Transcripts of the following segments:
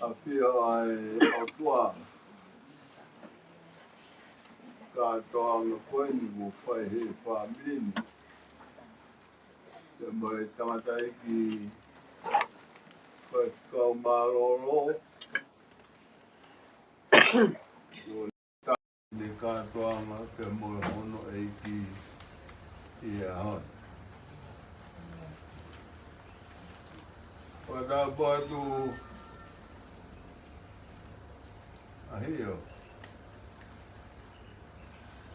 Afia ai atua katoa nga koe ni mo whai he whamini. Te mai tangata ki whai kau maroro. Ni katoa nga te moe hono ki ia hon. Whatapuatu ahio.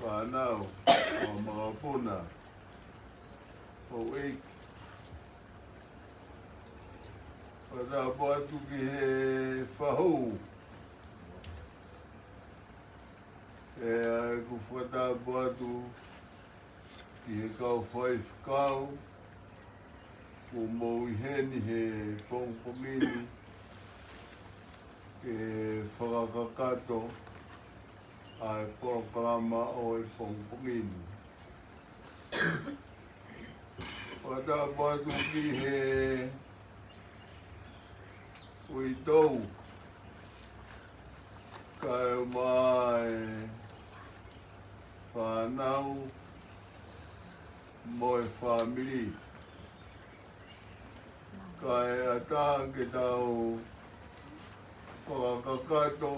Whanau o mga puna. O eik. Whatapuatu ki he whahou. E ai ku whatapuatu ki he kau whaifkau. Ko mou heni he pongpongini ke whakakato ai programa o e pongpongini. Whatapuatu ki he uitou kai mai whanau moe whamiri. Kai ata ke tau whakakato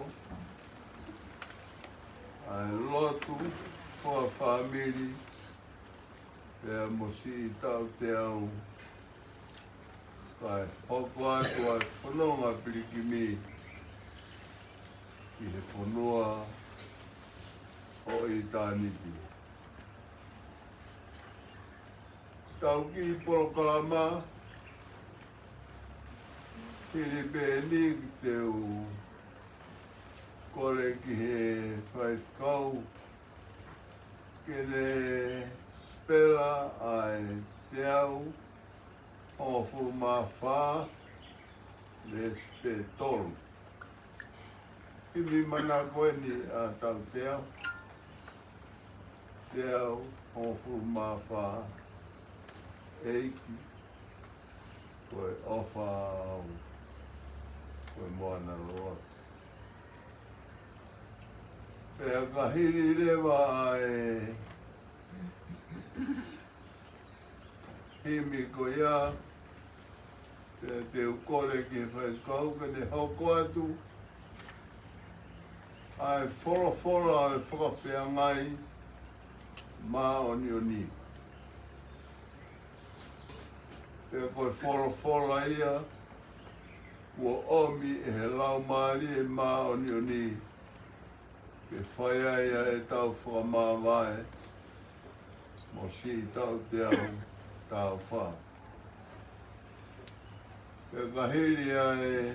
ai lotu wha whamiri pēr mosi tau te au kai hoko atu ai whanonga pirikimi ki he whanua o i tāniti. Tau ki Porokalama Filipeni ki te u kore ki he whaifkau kene spela ai te au hofu mawha le spetolu. Ki mi mana koe ni a tau te au hofu mawha eiki koe ofa au koe moana roa. Pea kahiri rewa e himi ko ia pea te ukore ki whaikau kene hoko atu ai whora ai whakawhia ngai mā oni oni. Pea koe whora ia kua omi e he lau maari e mā oni oni ke whaia ia e tau whakamāwae mo si tau te au tau wha. Pea kahiri ia e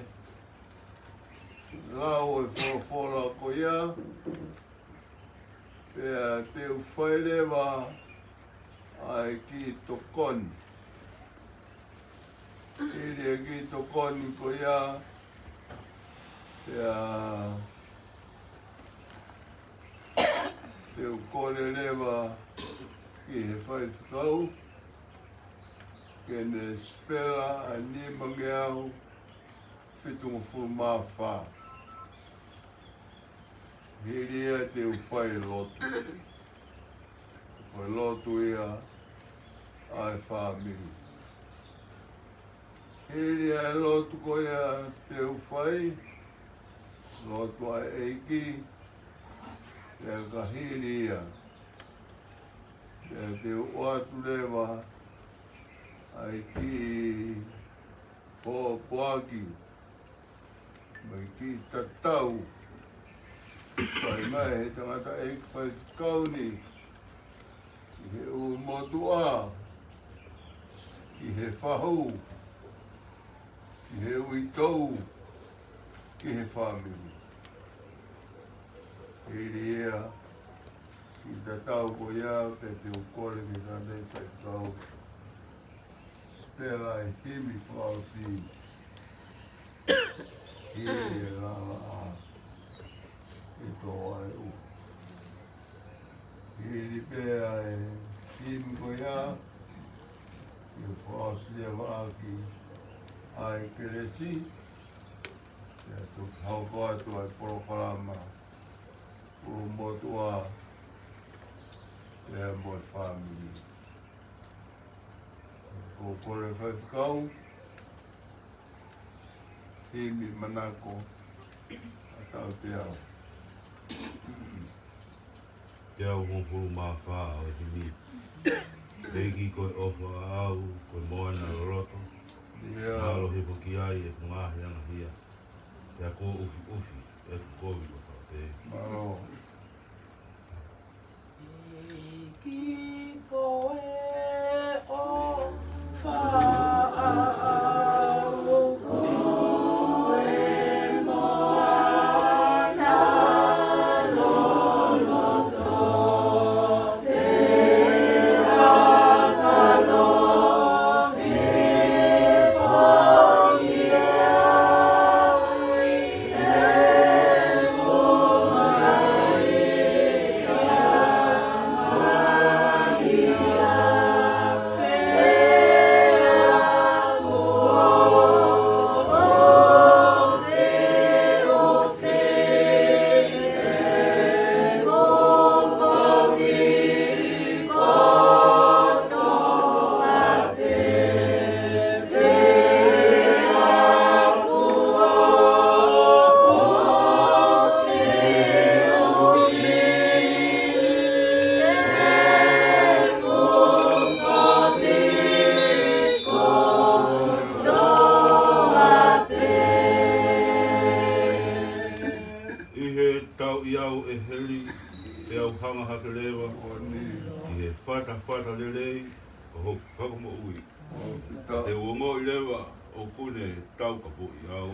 lau e whora ko ia pea te uwhairewa ai ki tokoni. Iria ki tokoni ko ia pea te ukore rewa ki he whaifkau kene spela a ni mange au whitunga whumawha. Hiria te uwhai lotu. Koe lotu ia ai whamiri. Hiria e lotu ko ia te uwhai lotu ai eiki te kahiri ia. Te uatu rewa ai ki Poaki mai ki tatau kai mai he tangata eik whaifkau ni ki he u motua ki he whahou ki he uitou ki he whamiri. Hiri ea ki tatau ko ia pe te ukore ki tānei whaifkau spela e himi whausi hiri e rana a e tō ai u. Hiri pēa e himi ko ia i whausi e waki ai keresi Ya tu hau koa tu ai poro kalama. Puro motua. Ya mo family. Ko kore whaiwhakau. Himi manako. Atau te au. Te au mōpuru mā whā o te mi. Eiki koe ofa au, koe moana roroto. Nālo he poki ai e kungahi anga hia. Te a kō ufi ufi, e kukovi ko tau te. Maro. Eiki koe ofa au, koe moana roroto. Te akalo he whai au i he Whata lelei, o hoku whakamo ui. Te uongo I lewa, o kune tau ka po I au.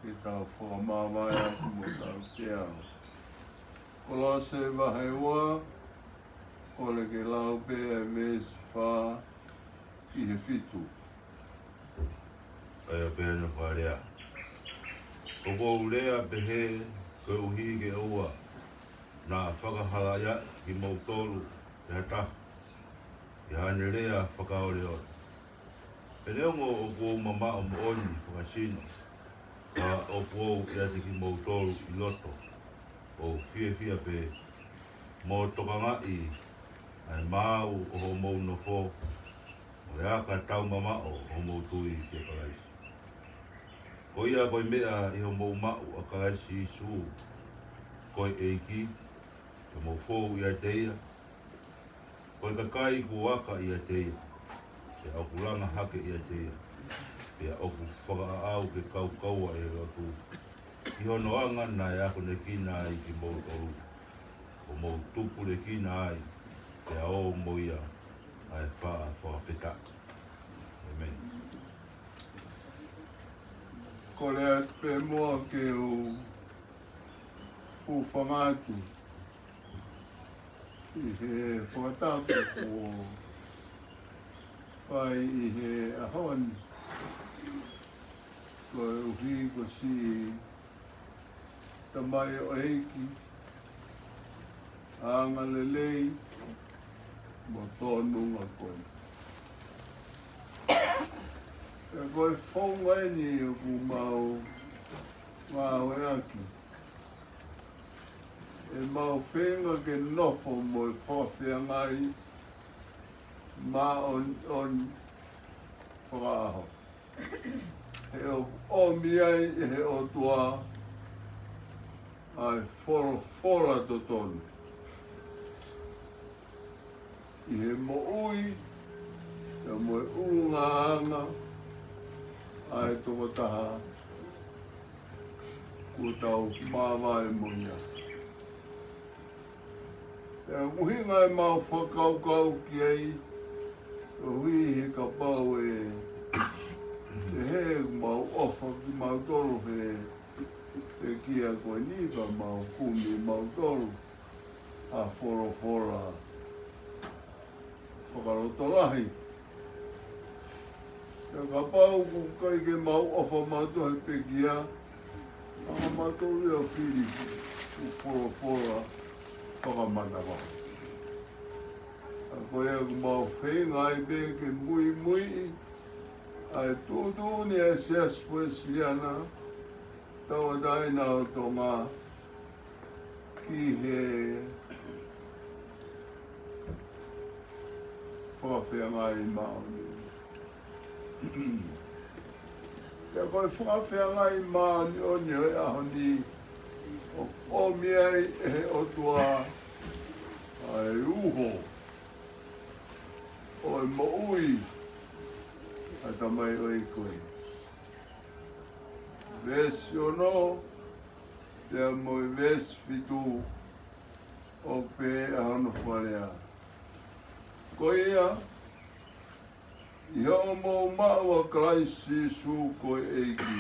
ki tau whakamawai aku mo tau te ao. Ko la se wahewa, ko le ke lau pe e mes wha i he fitu. Ai a pēr na wharea. Ko kou lea pehe, ko uhi ke ua, nā whakahala ia ki mautolu te hata. I hane lea whakaore ora. E leo ngō o kou mama o mooni whakasino, ka o kou ia te ki mautolu i loto, o fia pe mō tokanga i, ai māu o ho mou no fō, o ea ka tau mama o mou tui te karaisi. Ko ia koi mea i ho mou mau a karaisi i sū, koi eiki, e mou fō i a teia, koi kakai ku waka i a teia, e au kulanga hake i a teia, e au ku whakaau ke kaukaua e rotu. I hono anga na e ako ne kina ai ki mou toru, o mou tupu ne kina ai, e au moia ai whaa whakawhita. Amen. Ko lea pe mua ke u whamatu. I he whakatatu ko whai i he ahoni. Ko uhi ko si tamai o eiki. Anga lelei mo tōnunga koe. E koe whonga ni o ku mau e aki. E mau whenga ke nofo mo e whawhia ngai ma on whakaaho. He o miai e he o tua ai whora to tonu. I he mo ui, e mo e unga anga, ai toko taha, ku tau mawai muia. E muhinga e mau whakaukau ki ei, o hui he ka pau e he mau ofa ki mau toro he kia koe niwa mau kumi mau toro, a whora whakarotolahi. E ka pau ku kai ke mau ofa mātua he pekia, anga mātua rea whiri ku whora whakamanawa. A koe ku mau whenga i pe ke mui, ai tūtū ni e seas pue siana, taua daina o tonga ki he whawhianga i maoni. Te koe whawhianga i maoni o ni e aho ni o miei e he o tua ai uho o e mo ui a tamai o i koe. Vesi o no, te mo i vesi fitu o pe a hono wharea. Ko ia, i hao mō mau a Kraisi Jesu koe eiki.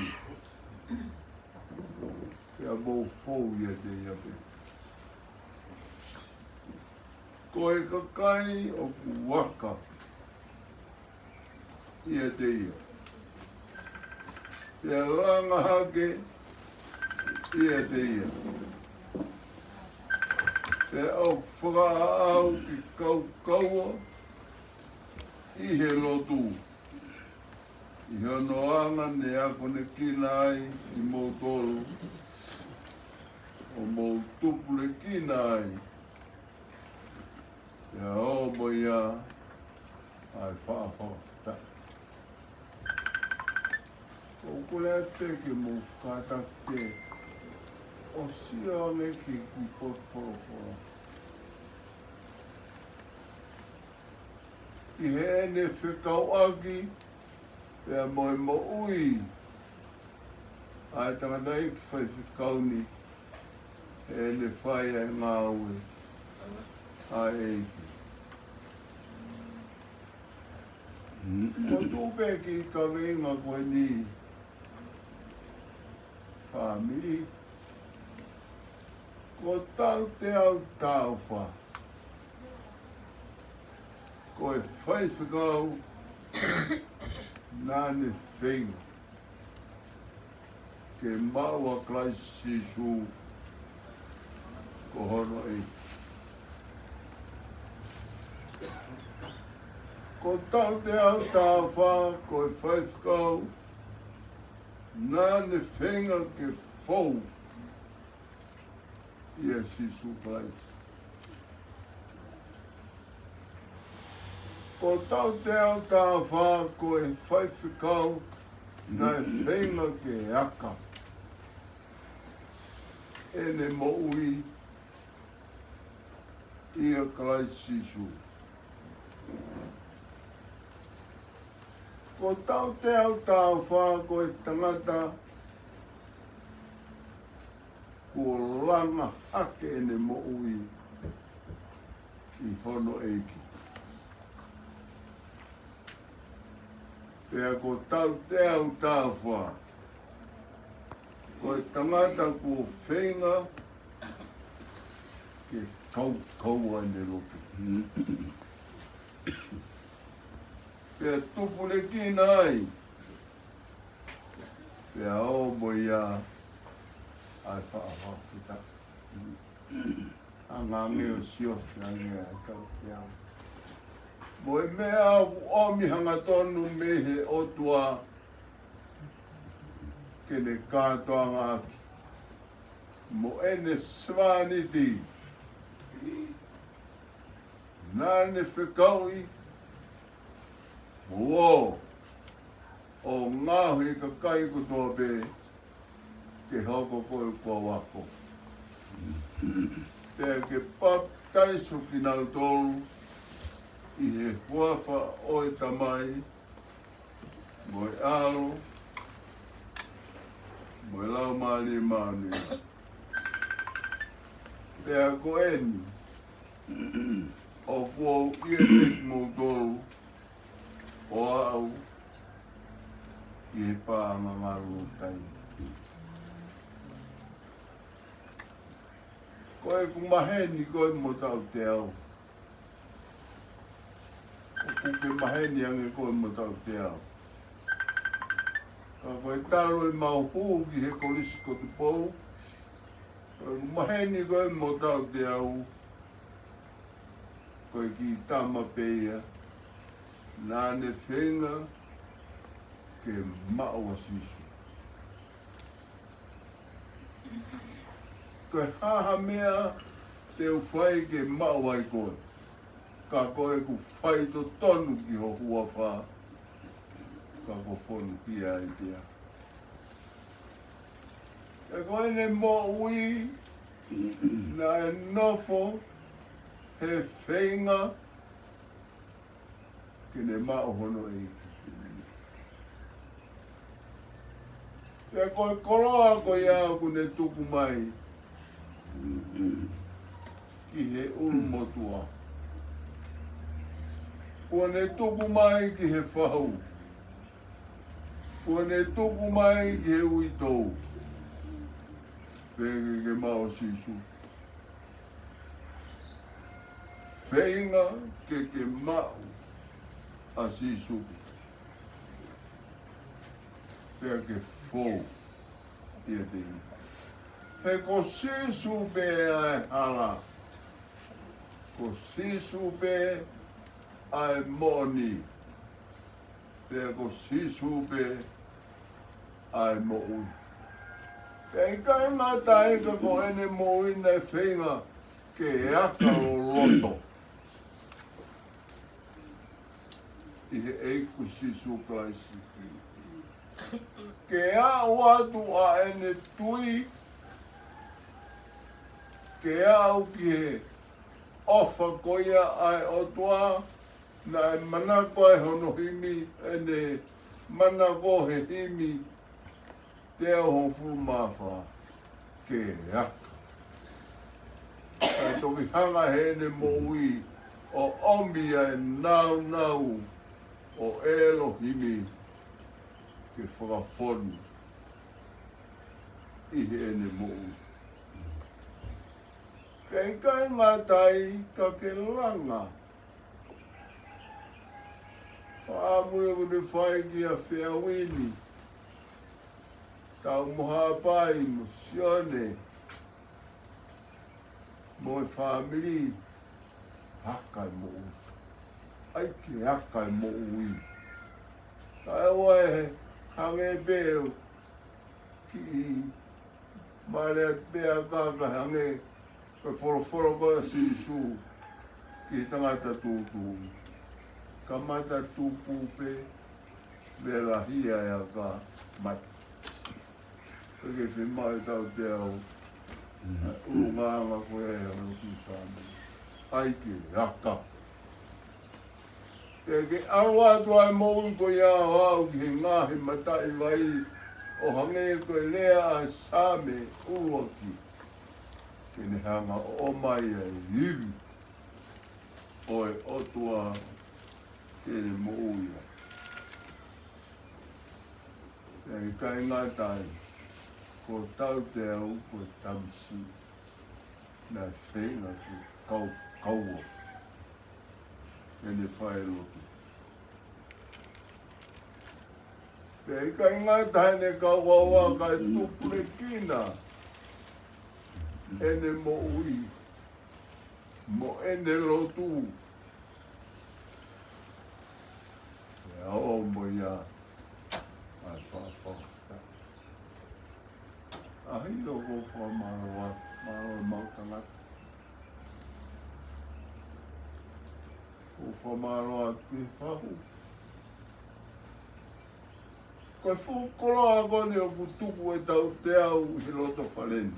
Ia mō fōu ia te ia pe. Koe kakai o ku waka ia te ia. Ia ranga hake ia te ia. Te au whakaau ki kaukaua i he lotu. I hono anga ne ako ne kina ai i mō tolu. O mō tupu le kina ai. Te ao mo ia ai whaafawhita. O kule te ke mō whakatate. O sia ane ki ku potwhorofora. I he ene whekau aki, pia moe mo ui. Ai tanganai ki whai whekau ni, he ene whai ai ngā ue. Ai eiki. Ko tūpe ki ka wenga koe ni, miri. Ko tau te au tau wha. Ko e whaifakau nāne whenga. Ke maua klai sisu ko hono e. Ko tau te au tau wha, ko e whaifakau nāne whenga ke whou. Ia sisu klai. Ko tau te au tau wha, ko e whaifakau nāne whenga ke aka. Ene moui ia klai sisu. Ko tau te au tau wha, ko e tangata ko langa hake ene moui I hono eiki. Pea ko tau te au tau wha, ko e tangata ko whenga ke kau ane lopi. Pea tupule ki nai. Pea o mo ia ai whaafita. Angange o sio whiange a kau pia. Mo e mea o mihanga tonu mehe o tua kene kātoa ngāki. Mo ene swaniti. Nāne whikaui. Mo o ngāhui ka kai kutoa pe ke hoko koe kua wako. Pea ke pap taisu ki nau tolu I he huawha o e tamai, mo e alo, mo e lau maali e maani. Pea ko eni, o kuau ia tek mou tolu, o au, I he pāanga ngaru tai. Koe kumaheni koe mo tau te au. Kuke maheni ange koe mo tau te au. Ka koe taro I mau pū ki he kolisi ko te pou. Koe maheni koe mo tau te au. Koe ki tama peia. Nāne whenga ke maua sisu. Koe haha mea te uwhai ke maua I koe. Ka koe ku whai to tonu ki ho hua wha. Ka ko whonu pia I tia. E koe ne mo ui na e nofo he whenga ke ne mao hono e. E koe koloa koe au ku ne tuku mai ki he uru motua. Kua ne tuku mai ki he whahau. Kua ne tuku mai ki he uitou. Whenge ke mao sisu. Whenga ke mao a sisu. Pea ke whou. Ia te i. He ko sisu pe ai hala. Ko sisu pe ai moni. Pea ko sisu pe ai mo'u. Pea kai mata e ka ko ene mo'u nei whenga ke aka o roto. I he eiku sisu klaisi. Ke a watu a ene tui. Ke au ki he ofa koia ai o toa na e manako e hono himi ene manako he himi te au hofu mawha ke aka. E toki hanga he ene moui o omi e nau o elo himi ke whakawhonu. I ene mo ui. Kai ngā tai ka ke langa. Whaamui o ne whai ki a whea wini. Tau moha pai mo sione. Mo e whamiri. Hakai mo ui. Ai ki hakai mo ui. Kai wae hange beo. Ki mare bea kaka hange. Kai whoroforo koe sisu. Ki tangata tūtū. Kamata tūpūpe. Vera hia ea ka mata. Peke whi mai tau te au. Urunganga koe ea o ki whāmi. Ai ki raka. Peke aru atu ai mou ko ia au ki ngahi matai vai. O hange koe lea a sāme uroki. Kene hanga o mai e hivi. Oe otua kene mou ia. Peke kai ngā tai. Ko tau te au, ko tamsi, nā whenga ki kaua, ene whae loki. Pei kai ngā taine kaua wā kai tupure kina, ene mo ui, mo ene lotu. Pea o mo ia, ai whawha. Ahi o ko whamaroa, maro mautanga. O whamaroa ki whahu. Koe whukoro a kone o kutuku e tau te au hi loto whaleni.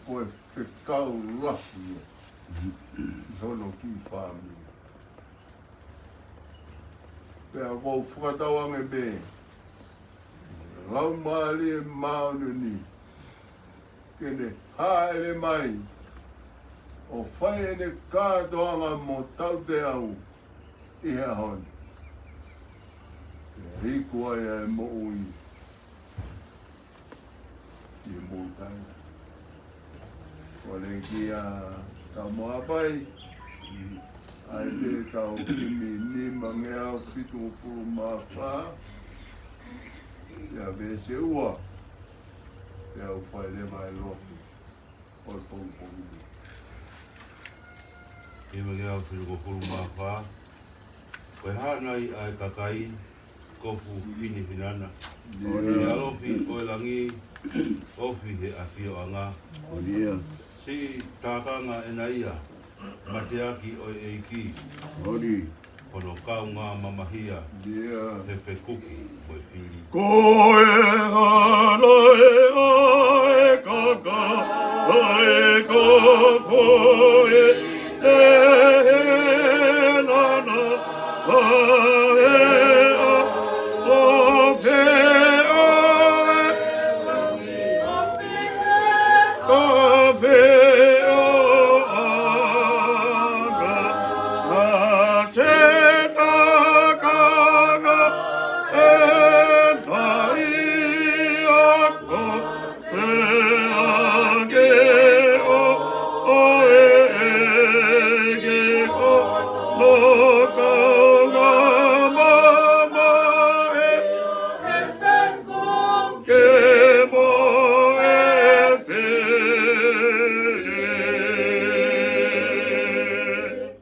Koe whekau rafi e. Hono ki whami. Pea kou whakatauange be. Lau maali e maunu ni. Kene haere mai. O whai ene kātoanga mo tau te au. Iha honi. Ke riku ai e mo ui. I mo tai. Kone ki a tau moa pai. Ai te tau kimi ni mangea fitu o furu maa whaa. Ia me se ua. Ia u whai le mai loki. Oi pōpōi. E mange au whiru ko furu maa whaa. Koe hānai ai kakai. Kofu ini hinana. E alofi koe langi. Ofi he awhio anga. Si tākanga e na ia. Mateaki oi eiki. Kono kau ngā mamahia. He whekuki koe whiri. Koe hana e ae kaka, ae kofo e te he nana, ae a lofe ae, kafe o aga, a te takaga, e tai ako, te age o ege o loka ngā mama e ke mo e whiri.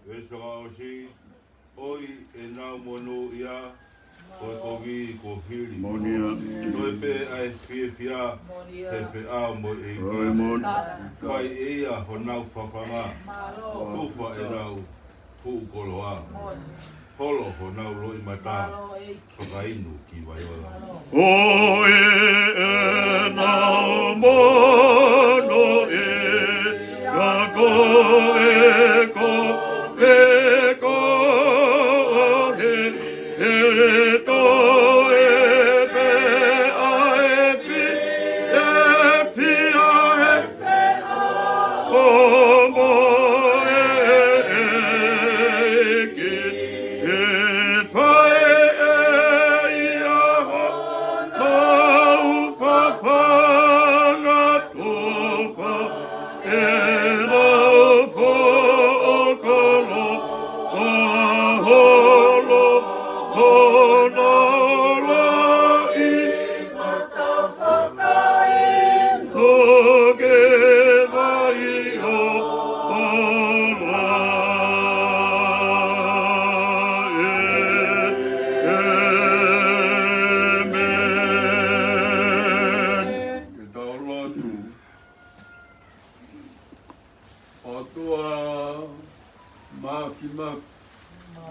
E soka o si. Oi e nau mono ia. Koe kogi ko whiri. Koe pe ai whia. He whia mo eiki. Whai ea ho nau whawhanga. Tuwha e nau whukoloa. Holo ho nau roi mata. Whakainu ki waiola. Oe e nau mono e, a ko e ko e ko e to e pe a e fi a e o mo e ki e whae e ia ho nau whawha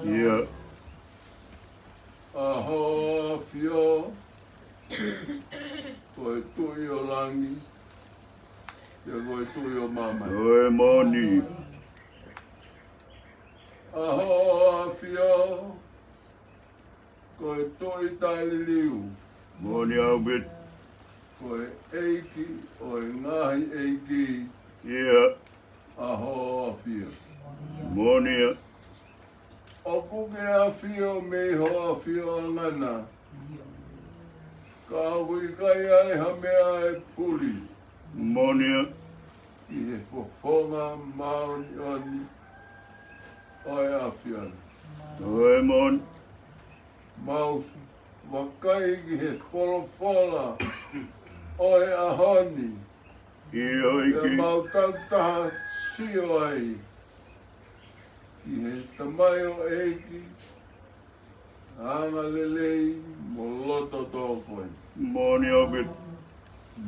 Ia. Aho fio. Koe tui o langi. Ia koe tui o mama. Oe moni. Aho fio. Koe tui taili liu. Moni au bit. Koe eiki, oi ngahi eiki. Ia. Aho fio. Moni. Oku ke a fio me ho a fio angana. Ka hui kai ai ha mea e puri. Moni. I he fofonga maoni oni. Oi a fio. Oe mon. Mau wakai ki he wholofola. Oi a honi. Ia E iki. mau tautaha sio ai. Ki he tamaio eiki. Anga lelei mo loto tōkoe. Moni au bit.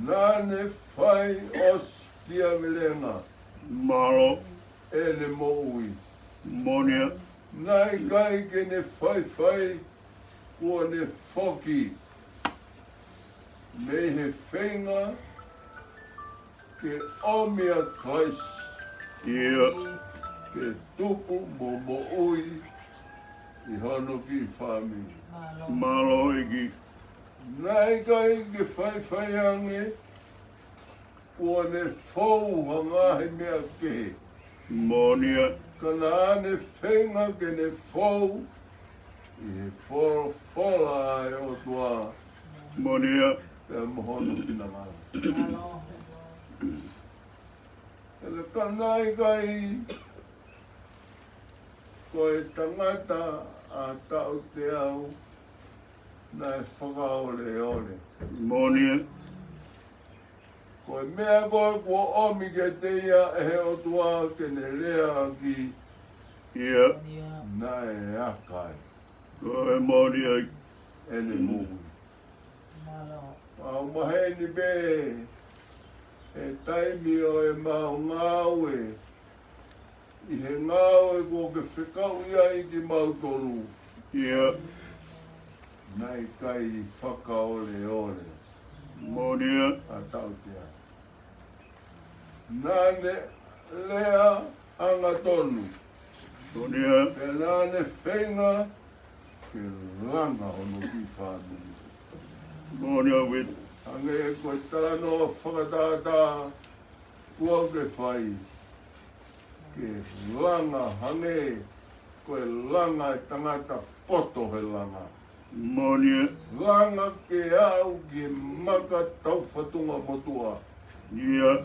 Nane whai os kia milenga. Malo. E mo ui. Moni. Nai kai ke ne whai kua ne whoki. Me he whenga ke omia kais. Ia. Ke tupu mo ui i hono ki whami. Malo iki. Nai kai ke whai ange kua ne whou hangahi mea ke. Moni. Kana ane whenga ke ne whou i he whola e o tua Moni. pe mohono kina mana. Ele kanai kai koe tangata a tau te au na e whakaole ole. Moni. Koe mea koe kua omi ke te ia e he o tua ke ne rea ki Ia. na e akai. Oe moni. Ene mui. Mau maheni be e taimi o e mau ngau e i he ngau e kua ke whekau ia i ki mau tolu. Ia. Nai kai i whakaole ole Moni. a tau te a. Nane lea anga tonu. Moni. Pe nane whenga ke langa ono ki whanui. Moni au bit. Ange e koe tarano whakatata kua ke whai. Ke langa hange koe langa e tangata poto he langa. Moni. Langa ke au ki maka tau whatunga motua. Ia.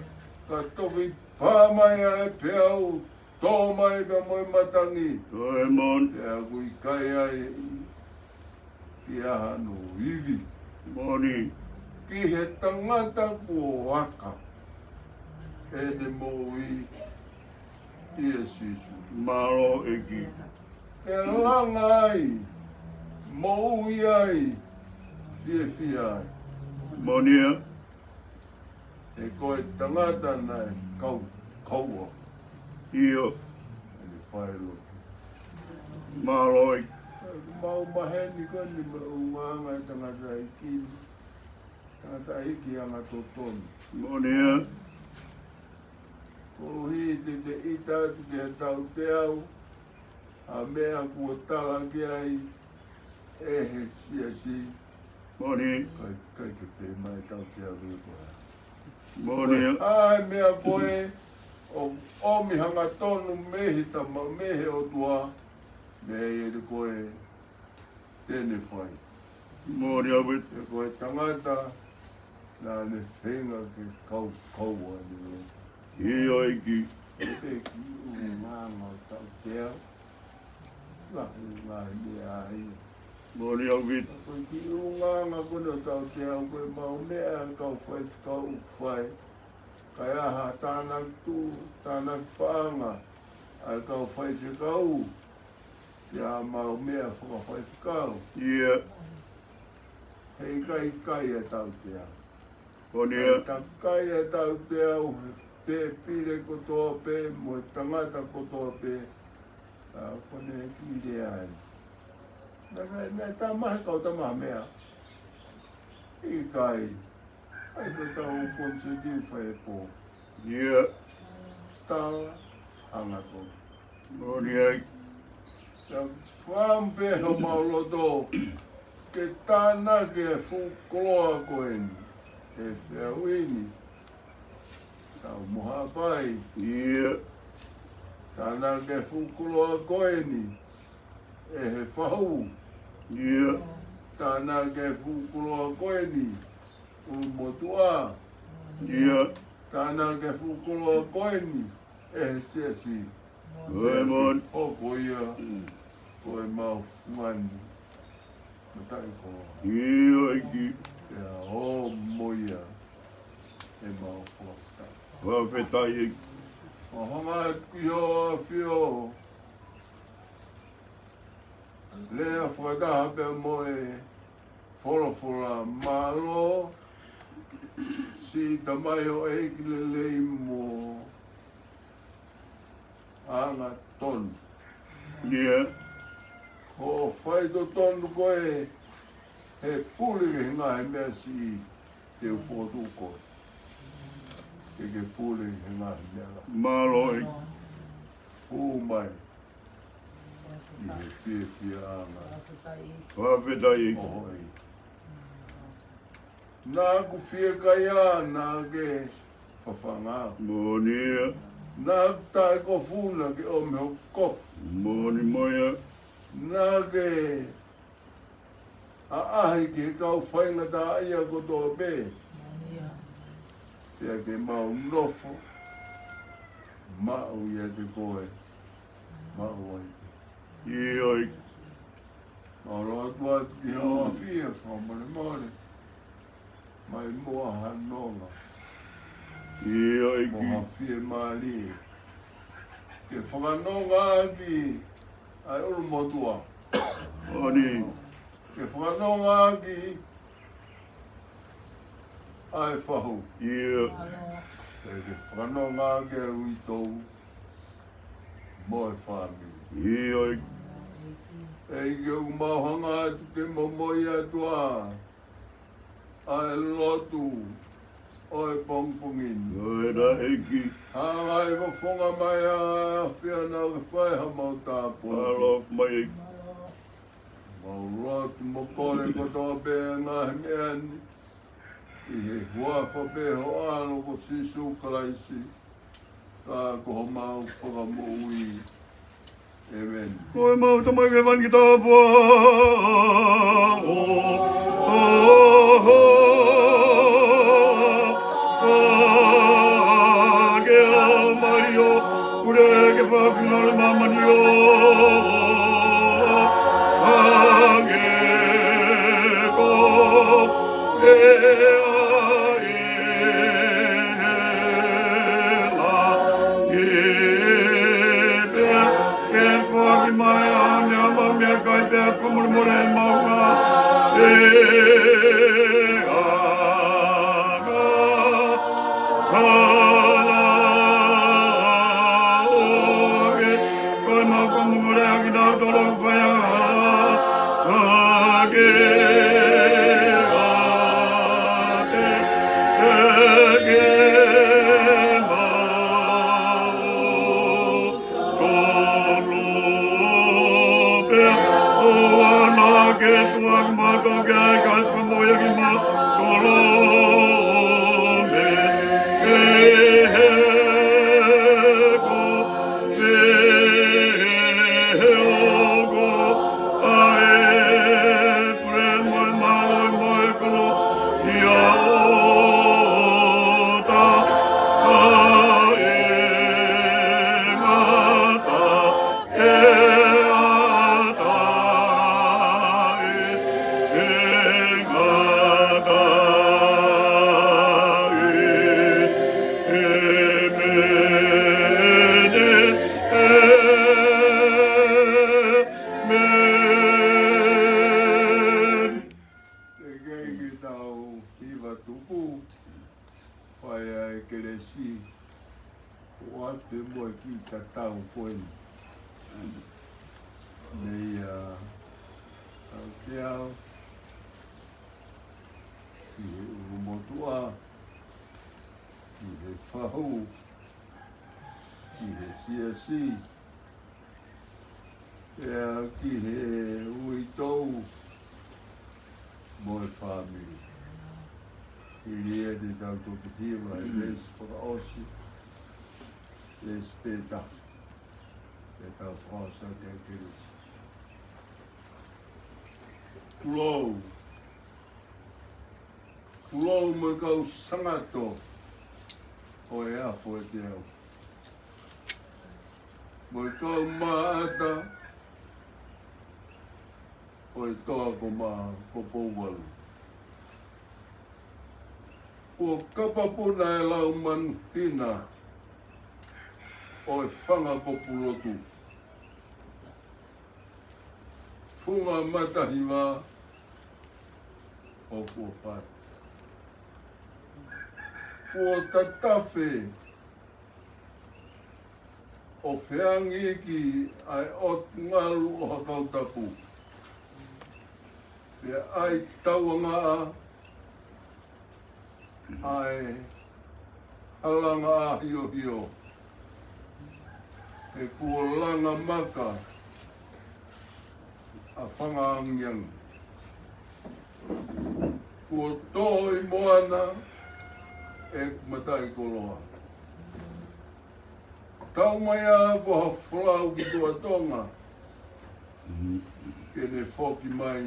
Ka toki pāmai ai pe au tō mai ka moi matangi. Oe mon. Te a kui kai ai ki aha no iwi. Moni. Ki he tangata kua waka. E ne mo i e sisu. Malo iki. Ke langa ai. Mo ui ai. Fie ai. Moni. E koe tangata nai kaua. Ia. E ne whaelo. Malo iki. Mau maheni koni ma umanga e tangata i ki. Tangata i ki anga totoni. Moni. Ko hi te ita te tau te au. A mea kua tala ki ai. E he si. Moni. Kai ke pe mai tau te au e koe. Moni. Ai mea koe. O mi hanga tonu mehi tama mehe o tua. Mea e te koe. Tene whai. Moni au bit. E koe tangata. Nā ne whenga ke kaua ni o. Ia iki. E te ki ngāma tau te au. Ngā mea ai. Moni au bit. Koe ki ngāma kone o tau te au. Koe mau mea kau whai. Kai aha tānak tū, tānak whāanga. Ai kau whai te kau. Ia mau mea whakawhai te kau. Ia. Hei kai e tau te au. Moni. Ta kai e tau te au. Te pire kotoa pe, mo tangata kotoa pe. Kone ki de ai. Na ta mai kau ta ma mea. I kai. Ai te tau konsidiu whae po. Ia. Tā anga ko. Moni ai. Ka whampe ho mauloto. Ke tāna ke whukoloa koeni. E whiawini. Tau moha pai. Ia. Tāna ke whukoloa koeni. E he whahu. Ia. Tāna ke whukoloa koeni. Motua. Ia. Tāna ke whukoloa koeni. E he sesi. Oi mon. O koia. Koe mau ngani. Matai ko. Ia iki. Ia o moia. E mau whakata. Whawhetai iki. O hanga ki o whio. Lea whakata pe moe. Wholawhola malo. Si tamai o eiki lelei mo. Anga tonu. Ia. O whai to tonu koe. He puli ke ngā he mea si te ufotu koe. Ke puli he ngā he mea la. Malo iki. Pū mai. I he pia anga. Whawhetai iki. Oho ei. Nā ku whia kai a nā ke whawhanga. Moni ia. Nā tae ko funa ke o meo kofu. Moni moia. Nā ke a ahi ke kau whainga tā ia kotoa pē. Tea ke mau nofo. Mau ia te koe. Mau ai. Ia iki. Oro atua ki hoa whia whamare mare. Mai moa hanonga. Ia iki. Moha whia maali. Ke whakanonga aki. Ai uru motua. Oni. Ke whakanonga aki. Ai whahu. Ia. Ke whanonga ke ui tau. Moe whami. Ia iki. Ei ke u mauhanga atu te momoi atua. Ai lotu. Oi pongpongin. Oi ra iki. Hangai ko whonga mai a whiana ke whai ha mau tāpua. Alo mai iki. Mau lotu mo kore kotoa pē ngā hemeani. I he hua whapeho alo ko sisu kalaisi. Ka ko mau whakamui. Amen. Koe mau tamai ke van ki tāpua. Ke a Mario. Ure ke whapinare mamanio. si ki he ui tau mo e whamiri. I ria de tau toki hiwa e les whakaosi, les peta, e tau whasa ke kirisi. Kulou mo kau sangato o e apo e te au. Mo kau maata o e toa ko maa kopou walu. O kapapuna e lau manu tina o e whanga populotu. Funga matahiwa o kua whai. Kua tatafe o whiangi ki ai ot ngalu o hakau tapu. Pe ai tauanga ai halanga a hio hio. E kua langa maka a whangaangiang. Kua toi moana e matai koloa. Tau mai a ko ha whalau ki tua tonga. Ke ne whoki mai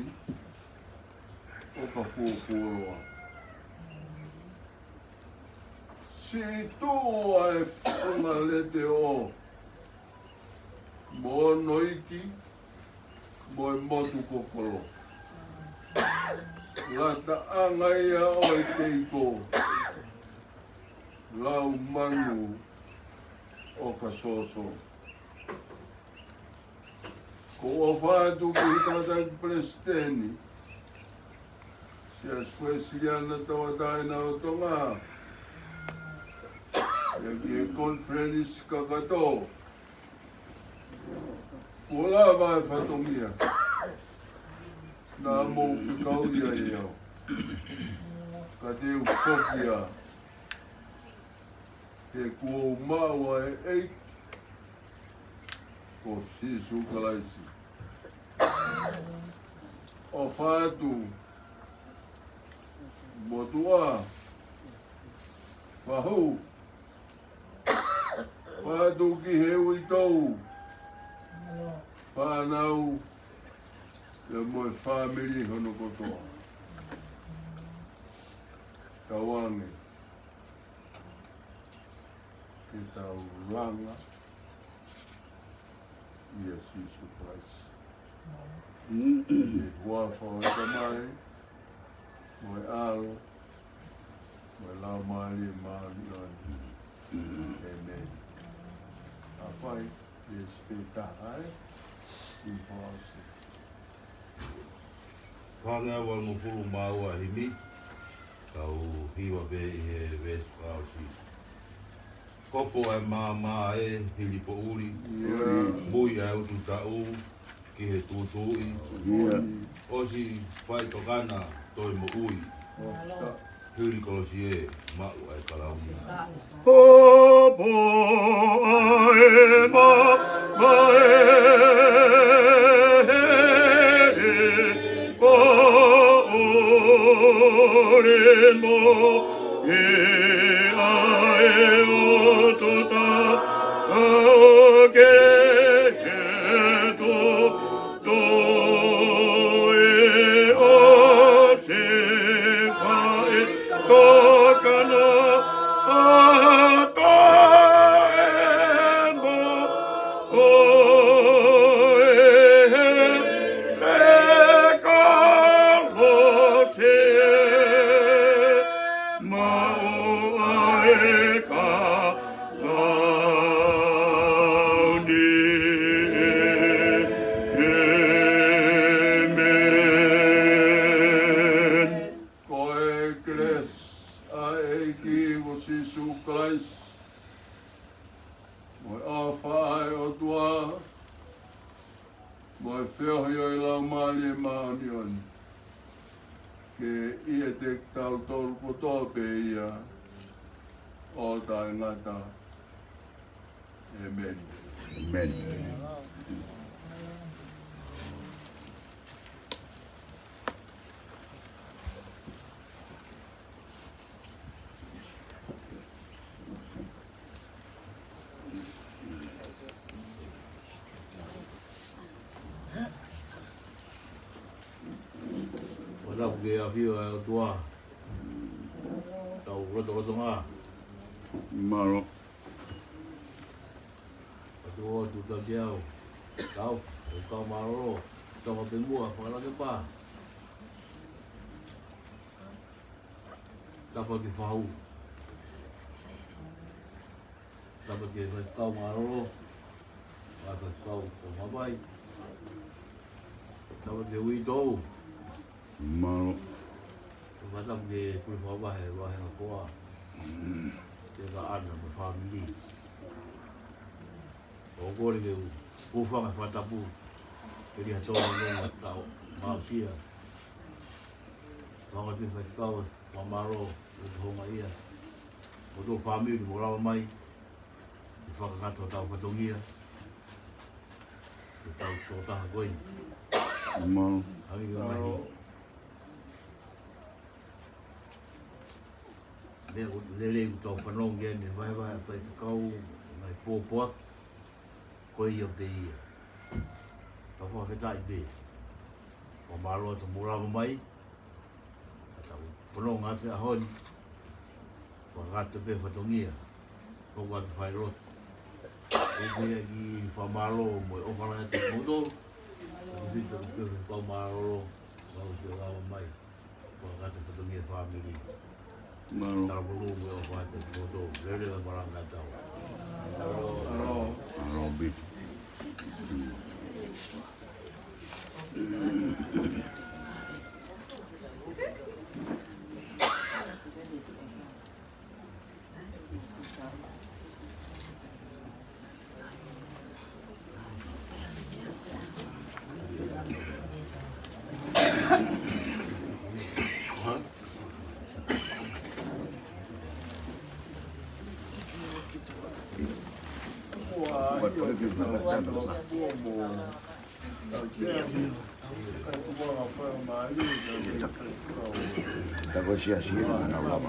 o ka fuafuaroa. Si tō ai whunga lete o mo noiki mo e motu kokolo. Lata angaia o e teiko. Lau manu o ka soso. Ko o whātu ki tātai presteni. Sia spesiana tawataina o tonga. E ki e conference kakato. Kula vai whatongia. Nā mō whikauria e au. Ka te ukokia. Te kua maua e ei. Ko sisu kalaisi. O whātu. Motua. Whahu. Whātu ki he ui tau. Whānau. Te moe whāmiri hono kotoa. Kawange. Ke tau langa. Ia sisu Christ. E hua whaoita mai. Moe alo. Moe lau maari e maari ani. Amen. Apai. E spetahai. I whaosi. Whanga wal mo fulu maua himi. Kau hiwa be i he wes kausi. Kopo ai mā e hili po uri. Mui ai utu tau ki he tūtui. Osi whai tokana toi mo ui. Hili kolosi e mau ai kalauni. Kopo ai mā e mo e ai o tota ke to e o se vai tokana a to e mo o e Moi whio i lau mali e maoni oni. Ke ia te tau toru po tōpe ia o tai ngata. Amen. Amen. Wala ko kaya hiyo ay tua. Tau roto nga. Maro. Tua tu tau jauh. Tau, kau maro. Tau ka pengua, pangalan pa. Dapat difahu. Dapat dia kau maro. Dapat kau mabai. Dapat dia wito. Maro. Dapat dia pun mabai, mabai nak kuah. Dia tak ada family. Ogor dia ufang fatapu. Jadi atau orang tahu manusia. Kalau dia tahu mamaro untuk dia. Untuk family orang mai. Ufang kata tahu patungia. Tahu tahu goin. Maro. Hari mai. Dia lele tahu panong dia ni vai kau mai popo. Koi yo te ia. Tau ka tai be. O malo te mura mai. Tau pono ngate ahon. O ngate be fatongia. O wa fai rot. O be gi fa malo mo o fala te modo. O vita ke ko malo. O se la mai. O ngate fatongia family. Maro. Tau bulu mo o fa te modo. Lele maranga tau. Maro bit. Negosiasi dengan Allah.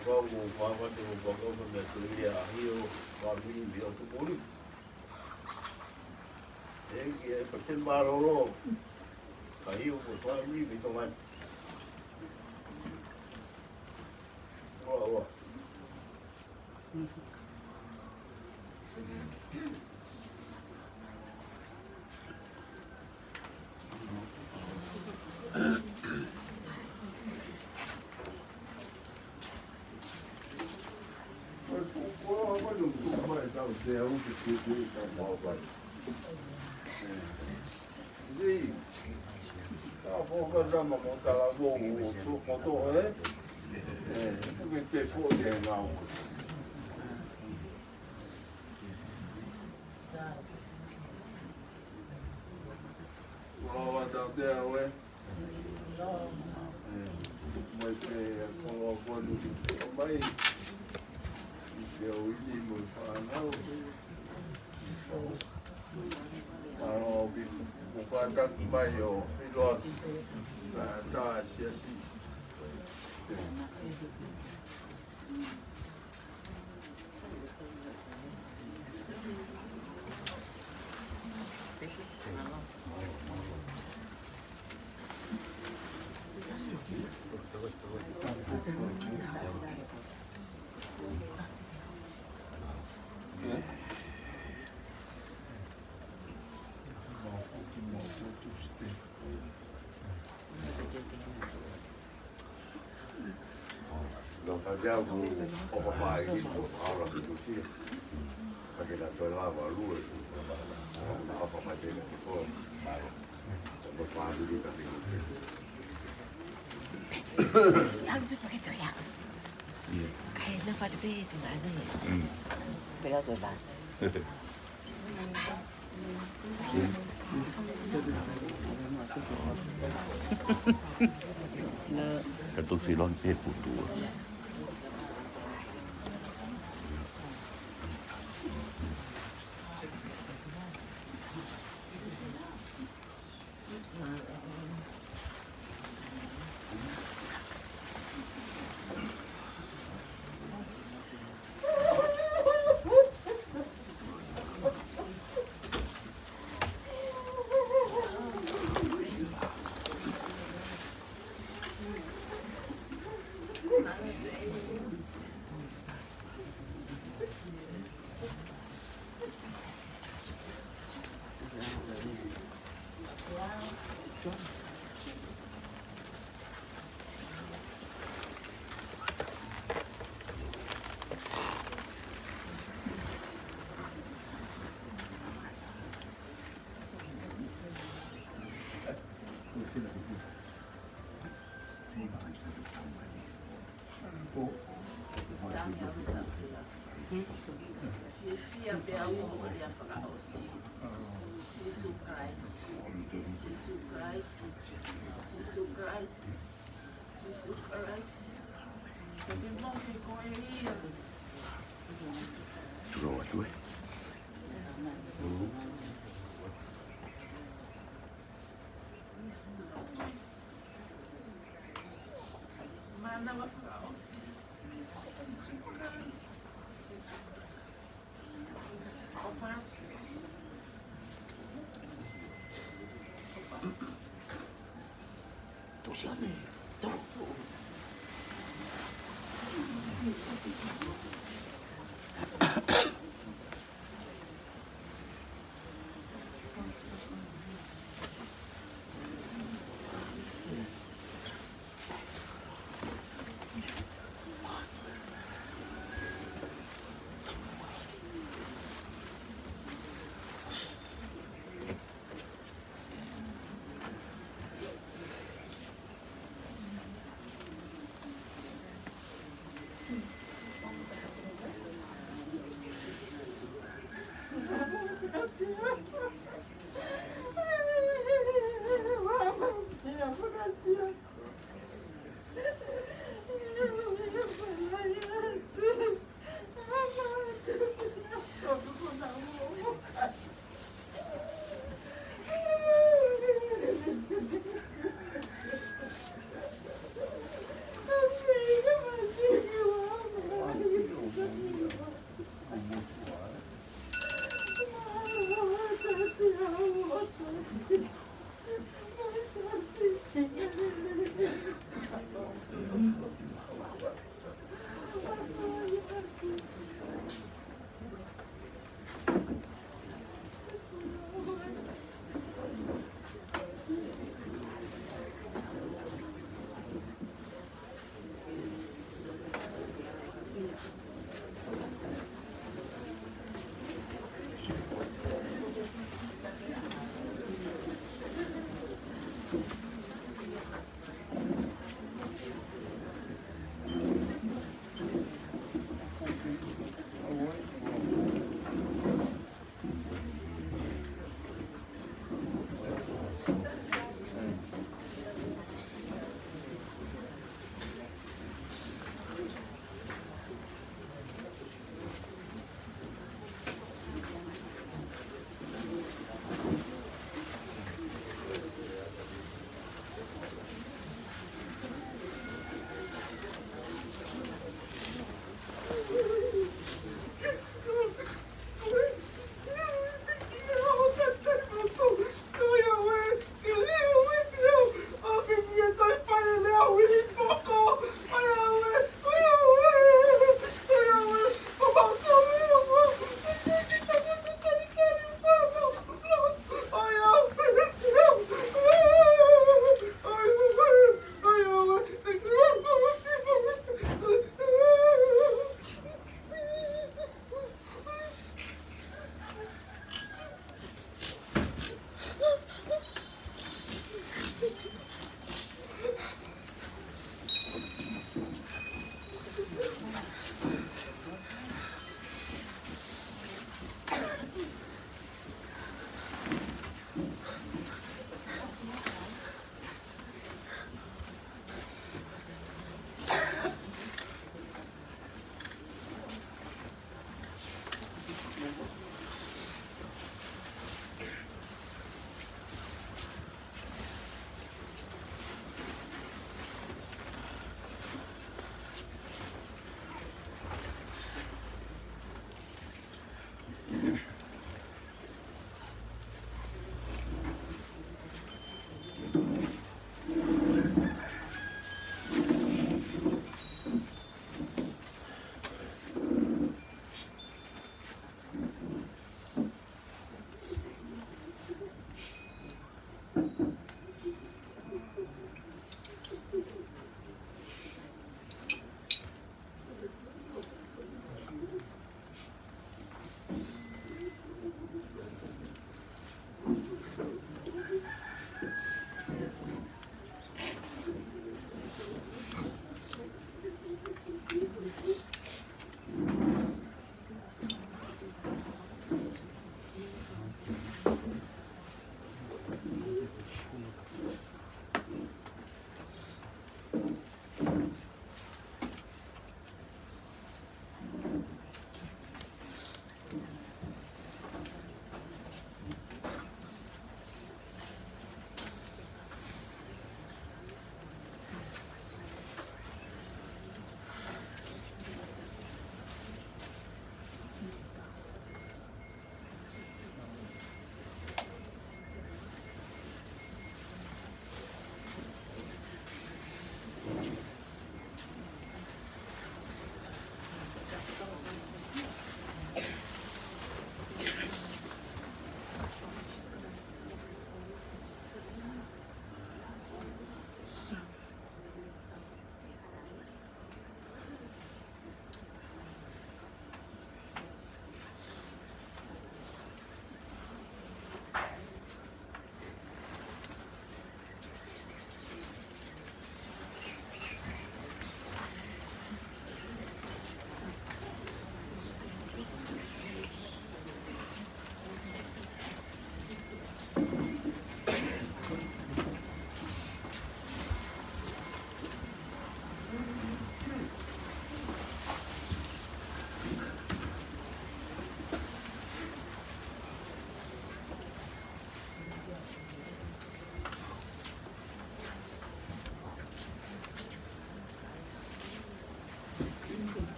Kau mau tu kau benda kuliah hiu family dia tu boleh. Yang percaya baru hiu family itu kan. Wah. Jadi, kalau kau zaman mau kalau mau foto mungkin telefon dia mau. Kalau ada dia macam kalau kau duduk baik, dia uji menfanau. Kalau bukan tak baik, pilot tak sia-sia. Lo cambiamo o papà e ora che tu sia perché la tua lava lui una papà che poi ma papà di vita di Si algo perché tu ya. Non fate peto, ma non è. Però dove va? Kan tuossa silloin hepputuu. Trova due.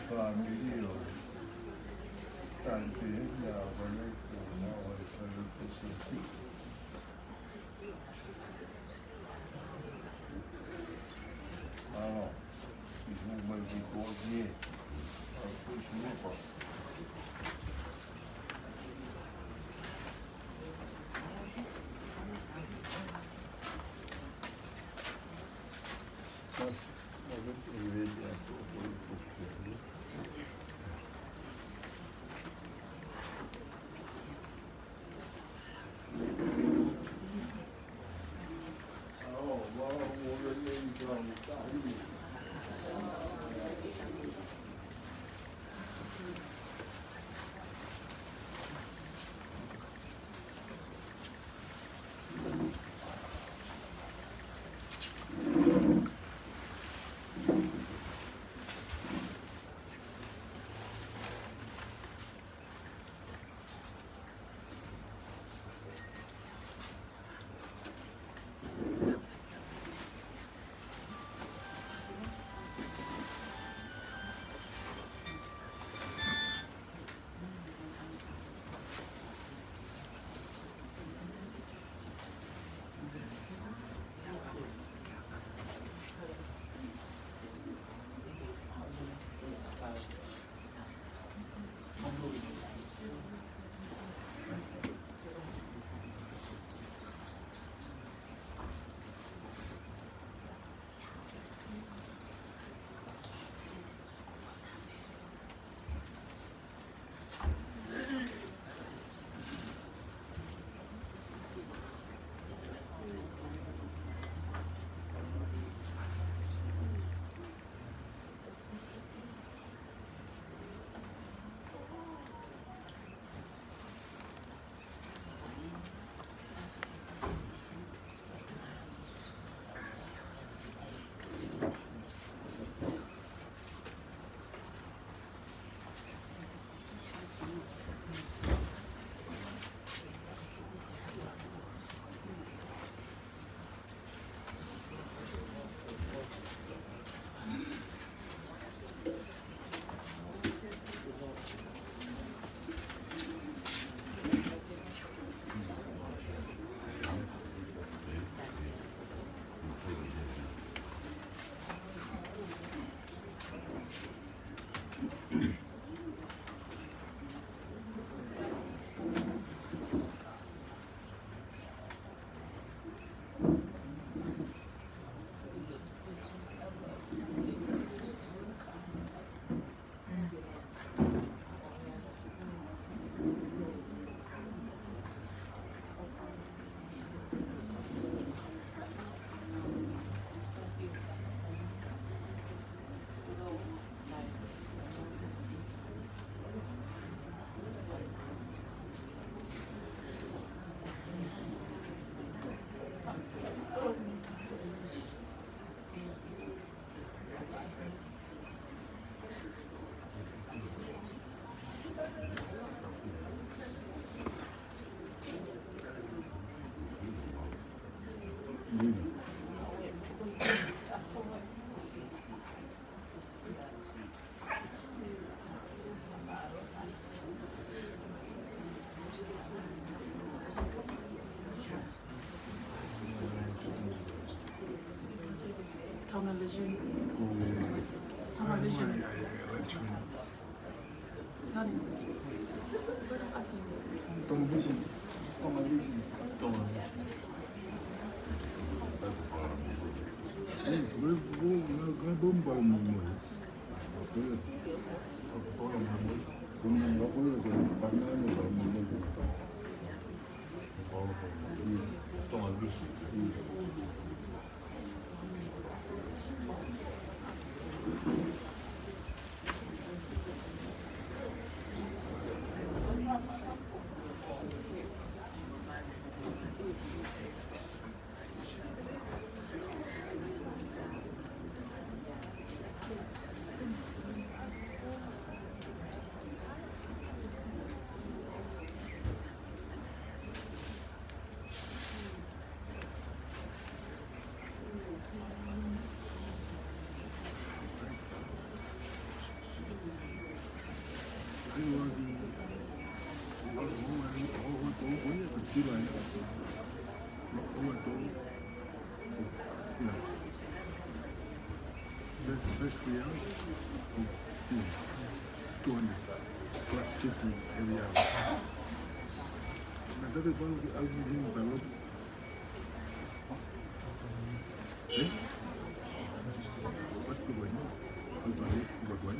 Família, também a Television. Television. Sunny. What do I say? First we are 200 plus 50 every hour. Now that is one of the algorithms developed. What the way? What way?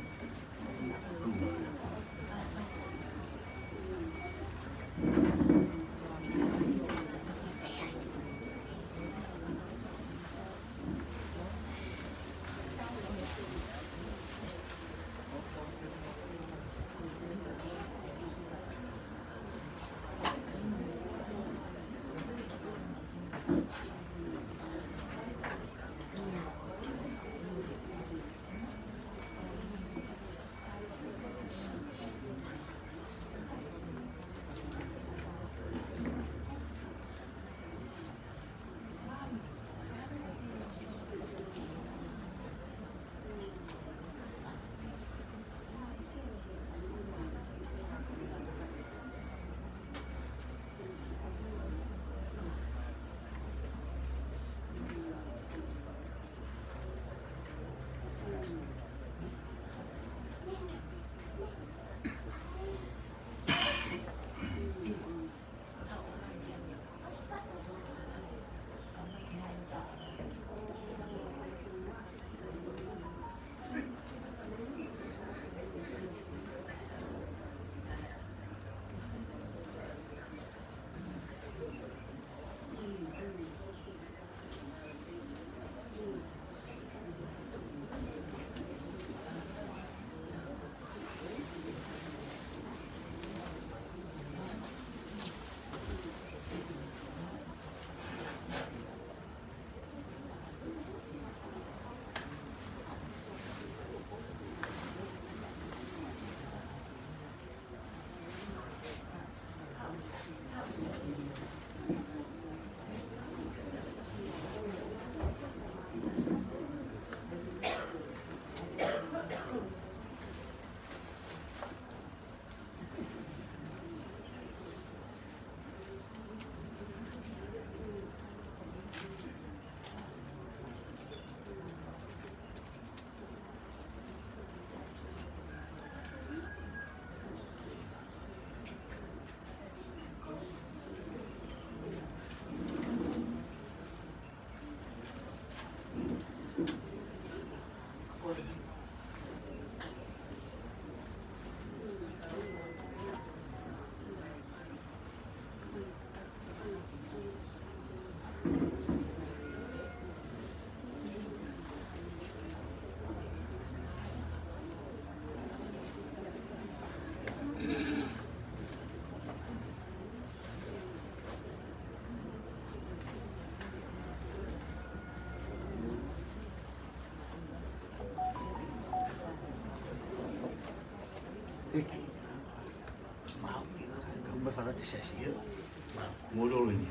Không phải là thế sẽ Mua đồ rồi nhỉ?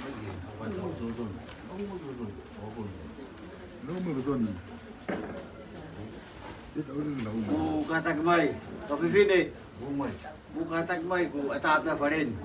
mấy gì không quan trọng. Buka tak mai, kopi fini. Buka tak mai ku atap dah farin.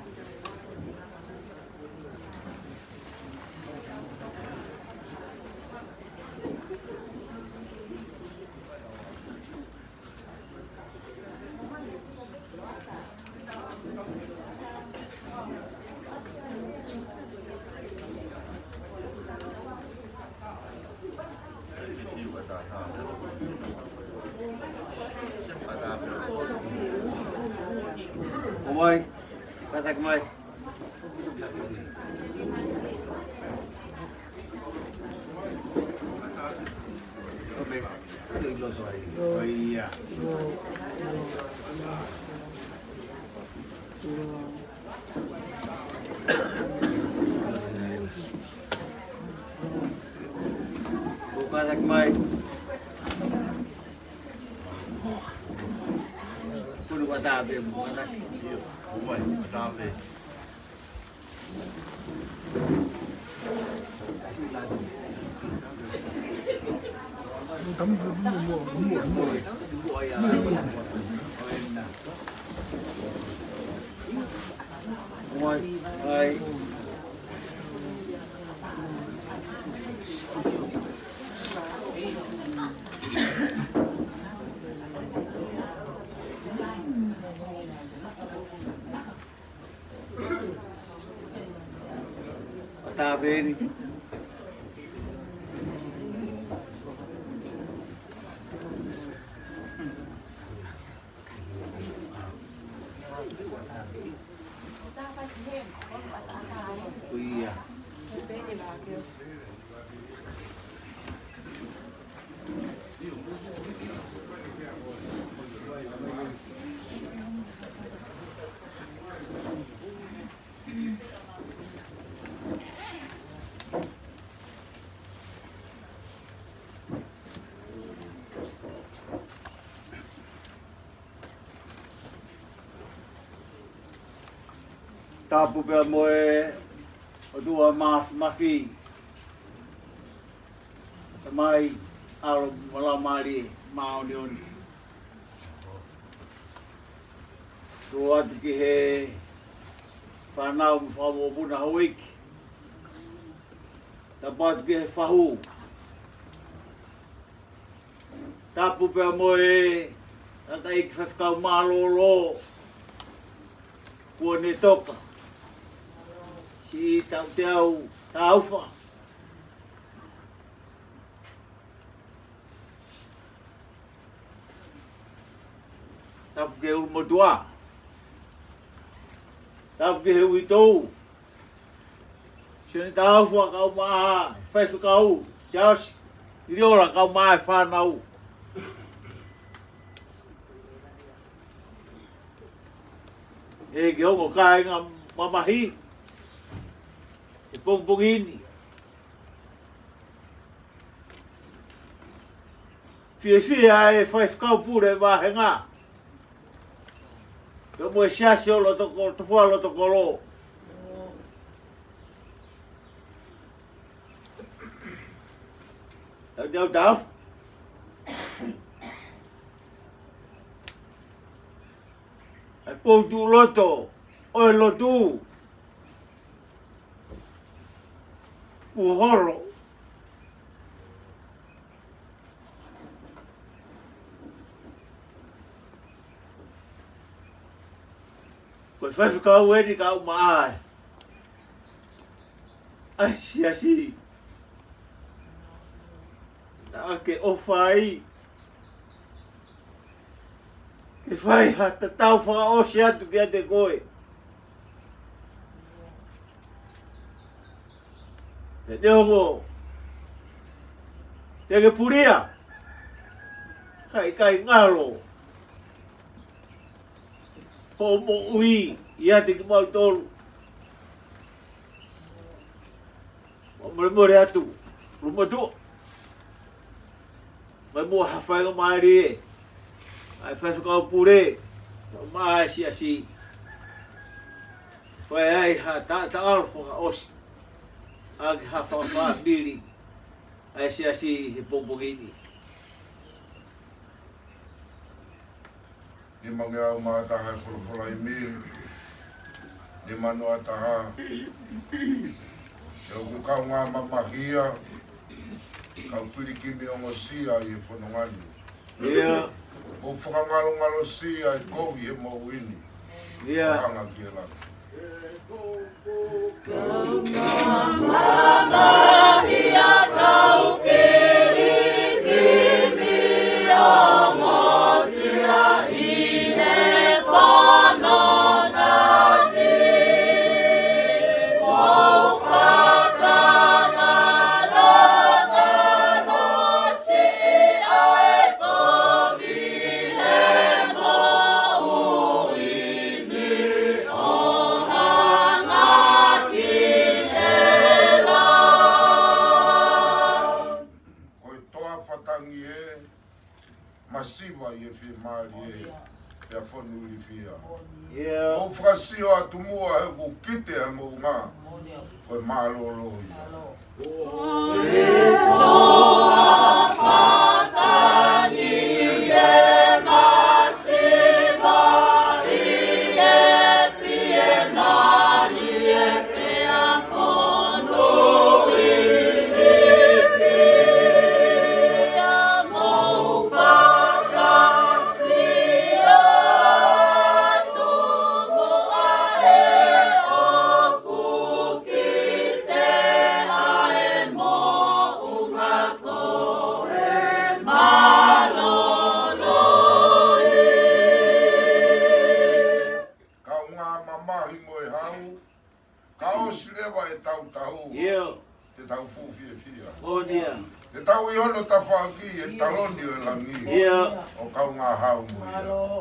Omoi, kata kemai. Oke, itu lo soal. Oh iya. Kata kemai. Kudu kata apa? Kata. Umai, atape. Hai. Atape ni. Iya. Tapu pe moe o tua mafi mai aro malamari maunion tua ki he panau famo buna hoik tapat ki he fahu tapu pe moe ata ik fefkau malolo kuone toka si tau taufa tap ke ulmotua tap ke huitou sini taufa kau ma fai kau jas iliora kau ma fanau e ke o kai ngam mamahi pong ini fia e fai kau pure va henga yo mo xaxo lo to fo lo to colo deu daf e pong tu loto o lo tu uhoro Koe whai kau eri kau mai. Asi asi. Ta ke o whai. Ke whai hata tau wha o si atu ki ate koe. Te neongo. Te ke puria. Kai ngalo. Ho mo ui. Ia te ki mau tolu. O more atu. Luma tu. Mai mua hawhai ko mai rie. Ai whai whakau pure. Mai si asi. Whai ai ha ta alfa ka osi. ag hafa bili ai si he popogini Ni mangea umataha fulfula imi. Ni manu ataha. Yo kukau ngā mamahia. Kau pirikimi o ngosia i whanongani. Yeah. O whakangalo sia i kohi e mauini. Yeah. Hanga kia lana. Masiva ye fi mari e ya fonu li fia. Yeah. O frasio atumua he ku kite e mo nga. Ko malo Yeah. Te tau fufi e fia. Oh dear. Te tau I ono ta whaaki e taloni o e langi. Yeah. O kau ngā hau mo ia.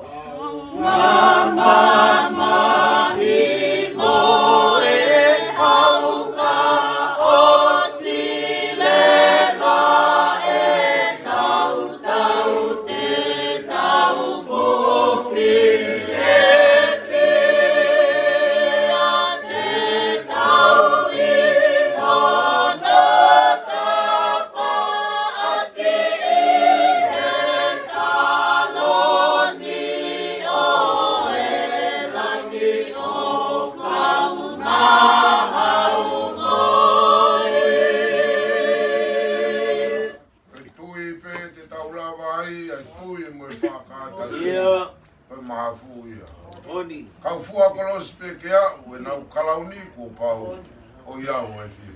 Yeah. Mahafu ia. Oni. Kau fua kolos pe ke a we nau kalauni ko pau o ia o e fia.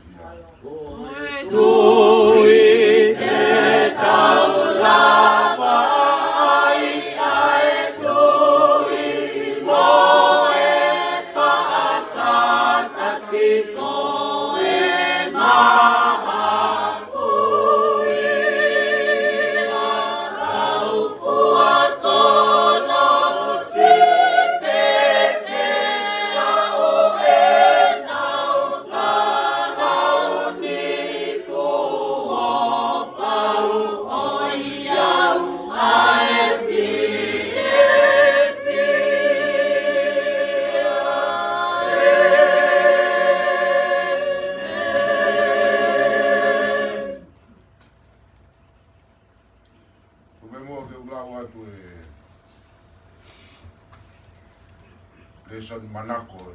Leson manako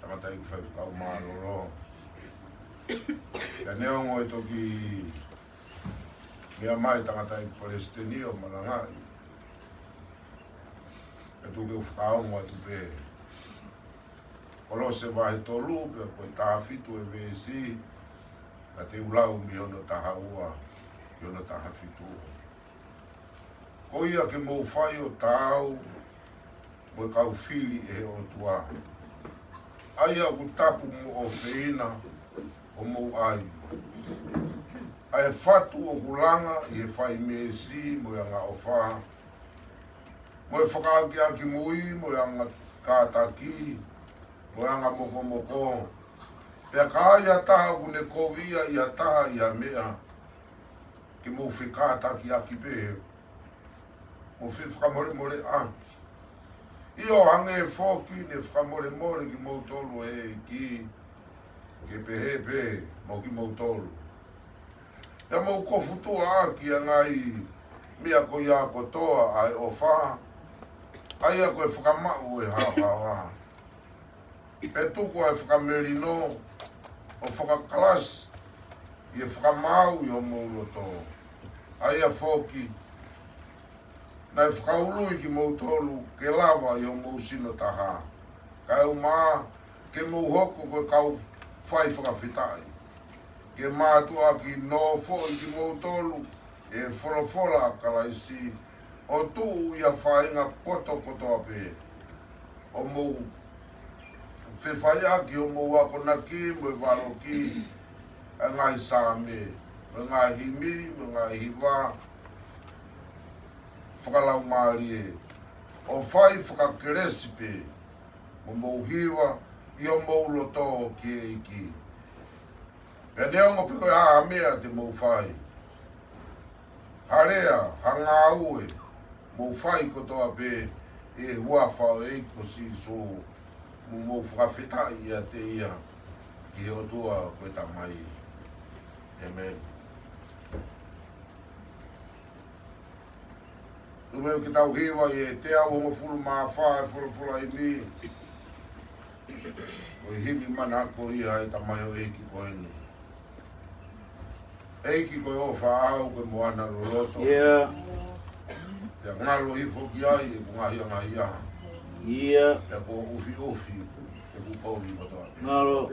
tangata I whai kau maroro. Ka neo ngoi toki mea mai tangata I Palestinio manangai. E tuke whakao ngoi tupe. Kolose wahi tolu pe koe tahafitu e vesi. Ka te ulau mi hono tahaua. Hono tahafitu. Ko ia ke mou whai o tau. Mo kau fili e o tua. Aia ku tapu mo o whina o mo ai. Ai fatu o kulanga I e whai mesi mo ia ngā o wha. Mo e whakaaki aki mui mo ia ngā kātaki. Mo ia ngā moko moko. Pea ka aia taha kune kovia ia taha ia mea. Ki mo whikātaki aki pe. Mo whiwhakamore more aki. Io hange foki ne whamore more ki mo tolu e ki ke pehe pehe mo ki mo tolu. Ia mau kofutua aki a ngai mia ko ia kotoa ai o wha. Ai a koe whakamau e hawa. E tuku ai whakamerino o whakakalas i e whakamau i o mauloto. Ai a whoki nai whakaului ki mautolu ke lava i o mausino taha. Kai o maa ke mauhoko koe kau whai whakawhitai. Ke mātua ki no fo i ki mautolu e wholofola a kalaisi o tuu ia whainga poto kotoa pe. O mau whewhai aki o mau ako na ki mo e walo ki a ngai sāme, mo ngai himi, mo ngai hiwa, whakalau maari e. O whai whakakeresi pe, mo mau hiwa i o mau loto ki e iki. Pea neongo piko a mea te mau whai. Harea, hanga aue, mau whai kotoa pe e hua whao e ko si so mo whakawhitai ia te ia ki o tua koe ta mai. Amen. Umeo ki tau hiwa e te au mo fulu maa whae fula i mi. O i himi mana ko ia e ta mai o eiki koe ni. Eiki koe o whaau koe moana loloto. Yeah. Ia ngalo i foki ai e kungahi anga ia. Yeah. Ia ko ufi e ku kauri kotoa. Ngalo.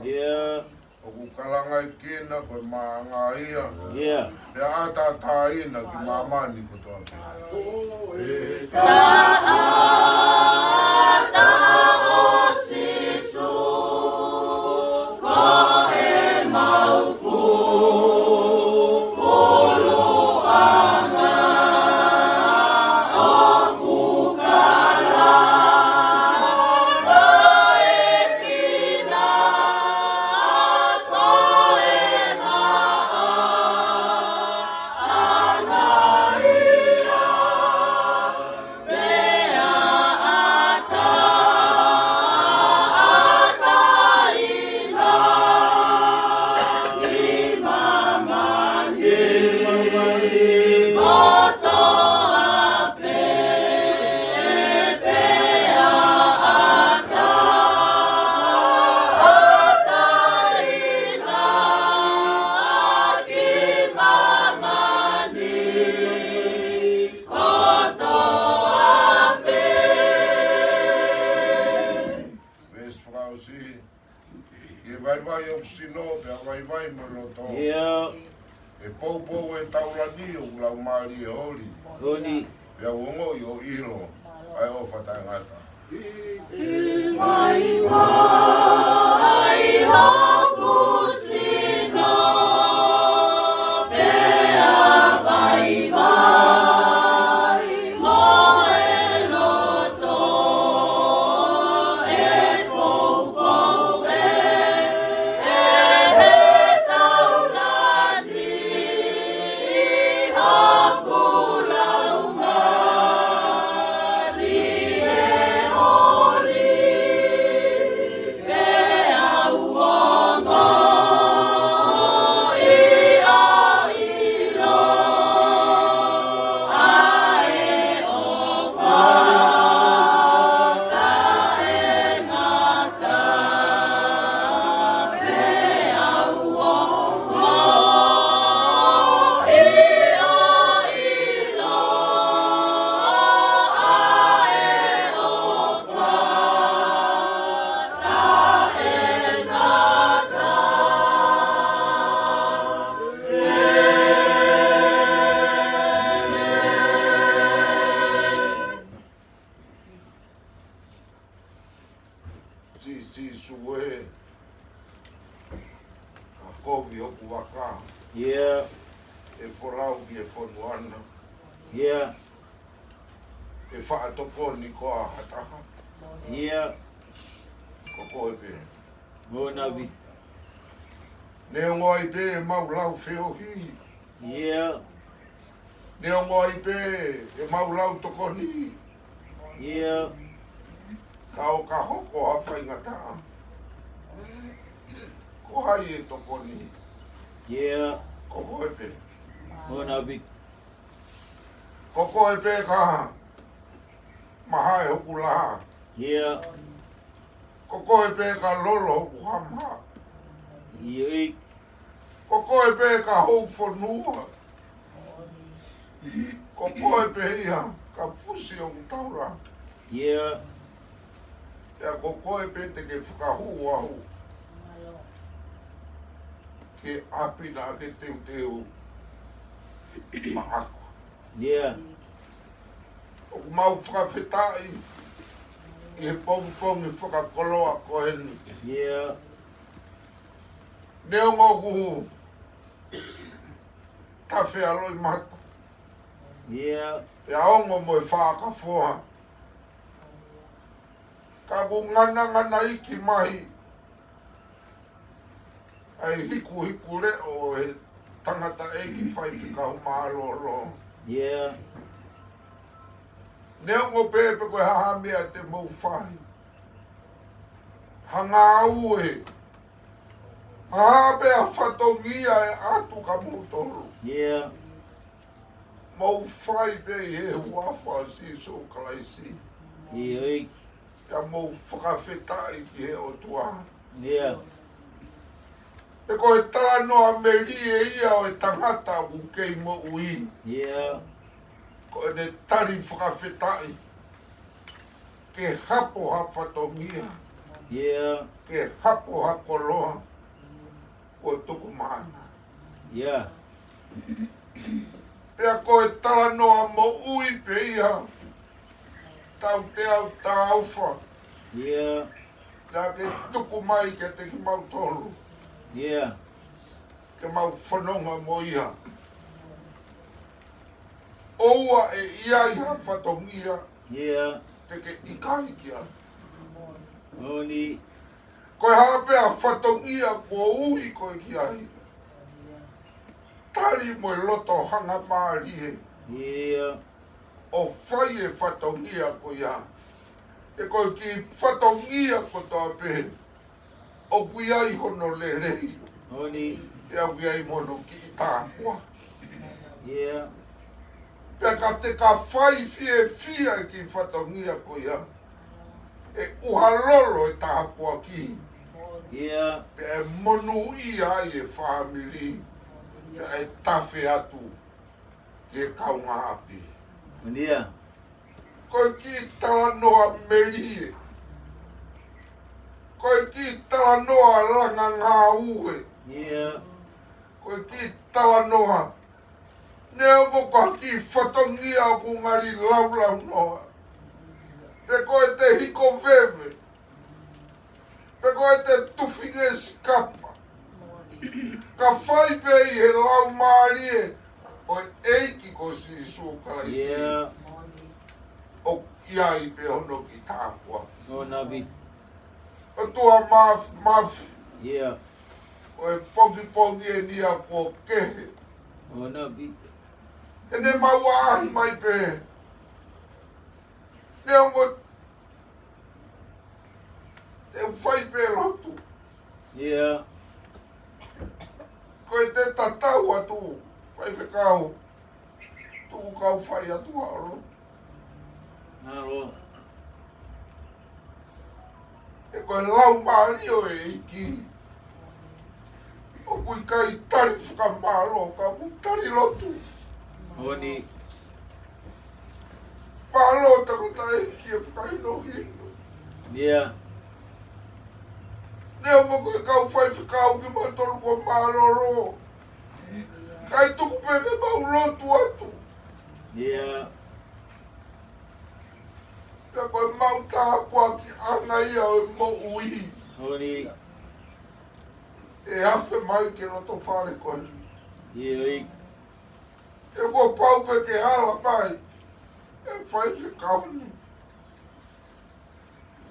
Yeah. O ku kalanga i kina koe maanga ia. Yeah. Pea ata taina ki mamani kotoa pe. Yeah. E pou e taurani o lau maari e hori. Honi. Pea uongo i o ilo ai o whatai ngata. Yeah. kovi oku waka. Yeah. E wholau ki e whonuana. Yeah. E whaatoko ni koa hataha. Yeah. Koko e pe. Mona bi. Ne ongo i pe e maulau whiohi. Yeah. Ne ongo i pe e maulau tokoni. Yeah. Ka o ka hoko hawhai ngata. Ko hai e tokoni. Yeah. Koko e pe. Mona bi. Koko e pe ka maha e hoku laha. Yeah. Koko e pe ka lolo hoku hama. Yeah. Koko e pe ka hou whanua. Koko e pe ia ka fusi o taura. Yeah. Ia koko e pe te ke whakahu ahu. Ke apina ke teu teu maaku. Yeah. O mau whakawhetai i he pong e whakakoloa ko heni. Yeah. Neo ngoku tawhi aloi mata. Yeah. E aongo mo e whakawhoa. Ka ku ngana iki mahi. Ai hiku le o e tangata e ki whai whikau maalo. Yeah. Neo ngo pepe koe haha mea te mau whahi. Hanga au e. Haha pea whatongia e atu ka motoro. Yeah. Mau whai pe i he huawha si so kalaisi. Yeah. Ia mau whakawhetai ki he o tua. Yeah. E koe tānoa me rie ia o e tangata u kei mo ui. Yeah. Koe ne tari whakawhetai. Ke hapo hawhatongia. Yeah. Ke hapo hakoloa. Koe tuku mahana. Yeah. Pea koe tānoa mo ui pe ia. Tau te au tāuwha. Yeah. Nā ke tuku mai ke te ki mau tolu. Yeah. Ke mau whanonga mo ia. Oua e ia i hawhatongia. Yeah. Te ke ikai kia. Oni. Koe hapea whatongia kua ui koe ki ahi. Tari mo e loto hanga maarie. Yeah. O whai e whatongia ko ia. E koe ki whatongia ko toa pe. O kui ai hono le rei. Oni. E au kui ai mono ki i tāpua. Yeah. Pea ka te ka whai fia ki whatongia ko ia. E uhalolo e tāpua ki. Yeah. Pea e monu i ai e whamiri. Pea e tawhi atu. Ke kaunga api. Yeah. Koe ki tānoa merie. Koe ki tānoa langa ngā uhe. Yeah. Koe ki tānoa. Nea moka ki whatongia ku ngari laulau noa. Pe koe te hiko vewe. Pe koe te tuwhinge skapa. Ka whai pe i he lau maarie. O eiki ko si sūkala i Yeah. o ia i pe hono ki tāpua. Ona bi. O tua maf, Yeah. o e pongi e nia po kehe. Ona bi. E ne maua ahi mai pe. Ne ongo te whai pe lotu. Yeah. Ko e te tatau atu. Whai whekau. Tuku kau whai atu haro. Naro. E koe lau maario e iki. O kui kai tari whakamaro, ka ku tari lotu. Oni. Malo tako tae ki e whakaino hino. Yeah. Nea mo koe kau whai whakau ki matolu ko maroro. Kai tuku peke mau lotu atu. Yeah. Te koe mau tāpua ki anga ia o mo ui. Oni. E afe mai ke roto pare koe. Ia E ko pau pe ke hala mai. E fai se kauni.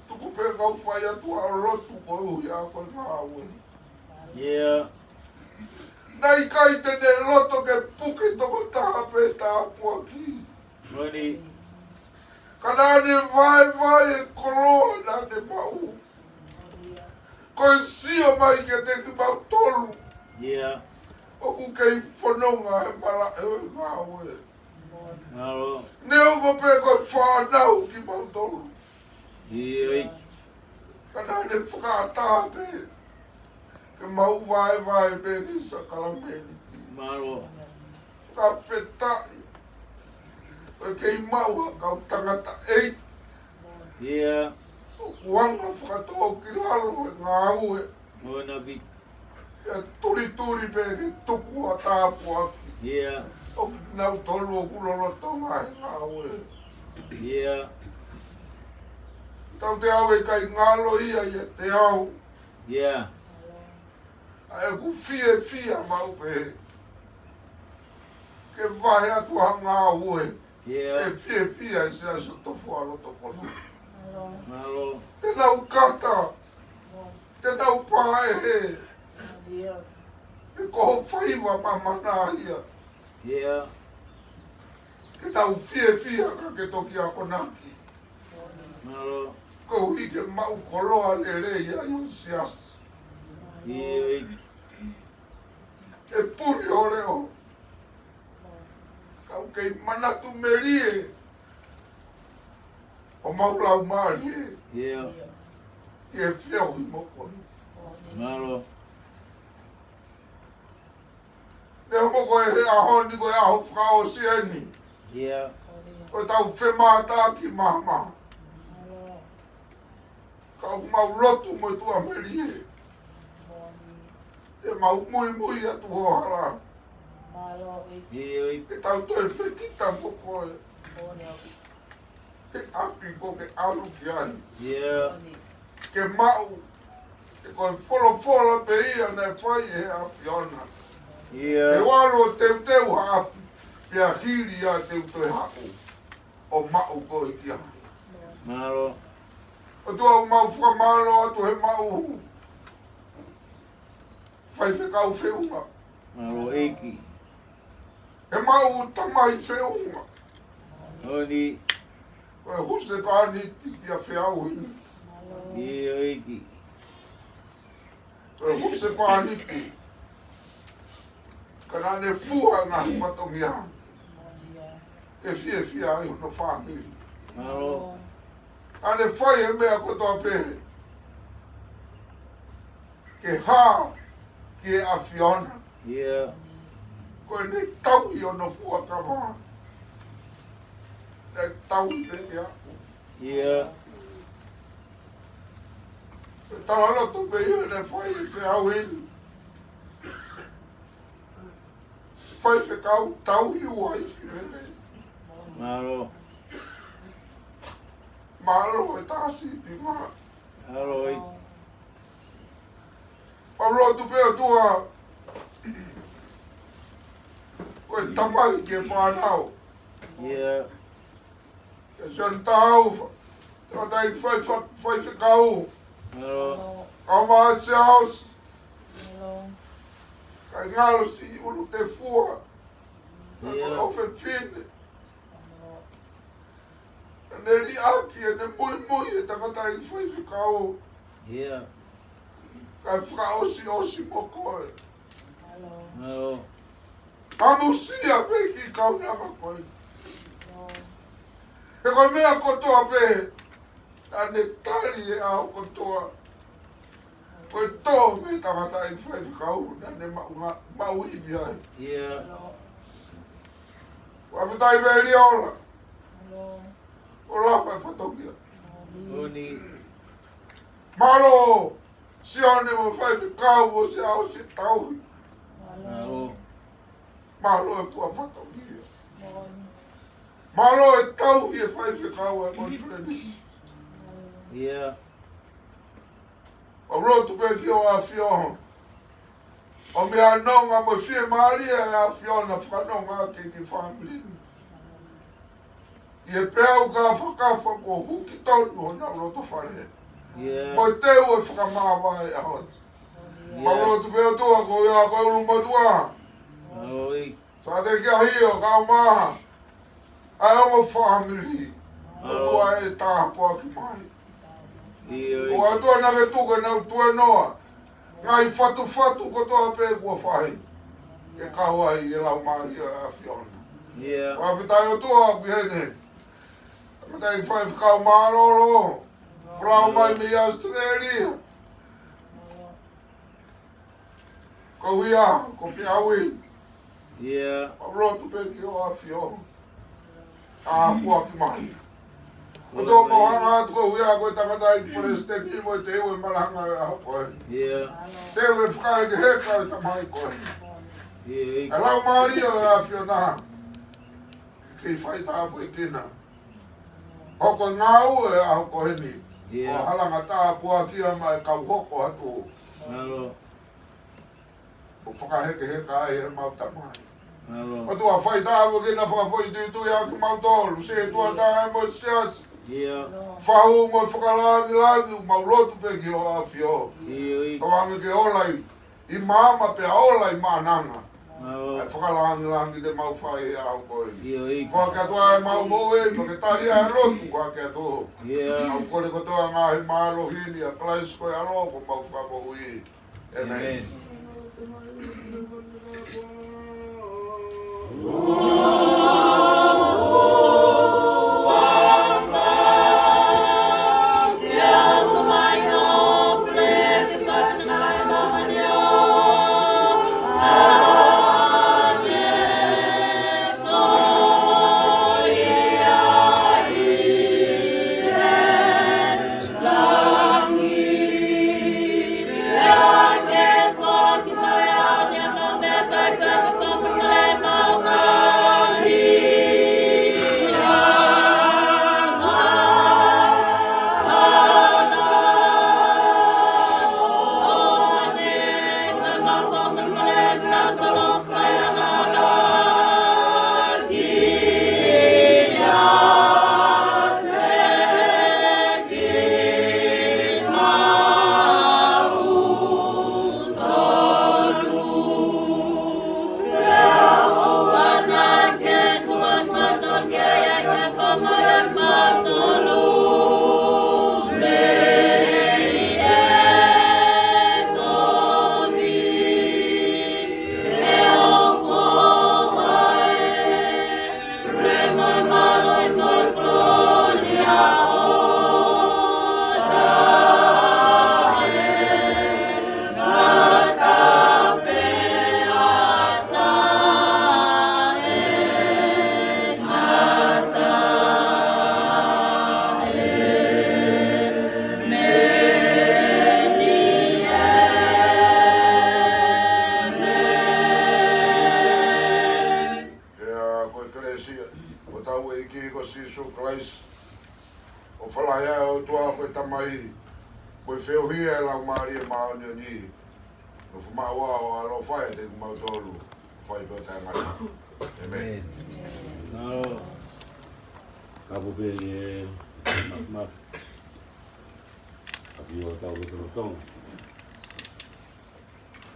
Tuku pe kau fai atu a lotu koe ui a koe ngāwe. Ia Nei kai tene loto ke puke toko taha pe ta apua ki. Oni Kana ne vai e koloa na ne mau. Koe sio mai ke te ki mau tolu. Ia O ku kei whanonga e mara e ngāwe. Malo Ne ongo pe koe whanau ki mau tolu. Ia Kana ne whakataha pe. Ke mau vai pe ni sakarameni ki. Malo Whakawhetai. Koe kei mau a kau tangata ei. Ia O kuanga whakatoa ki lalo e ngā ue. Ona bi Ia turi pe ke tuku a tāpua ki. Ia O nau tolu o kulolo tonga e ngā ue. Ia Tau te au e kai ngalo ia te au. Ia Ai ku fia mau pe. Ke vai atu a ngā ue. Ia E fia e se aso tofu alo tokolo. Malo Te nau kata. Te nau pae he. E koho whaiwa mamana ia. Ia Ke nau fia ka ke toki a konaki. Malo Ko hi ke mau koloa le re ia i o sias. Ia E puri o reo. Kau kei manatu merie. O maulau maari e. Ia I e whiau i moko. Malo Ne moko e he ahoni ko e aho whakao sieni. Ia O tau whemata ki mama. Kau mau lotu mo i tua merie. E mau mui atu ho hara. Ia E tau toi whetita moko e. Ke api ko ke alu ki ai. Ia Ke mau. E koe wholo pe ia ne whai e a Fiona. E Ia walo teu haapu. Pia hiri a teu toi haku. O mau ko i kia. Malo O tua mau whakamalo atu he mau. Whai whekau whiunga. Malo Eki He mau tamai whiunga. Oni Koe huse pani tiki a whiau hini. Ia Eki Koe huse pani tiki. Kana ne fua ngā whatongia. E fia ai no whāmiri. Malo Ane whai e mea kotoa pehe. Ke hā ki e a Fiona. Ia Koe ne tau i ono fua ka wā. Ne tau i pehe aku. Ia E tala loto pe ia ne whai e whiau hini. Whai whekau tau i ua i whirene. Malo Malo e tāsi pi maa. Malo Eki Paulo tu pe tua. Koe tamai ke whanau. Ia Ke sion tau. Tau tai whai whekau. Malo Kau maa se aus. Kai ngalo si ulu te fua. Ia Kau whe whine. Ne ri aki e ne mui e takatai whai whekau. Ia Kai whakao si osi mokoe. Malo Amusia pe ki kau nama koe. E koe mea kotoa pe. Ane tari e au kotoa. Koe tō me tangata i whai whakau. Nane mau i biai. Ia Wapitai me ria ola. O lapa e whatokia. Oni Malo! Si ane mo whai whakau o se au si tau. Malo Malo e pua whatokia. Malo e tau i e whai whakau e mon fredi. Ia O rotu pe ki o a whioho. O mea nonga mo fie maria a Fiona whanonga ke ki family. I e pēu ka whakafa ko huki tonu o na roto whare. Mo te ue whakamāwa e ahon. Ma roto pēo tua ko ia ko uru matua. Sa te kia hio ka maha. Ai omo family. O tua e tāpua ki mai. O atua nake tuka na tue noa. Ngai fatu ko toa pē kua whai. E kaua i e lau maria a Fiona. Wa whitai o tua ki hene. Matai whai whakau māroro. Whlau mai mi Australia. Ko hia, ko whiaui. O rotu pē ki o a Fiona. A pua ki mai. O tō mohanga atu ko hia koe tangata i Palestine i mo te ewe malanga e aha koe. Te ewe whakai ke heka e tamai koe. E lau Maria e a Fiona. Kei whai tāpu i kina. Hoko ngāu e aha koe ni. O halanga tā pua kia mai kau hoko atu. O whakaheke heka ai e mau tamai. O tua whai tāpu kina whakafoi tui aki mau tolu. Se tua tā e mo siasi. Whahu mo whakalangi mau lotu pe ki o a Fio. Tawanga ke olai. I māma pe olai mānanga. Whakalangi te mau whai e au koe. Whaka toa e mau moe, ma ke tari a lotu kwa ke ato. Au kore kotoa ngahi mālo hini a place koe a loko mau whakamo ui. Amen. Amen. Kapu pe e mak. Tapi o tau ke tong.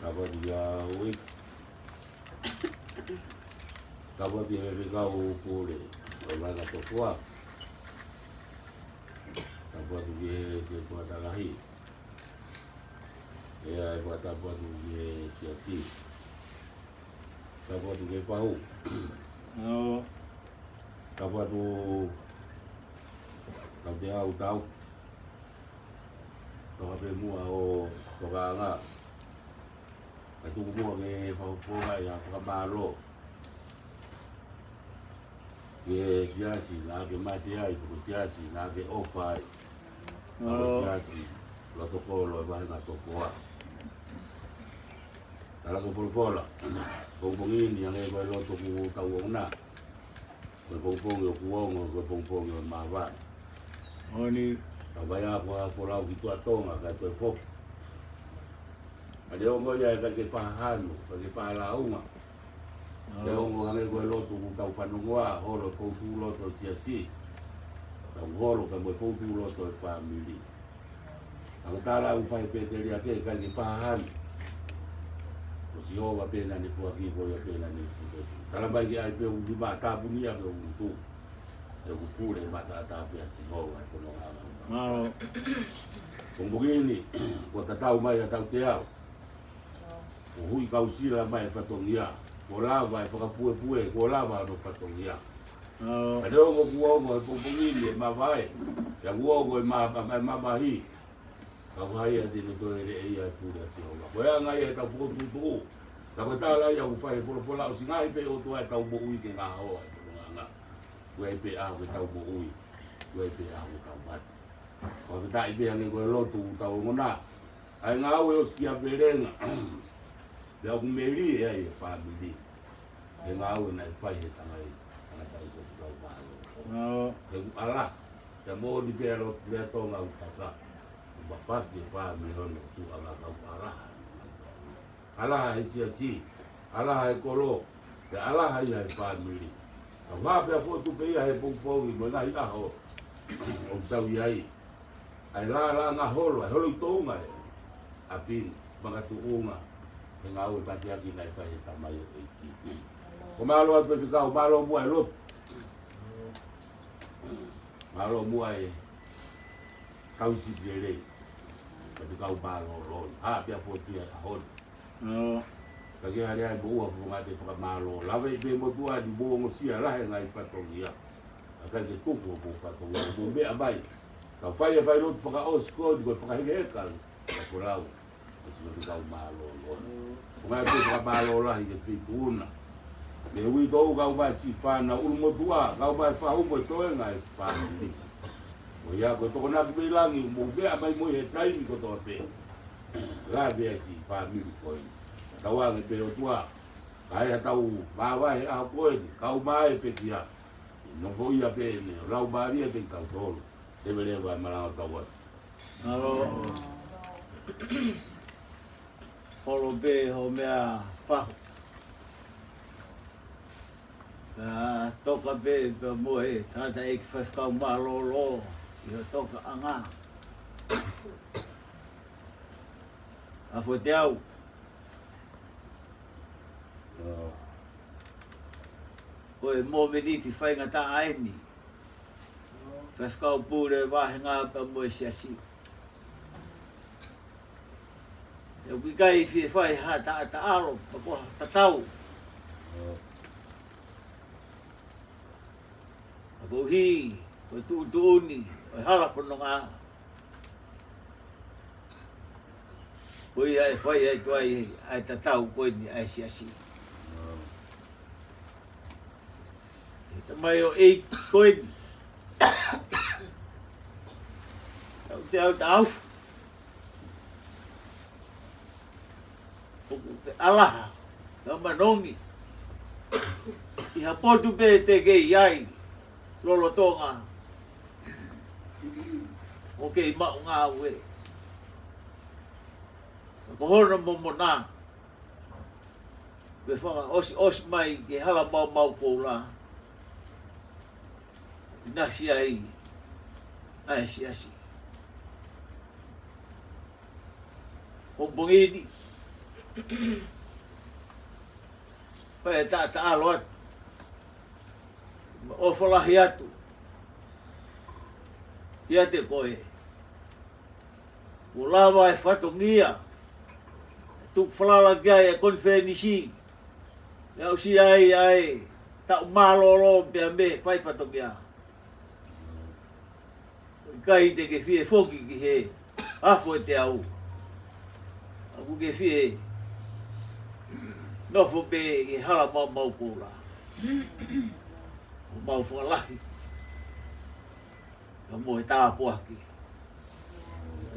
Kapu dia ui. Kapu dia me kau pule. O mai na tokua. Kapu dia ke kuata lahi. Ya kuata dia siati. Kapu dia pau. Kapu kau dia utau. Kau pe mua o tokanga. Itu mua ke fau ya kabalo. Ye siasi la ke mati ai ku siasi la ke ofai. Siasi lo toko lo ba na tokoa. Ala ko fulfola. Pongpongin yang e ko lo toku tawona. Ko pongpong yo kuong ko pongpong yo mawa. Oni tabaya ko polau ki tua tonga ka to fo. Ale o mo ia ka ke pahanu, ka ke palaunga. Le o mo ngai ko lo tu ka fanunga, o lo ko tu lo to si. Ka ngolo ka mo ko tu lo to family. Ang tala u fai peteri ake ka ke pahanu. O si o va pena ni fu aki ko ya pena ni fu. Kala bai ki ai pe u di ba ta bunia ke u tu. E u pure mata ta pe si ho ai ko no Malo. Kung begini, ko tatau mai atau teau. O hui kau sila mai fatongia. Ko lava e whakapue-pue, ko lava no fatongia. Malo. Kadeo ko kuongo e pupungini e mawai. Ya kuongo e mamahi. Kau hai a dino to ere e ia pure a sihoga. Ko ea ngai e tau pukututu. Kako tala ia ufai pola o singai pe o tua e tau bo ui ke ngā hoa e tulunganga. Ko e pe ahu e tau bo ui. Ko e pe ahu e tau mati. Ko te tai pe ane koe lotu tau ngona. Ai ngā ue o skia perenga. Te au kumeri e ai e whamiri. Te ngā ue nai whai he tangai. Tanga tau ko te tau mālo. Malo. Te ala. Te mō ni te alo lea tonga utaka. Bapati e whamiri hono tu ala kau alaha. Alaha e si. Alaha e kolo. Te alaha ia e whamiri. Ka whapea fotu pe ia he pungpong i mo ngā i aho. O tau iai. Ai la ngā holo, ai holo i tōnga e. A pin, mga tuunga. E ngā ue pati aki nai whai e tamai o eiti. Ko malo atu e whikau, malo mua e lotu. Malo mua e kausi tirei. Ka whikau malo loni. Ha, pia fōtia a honi. Malo. Ka ke harea e boua whunga te whakamalo. Lawe i pe motua di boongo sia lahe ngai whatongia. A kai ke tuku o bo whatongia. Bo mea mai. Kau whai e whai rotu whaka osko, di koe whakaheke ekal. Ka kolau. Ka sino ki kau malo loni. Ko ngai te whakamalo lahi ke pituuna. Me hui tou kau mai si whana uru motua. Kau mai whahumo e toe ngai whaniri. O ia koe toko naki me langi. Mo bea mai moi he taimi ko toa pe. La bea si whamiri koe. Kau ange pe o tua. Kai ha tau mawai a koe. Kau mai pe kia. No fo ia pe ne. Rau maria te kau tolu. Te vere vai maranga tawat. Malo. Holo be ho mea whahu. Toka be pe moe. Tata e ki whakau malo lo. I ho toka anga. A fo te au. Koe mō meniti whainga tā aeni. Whakau pūre wahe ngā pa moe siasi. E ui kai whie whai ha ta alo, pa koha ta tau. A ko hi, ko tu uni, ko hala pono ngā. Ko ia e whai ai tuai ai ta tau koe ni ai siasi. E ta mai o ei koe ni. Te au ta au. O te alaha, ka manongi. I ha potu pe te kei ai, lolo tonga. O kei mau ngā ue. Ko hona momo nā. Ke whaka os mai ke hala mau koula. Nasi ai, ai siasi. Hombongini. Pai ta alo atu. O whalahi atu. Ia te koe. Ko lawa e whatongia. Tuk whalala kia e konfenisi. Iau si ai tau malolo pia me whai whatongia. Kai te ke whie whoki ki he. Afo e te au. Aku ke whie. Nofo pe ke hala mau kōra. Mau whalahi. Ka mo he tā poaki.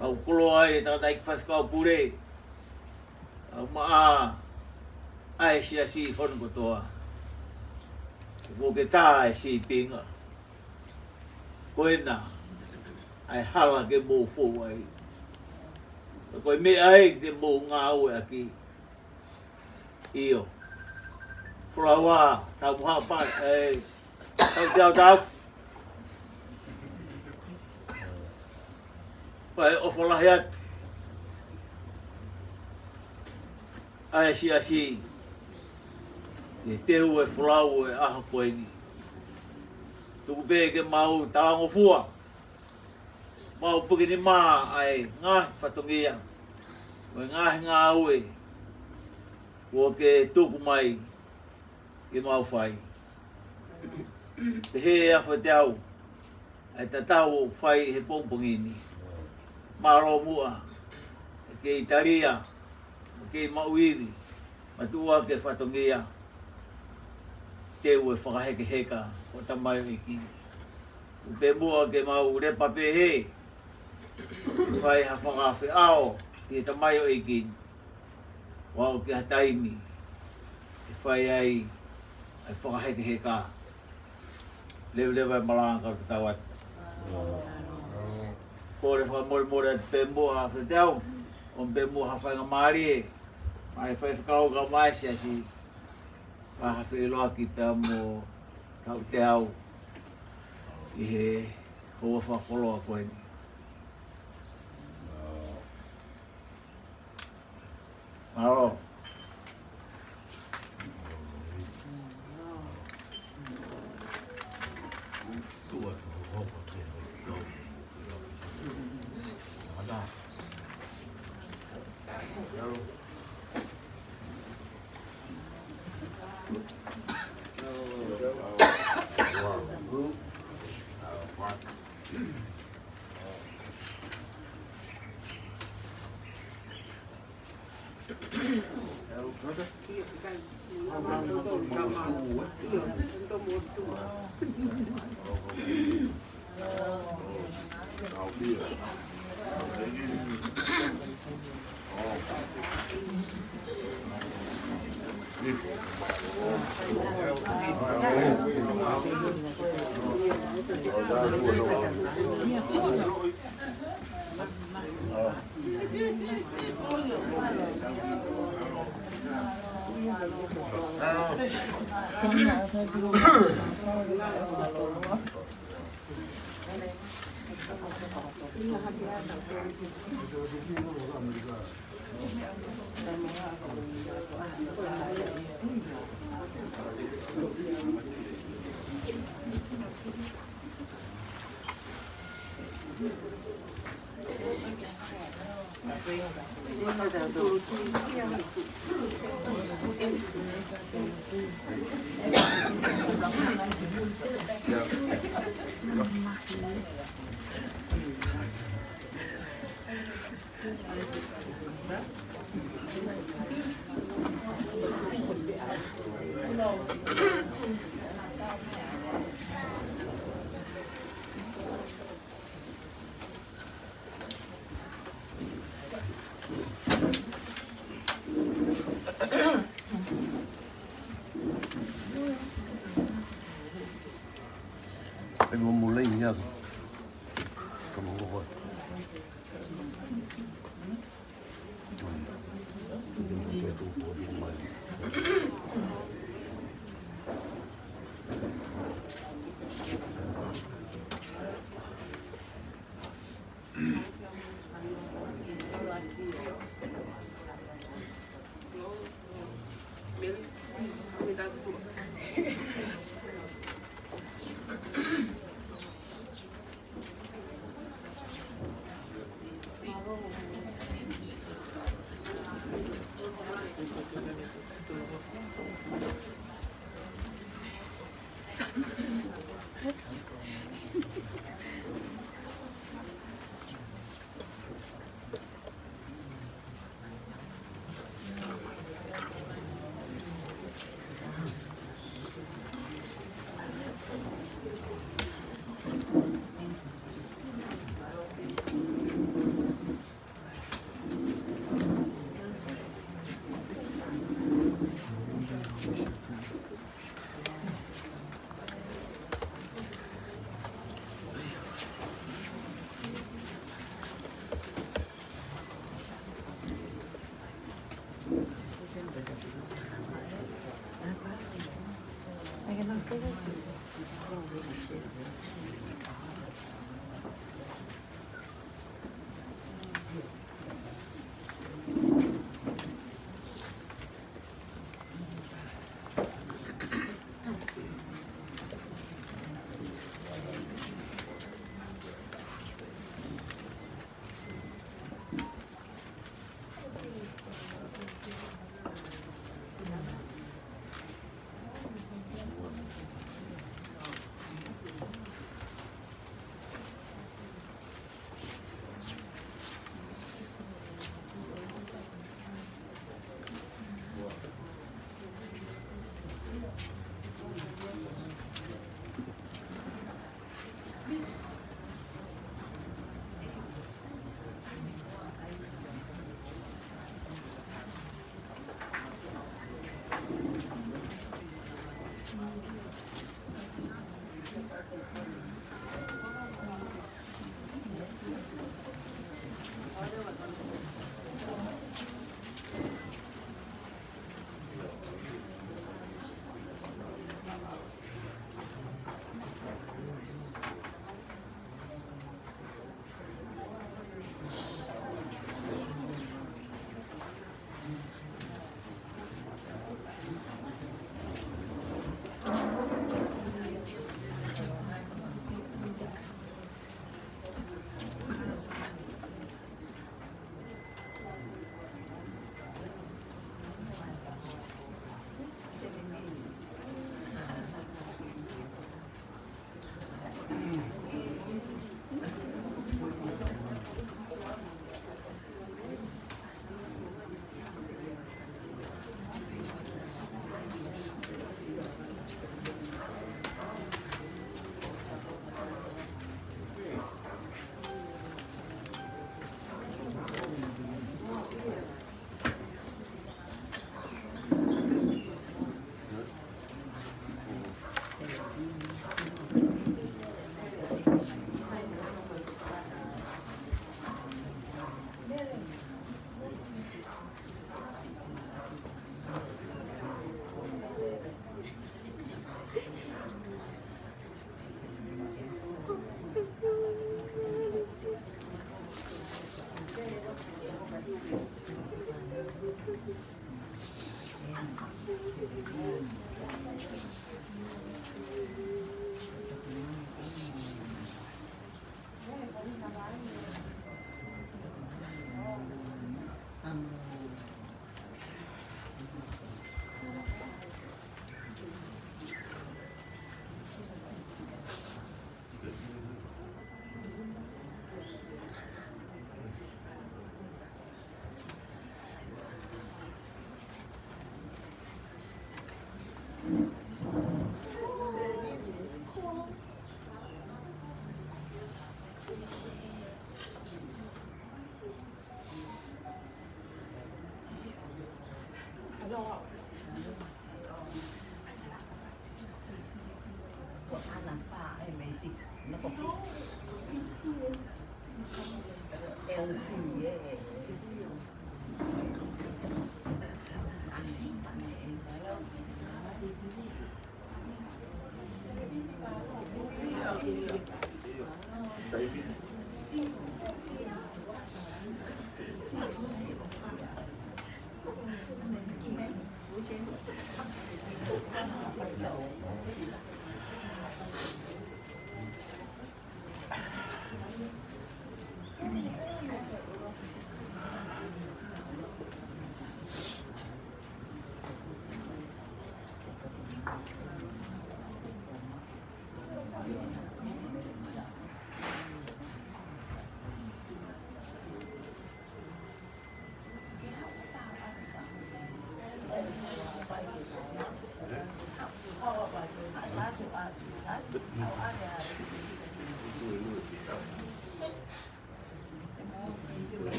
Au kolo ai e tata ik whaskau pure. Au maa. Ai si hono kotoa. Mo ke tā e si pinga. Koena. Ai hala ke mo fo ai. Koe me ai te mo ngā ue aki. Io. Fulawa, tau muha pai, tau. Pai o fulahi atu. Ai si. E te ue fulau e aha koe ni. Tuku pē ke mau talango fua. Mau puki ni maa ai ngahi whatongia. Mai ngahi ngā ue. Kua ke tuku mai i mau whai. Te he awha te au. Ai ta tau whai he pongpongi ni. Maro mua. Ke itaria. Ke mauiri. Matua ke whatongia. Te ue whakaheke heka. O tamai o iki. Te mua ke mau repa pe he. Whai ha whakawhi ao. Te tamai o iki. Wao ke hataimi. Whai ai. Ai whakaheke heka. Lewa ai malanga ka tawat. Kore whakamore te mua ha te au. O pe mua ha whainga maari e. Ai whai whakau ka mai si asi. Wha whiloa ki pēr mō tau te au I he hoa whakoloa koe ni. Maro.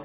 I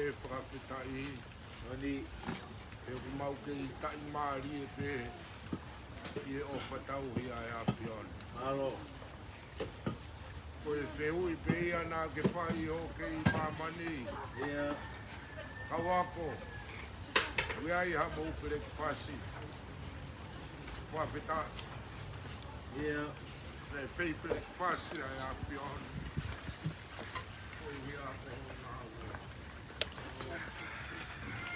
pe whakawhitai. Oni. E ku mau ke i tai maari e pe. I e o whatau hi ai a whion. Malo. Ko e wheu i pe ia nā ke whai o ke i mamani. Ia. Kawako. Ui ai ha mou pere ki whasi. Whawhita. Ia. Ne whei pere ki whasi ai a whion. Ko i hia ko ngā ue.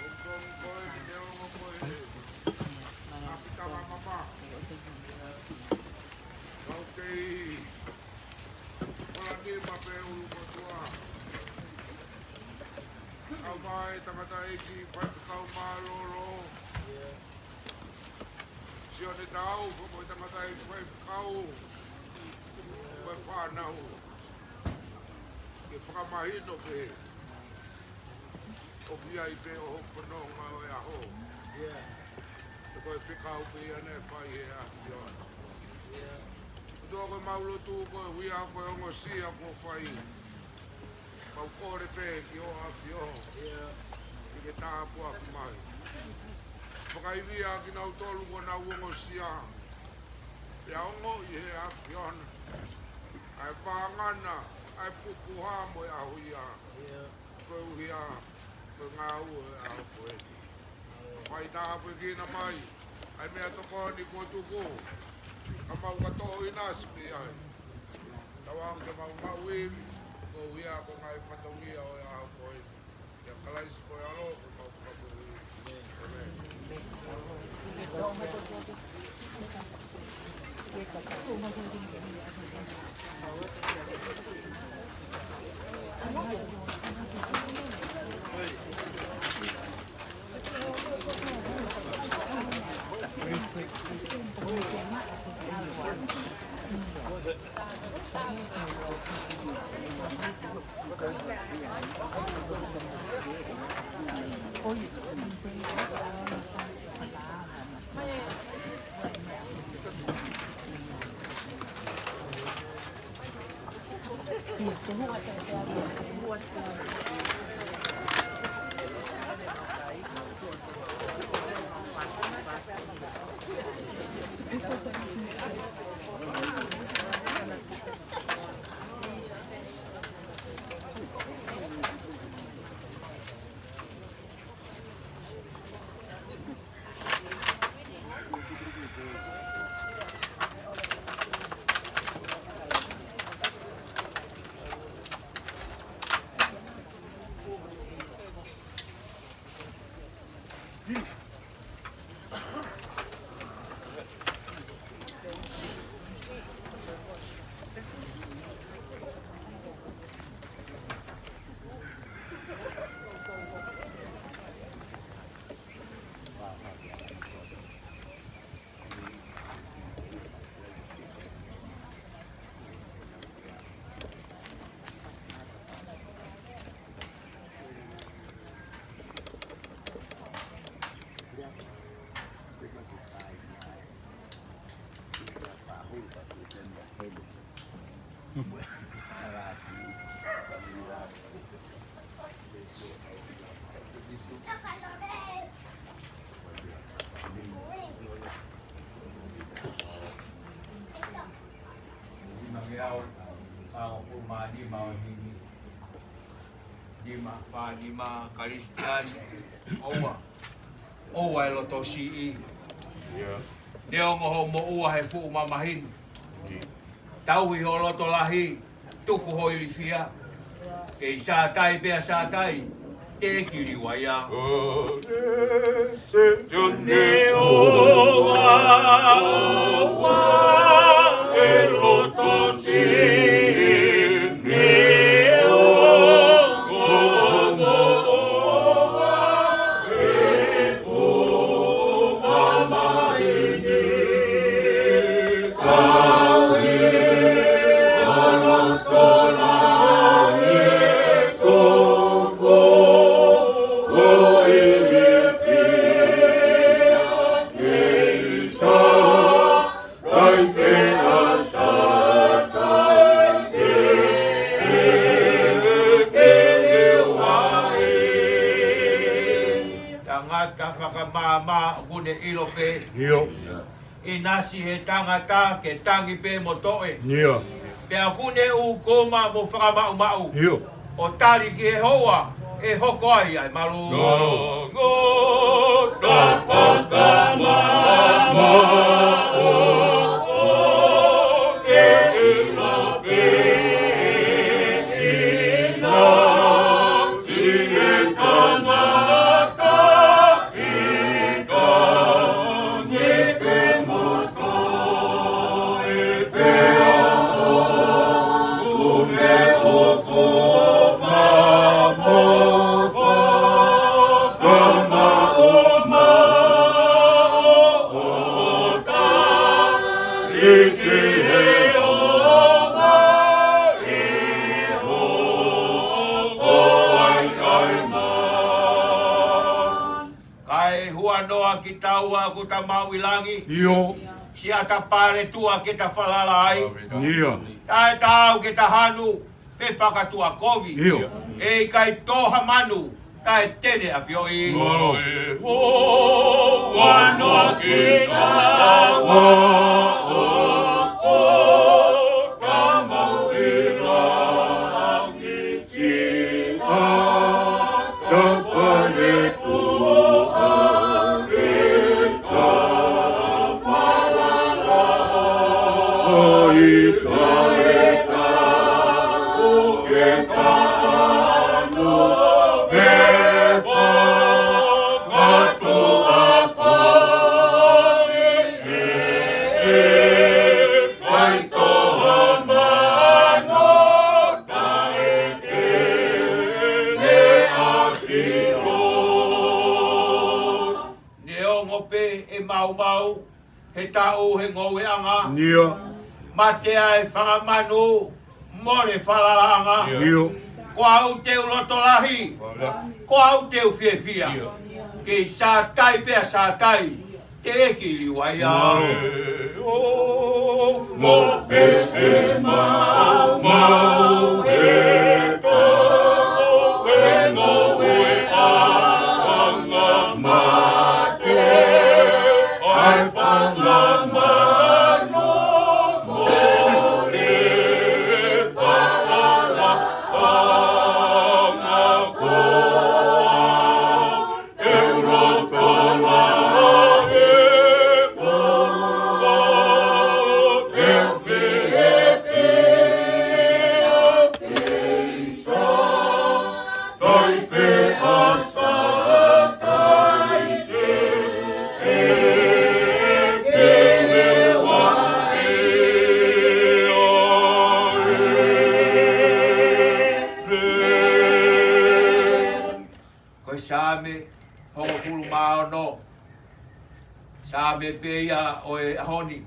O kong koe ni ne o koe. Apita ma mama. Kau kei. Ola ni ma pe ulu kotua. Kau mai tangata eki whaikau māroro. Sio ne tau, ko tangata eki whaikau. Koe whanau. Ke whakamahino pe. O kia i pe o whanonga o e aho. Ia. Te koe whikau pe ane whai e a whion. Tō koe maulo tū koe hui a koe ongo sia ko whai. Pau kore pe ki o a whion. Ia. I ke tāpua ki mai. Whakaiwi a ki nau tolu ko nau ongo sia. Te aongo i he a whion. Ai pāngana, ai pupuha mo e a hui a. Ia. Koe hui a, koe ngā ua e a koe. Whai tāpua ki na mai. Ai mea toko ni ko tuku. Ka mau katoa i nasi pe ai. Tawang ke mau mau iwi. Ko hui a ko ngai whatongia o e a koe. Ia kalaisi koe alo ko mau kapu iwi. Di ma Kristian oa. Oa lo to si i. Ia. Deo ngo mo ua he fu mamahin. Tau hi ho lo to lahi. Tuku ho i fia. Ke sa tai pe sa tai. Te kiri waya. Te oa, oa, e loto si. ke nasi he tangata ke tangi pe motoe. Ia. Pea kune u koma mo whakamau mau. Ia. O tari ki he hoa e hoko ai ai malu. Ngō tā whakamama o e ila peina si e kanata i ka nge pe moto e pea o kume o koma mo whakama o mao o ta riki he owa e ho o ai ai ma. Kai hua noa ki taua ku ta mau ilangi. Ia. Si ata pare tua ke ta whalala ai. Ia. Tai tau ke ta hanu pe whakatua kovi. Ia. E kai toha manu tai tene a whioi. Ngoro e ho wanoa ki taua o ka mau ilangi si a ka pane tua ke ka whalala ai ka e ka o ke tāno me whakatua koe mai toha mano tae ne asiro. Ne o ngope e mau mau he tau he ngowe anga. Ia. Matea e whangamanu more whalaranga. Ia. Ko au teu loto lahi. Ko au teu whiewhia. Ke sātai pia sātai. Te eki liwaia. Mo pe e mau mau e tau e ngoe a whangamate ai whangamano mo e whalala anga koa e roto lahe koa e whiewhia tai pe asa tai te me wa Koe sāme hongo fulu mao no. Sāme peia o e honi.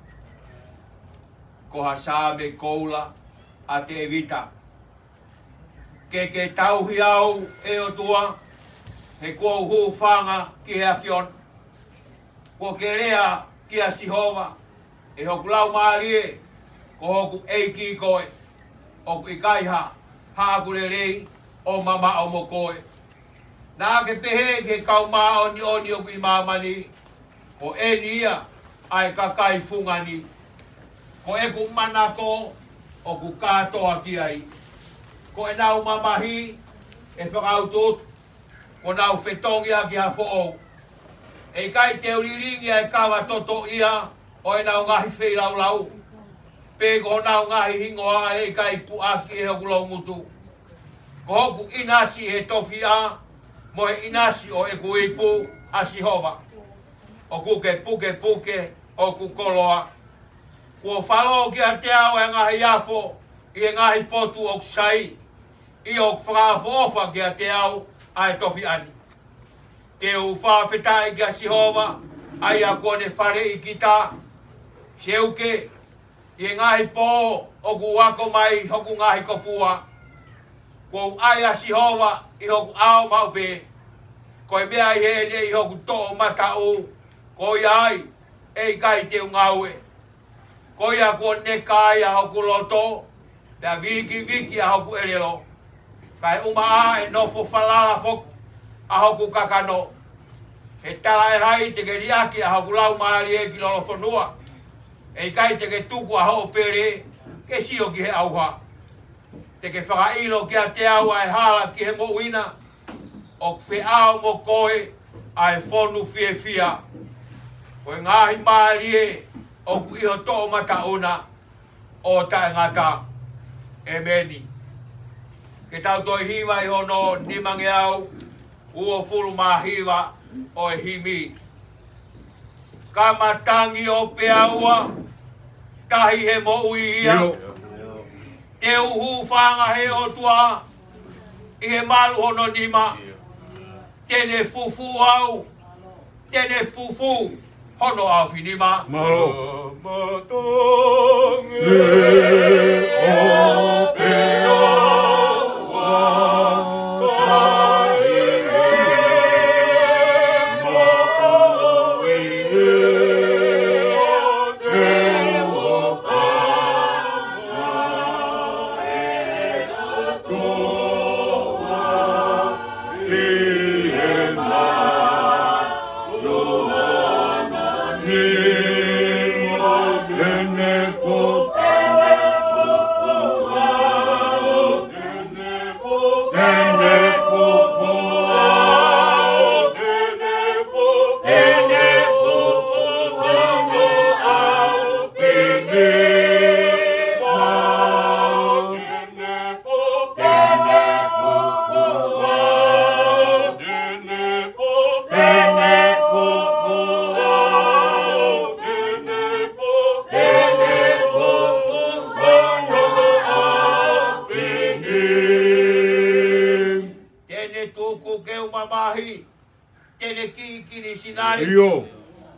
Koha sāme koula a te evita. Ke tauhi au e o tua. He kua uhu whanga ki hea whion. Kua ke rea ki a Sihova. E hoku lau maarie. Ko hoku eiki koe. Oku i kaiha. Hākure rei o mama o mo koe. Nā ke pehe ke kau maa oni oni o i mamani. Ko e nia ai kakai fungani. Ko e ku manako o ku katoa ki ai. Ko e nau mamahi e whakautut. Ko nau whetongi a ki hafo o. E kai te uriringi ai kawa toto ia o e nau ngahi wheilau lau. Pe ko nau ngahi hingoa e kai pu aki e hoku lau mutu. Ko hoku inasi e tofi a. Mo e inasi o e kuipu a Sihova. O kuke puke o ku koloa. Kua whalo ki a te au e ngahi iafo i e ngahi potu o kusai. I o whakawhofa ki a te au a e tofi ani. Te u whawhetai ki a Sihova ai a kone whare i kita. Seuke i e ngahi pō o ku wako mai hoku ngahi kofua. Kua ai a Sihova i hoku ao maupe. Ko e mea i hene i hoku to'o matau. Ko i ai e kai te ungaue. Ko ia ko neka ia hoku loto. Pea viki a hoku erelo. Kai umaa e nofo whalala fok a hoku kakano. He tala e hai te keriaki a hoku lau maari e ki lolo whanua. E kai te ke tuku a ho pere, ke sio ki he auha. Te ke whakailo ki a te au ai hala ki he mo uina, o whi au mo koe ai whonu fie fia. Koe ngahi maarie o ku iho tō mata una o tae ngata e meni. Ke tau toi hiwa i hono nimange au, ua fulu mahiwa o e himi. Ka matangi o pea ua, tahi he mo ui ia. Te uhu whanga he o tua, i he malu hono nima. Tene fufu au, tene fufu hono au finima. Malo.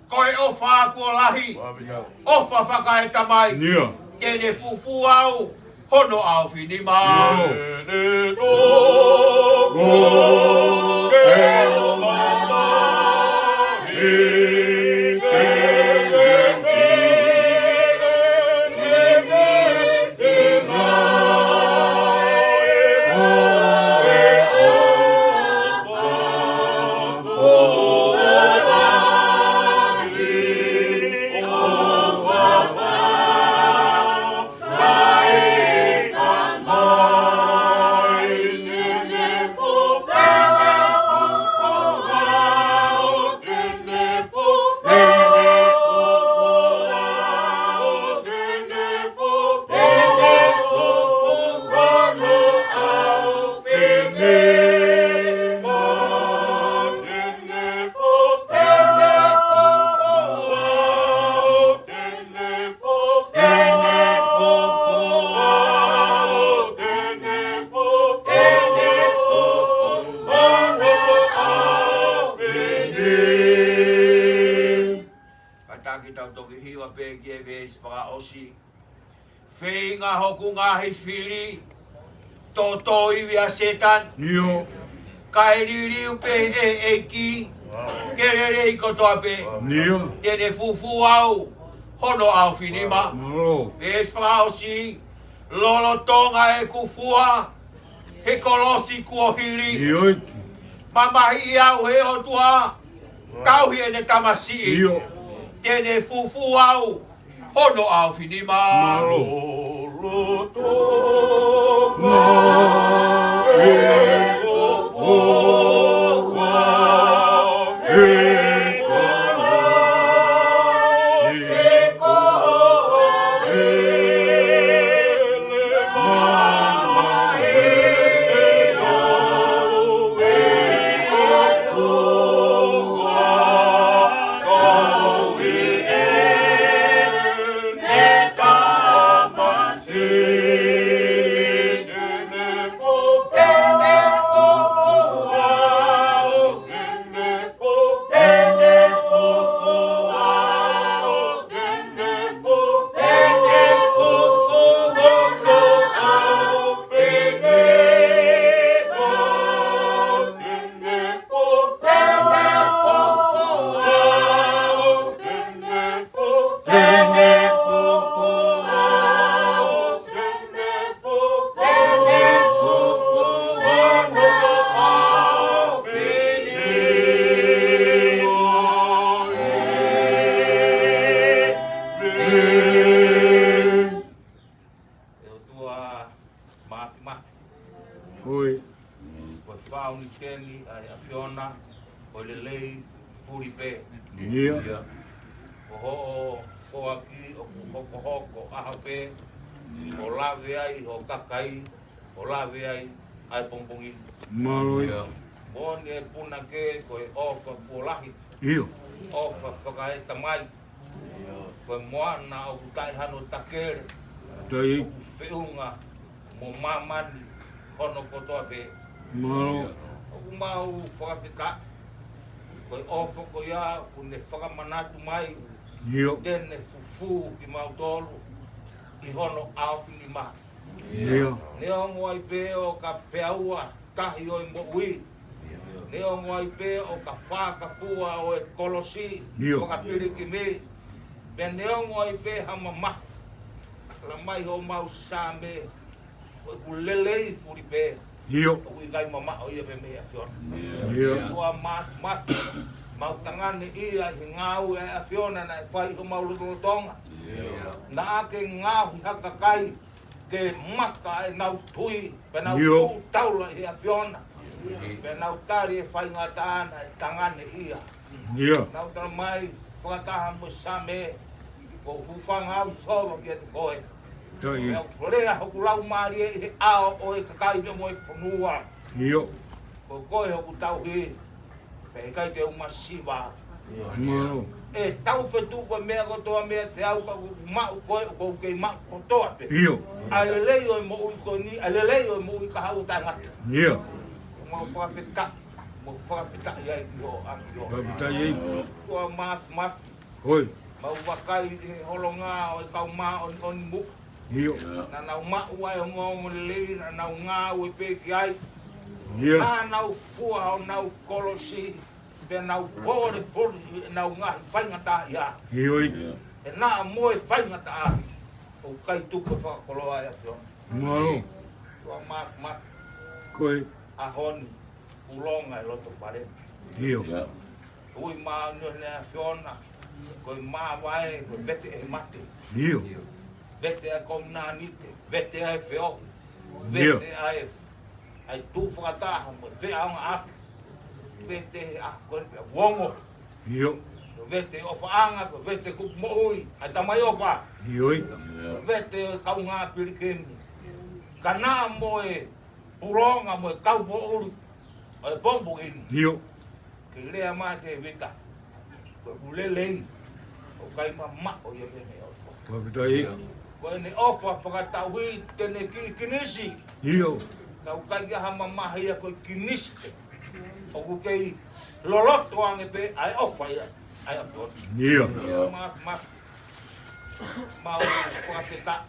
Koe ofa kua lahi, ofa whakaeta mai, tene fufu au, hono au finima. Whenga hoku ngahi whiri, tō iwi a setan. Nio. Kai ririu pe e eiki, kerere i kotoa pe. Nio. Tene fufu au, hono au finima. Malo. Pes whaosi, lolo tonga e kufua, he kolosi kua hiri. Nio iki. Mamahi au he o tua, tauhi e ne tamasi. Nio. Tene fufu au, hono au finima. Malo. Tene E o tua mafi mafi. Oi. Ko whao ni teni ai a Fiona o le lei furi pe. Ia. O ho o aki o hoko hoko aha pe. O lawe ai o kakai. O lawe ai ai pongpongi. Maloi. Moni e puna ke ko e ofa pulahi. Io. Ofa whakae tamai. Ko e moana o kutai hano takere. Tai. Whiunga mo mamani hono kotoa pe. Malo. O mau whakawhika. Ko e ofa ko ia ko ne whakamanatu mai. Io. Tene fufu ki mau tolu. I hono awhi ni ma. Ia. Ne o ngoai pe o ka peaua tahi o i mo ui. Ne o ngoai pe o ka whaka fua o e kolosi. Io. O ka piri ki me. Pe ne o ngoai pe hama ma. La mai ho mau sa me. Ko e kulelei furi pe. Io. O i gai mama o ia pe me a fiona. Ia. Kua mas. Mau tangane ia hi ngau e a fiona na e whai o mau lutolotonga. Na ake ngau haka kai. Ke maka e nau tui. Pe nau tu taula hi a fiona. Pe nau tari e whai ngata ana e tangane ia. Ia. Nau tala mai whakataha mo sa me. Ko hufanga au sowa ki atu koe. Tai. Mea whalea hoku lau maari e he ao o e kakai pe mo e whanua. Io. Ko koe hoku tau he. Pe he kai te umasiwa. Malo. E tau whetu ko mea kotoa mea te au ka mau koe ko kei mau kotoa pe. Io. A lelei o e mo ui ko ni, a lelei o e mo ui ka hau tai ngata. Ia. Mau whakawhita. Mau whakawhita iai ki o aki o. Kapita ei. Kua mas. Oi. Mau wakai he holonga o e kau maa o ni muku. Io. Na nau mau ai o ngongo lelei, na nau ngā ui pe ki ai. Ia. Na nau fua o nau kolosi. Pe nau pōre nau ngahi whaingata ia. Ioi. E nā moe whaingata a. O kai tuka whakakoloa ia whiona. Malo. Tua mak. Koi. A honi. Ulonga e loto pare. Io. Ui maa nio nea whiona. Koi maa wae, koi vete e mate. Io. Vete e kom nā nite. Vete e whio. Io. Vete e ai tū whakataha mo whea anga aki. Vete a koe pe wongo. Io. Vete o whaanga, ko vete kup mo ui. Ai tamai o wha. Ioi. Vete kau ngā pirikeni. Ka nā mo e puronga mo e kau mo uri. O e bombo inu. Io. Ke rea mā te vita. Ko e kulelei. O kai ma o ia me o. Kapita ei. Ko e ne ofa whakatauhi tene ki kinisi. Io. Kau kai ia hama mahi a koe kinisi. O ku kei loloto ange pe ai ofa ia. Ai a pion. Ia. Mas. Mau whakateta.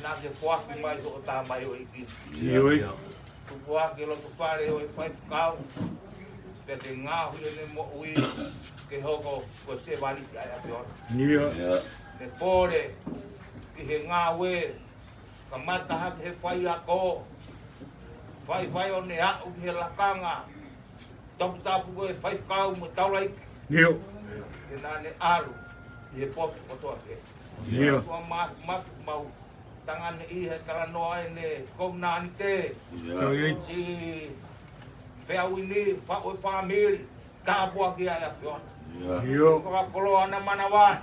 Nā ke whaki mai o tā mai o iki. Ioi. Tu whaki loto whare o e whai whakau. Pe te ngāhu e ne mo ui. Ke hoko ko se wari ki ai a pion. Ia. Ne pōre ki he ngāwe. Ka mata hake he whai a ko. Whai o ne au ki he lakanga. Tapu tapu ko e whai whakau mo taulaik. Io. E nā ne alu. I he potu kotoa ke. Ia. Tua mafu mau. Tangane i he kalanoa e ne kounani te. Tai ei. Si whiau ini, whao e whamiri. Tāpua ki ai a whiona. Io. Whakakolo ana mana wā.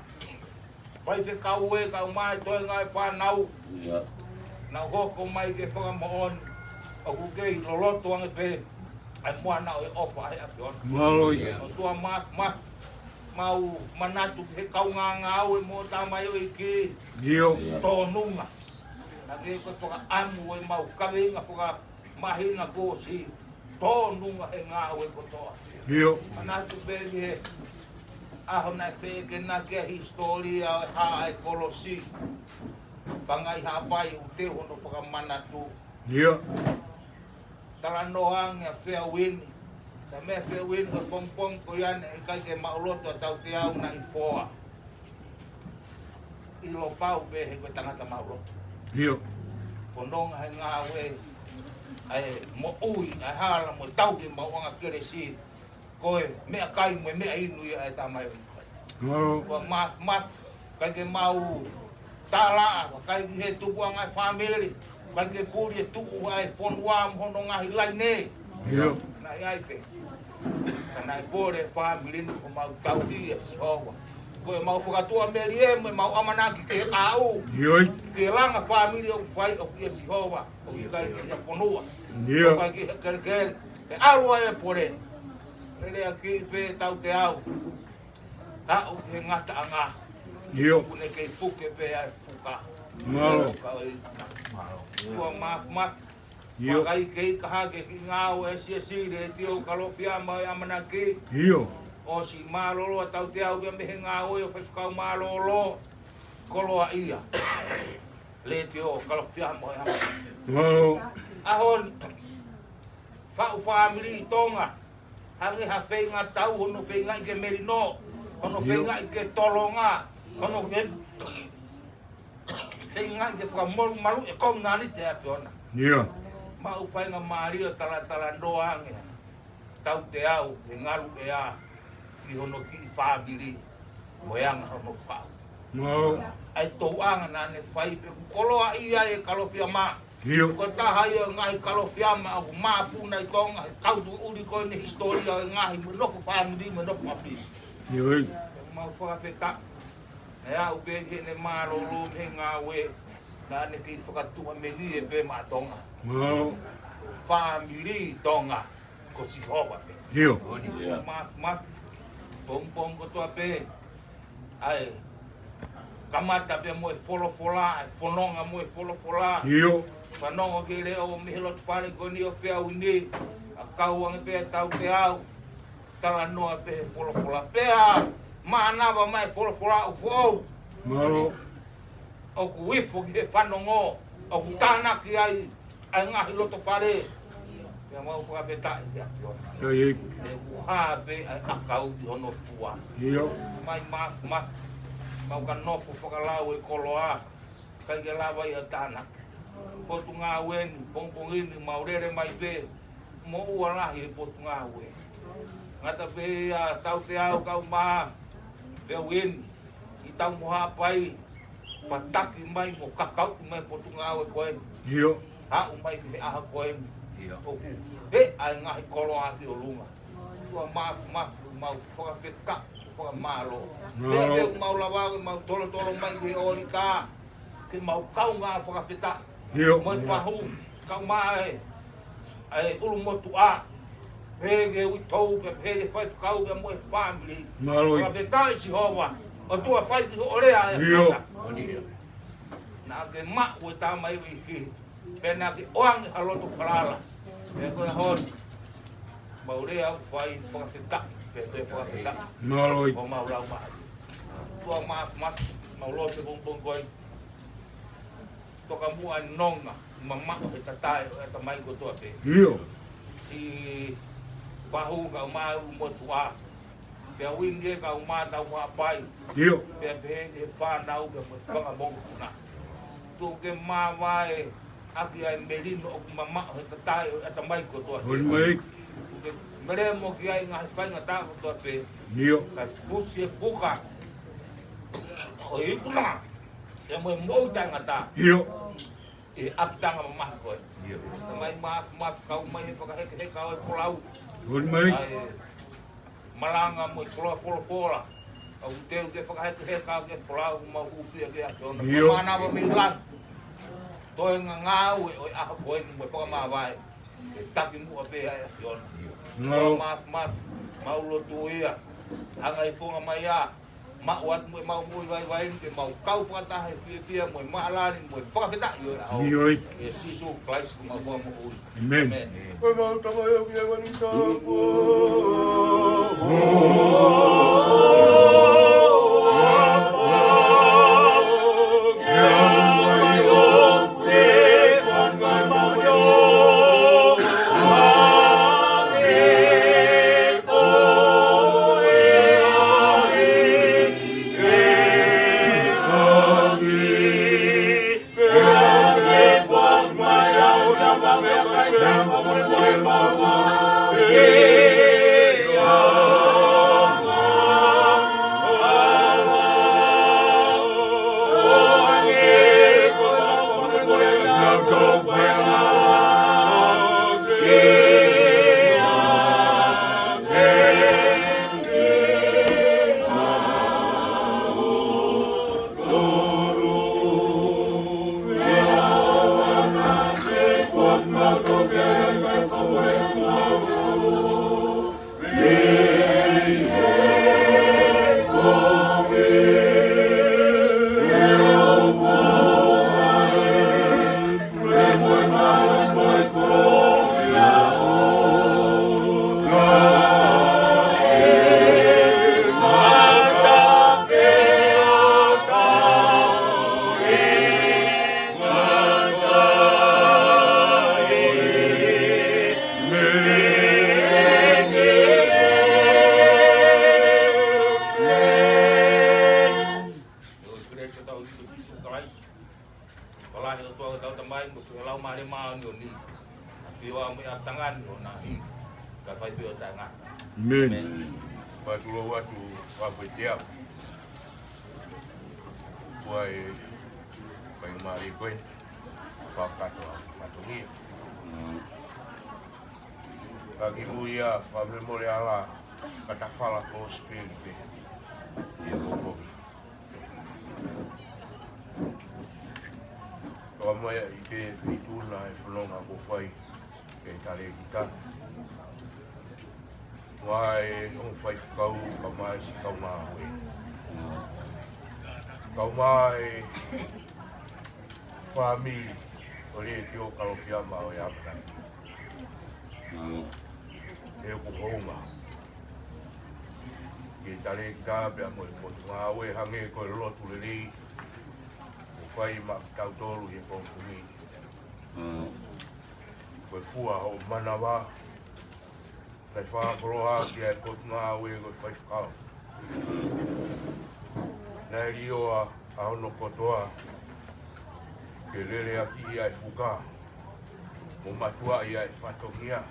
Whai whekau e kau mai toi ngai whanau. Nau hoko mai ke whakamoon. O kukei loloto ange pe. Ai mua nao e ofa ai a whiona. Malo i. O tua mau manatu he kau ngā au e mō tāmai o iki. Io. Tōnunga. Nā ke koe whaka amu e mau kawinga whaka mahina kōsi. Tōnunga he ngā au e kotoa. Io. Manatu pēki he aho nai wheke nā kia historia e haa e kolosi. Pangai hapai u te hono whakamanatu. Ia. Tala noang e whea wini. Ta mea whea wini ko pongpong ko iane e kai ke maoloto a tau te au na i whoa. I lo pau pe he koe tangata maoloto. Io. Whanonga he ngā we ai mo ui, ai hala mo tau ki mauanga kere si. Koe mea kai mo mea inu i ai tamai o koe. Malo. Kua mas, kai ke mau tala kai he tuku ngai family kai ke puri tuku ai fonwa hono ngai lai ne Yo. na ai pe kana pore family ko mau tau di Sihowa ko mau whakatua merie mo mau amanaki ke au Yo. ke langa family o fai o ki Sihowa o ki kai ke ponua Yo. kai ke ke alua e pore ele aki pe tau te au ta o ke ngata anga Yo. kune ke puke pe ai fuka Malo. tua maf Yo. kai ke ka ke ngao e si de tio kalofia mai amanaki Yo. o si malolo tau te au me ngao e fa malolo kolo ia le tio kalofia mai amanaki Malo. ahon fa family tonga hangi ha feinga tau hono feinga ke merino hono feinga ke tolonga hono ke feinga ke fa mol malu e kom nani te afiona Yo. ma u fainga mario tala ndoange tau te au e ngalu e a ki hono ki family moyanga hono fa Malo. ai to anga nane fai pe koloa ia e kalofia ma Yo. ko ta haia ngai kalofiama o mapu na tonga tau tu uri ko ni historia ngai mo no family mo no papi Yo. ma fa feta ya u be ne malo lo me ngawe na ne ki fa tu me ni e be ma tonga Malo. family tonga ko si hoba pe Yo. ma pom ko to pe ai kamata pe mo fola fononga mo fola Yo. Whanongo ke leo me helot whare ko ni o whea uni a kauanga pēa tau te au tala noa pe wholofola pēa maanawa mai wholofola u whou Malo. o ku wifo ki he whanongo o ku tānaki ai ngahi loto whare pēa mau whakawhetai hea whiona Yo. e ku haa pe ai akau ki hono fua Yo. mai mau ka nofo whakalau e koloa kai ke lawa i a tānaki potu ngā weni, pongpongini, maurere mai pe, mo ua lahi e potu ngā weni. Ngata pe a tau te au kau maa, pe weni, i tau moha pai, pataki mai mo kakau mai potu ngā weni koeni. Yo. Ha umai ki he aha koeni. Oku, he ai ngahi kolo aki o lunga. Tua mau whakapeta, whakamalo. Pe mau lawawe, mau tolo mai ki he oli ka, ki mau kau ngā whakapeta. Yo. Moi pahu kau mai ai ulu motu a pege ui tau pe pege fai kau pe moi family Malo. ka pe kai si hova o tua fai ki orea e Yo. na ke ma ui ta mai ui ki pe na ki oang haloto kalala pe koe hon maurea u fai whakawheta pe whakawheta Malo. o maulau mai tua maulo te bong koe toka mua nonga mama e tatai e tamai ko toa pe Yo. si pahu ka ma mo tua pe winge ka ma ta wa pai Yo. pe pe e fa na u ke mo panga mo na tu ke ma vai aki ai merino o mama e tatai e tamai ko toa pe Olmei. mere mo ki ai nga fa nga ta ko toa pe Yo. ka pusi puka o i kuna e mo ta nga ta Yo. e aptanga mama ko mai ma kau mai he kau e polau Olmei. ai malanga mo fola au te ke he kau ke polau ma u pia ke aso Yo. mana ba mi lan to ngau e a ko en mo fa ma vai e tapi mu pe ai aso No. ma lo tu ia anga i fonga mai a ma wat mo mau mo vai ke mau kau fa ta he pia mo ma la ni mo fa ta yo Yo. e sisu Christ mo mo mo Amen. Koe mau tama eu ki e wani tāpua. Yeah. kalai. Kalai tu aku tahu tambahin tu kalau mari mau ni. Biwa mo tangan yo na hi. Ka fai biwa tangan. Amen. Patulo watu wapetia. Wai pai mari koin. Pakato patungi. Bagi uia fa memoria la kata fala ko spirite. Io ko. Como é que feituna e flonga ko fai ke tare kita. Wai on fai kau mai kau mai. Kau mai family ore ki o kalo fia mau ya mana. E ko honga. Ke tare ka be mo ko ngawe hange ko lotu le Wai mak tau tolu he kongkumi. Koe fua o manawa. Kai wha koroha ki ai kot ngā ue koe whaifukau. Nei rioa a hono kotoa. Ke lere aki i ai fuka. Mo matua i ai whatongia.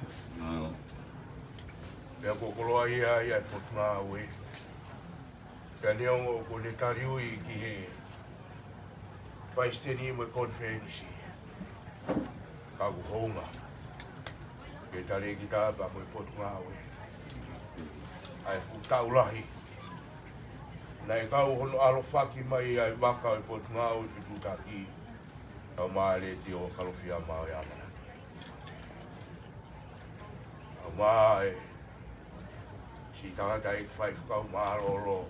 Pea kokoroa i ai kot ngā ue. Pea neongo ko ne kariui ki he Paisteni mo konferensi. Kagu honga. Ke tare kita ba mo potngawe. Ai futaulahi. Nai kau hono alofaki mai ai baka potngawe futaki. Au male tio kalofia mai ana. Au mai. Si tanga dai 5 kau marolo.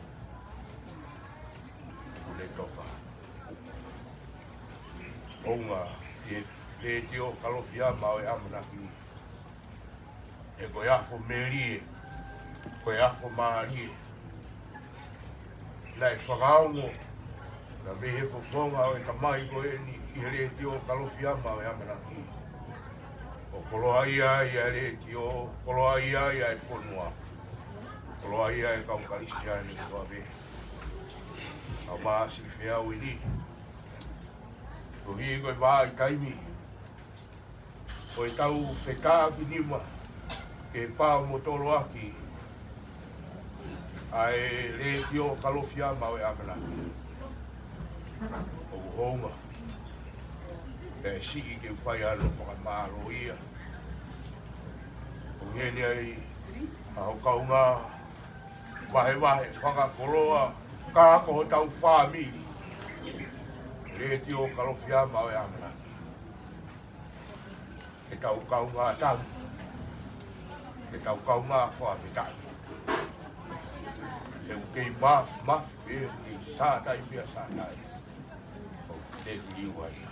Ule toka. Onga e tio kalofia mau e amanaki. E koe afo merie, koe afo marie. Nai whakaongo, na mehe fofonga o e tamai koe ni i re tio kalofia mau e amanaki. O koloa ia i a re tio, koloa ia i a e whonua. Koloa ia e kau karistiani kua be. Au maa si whiau i ni. Ko hi koe wā i kaimi. Koe tau whetā ki nima. Ke pā motoro aki. Ai re tio kalofia mau e amana. O honga. E si i ke whai alo whakamaro ia. O ngeni ai a ho kaunga. Wahe whakakoroa. Kako tau whāmi. Re tio kalofia mau e amana. E tau kaunga tau. E tau kaunga whaafitai. E ukei maf, e ukei sātai pia sātai. O te liwa ia.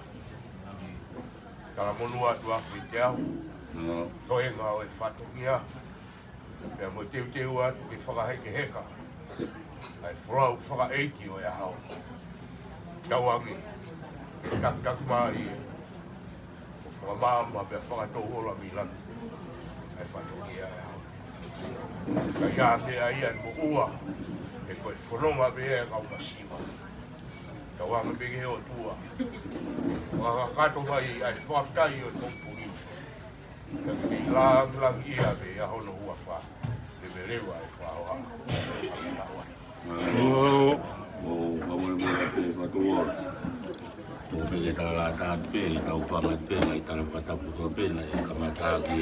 Kala monu atu afu i te au. Toe ngā o e whatongia. Pea mo teu atu ke whakaheke heka. Ai whrau whakaeiki o e hao. Tauangi. Tak mari. Whamama pe whakatohola mi lan. Ai whatongia e hao. Ka ia me ai an mo ua. E koe whanonga me e kau masiwa. Tauanga me ke o tua. Whakakato mai ai whaftai o tōpuri. Ka ke lang ia me a hono hua wha. Te me rewa e whaoha. O kamoe mo pe fatua. O pe ke tala ta pe tau whanga pe ngai tala patapu to pe nai kamata ki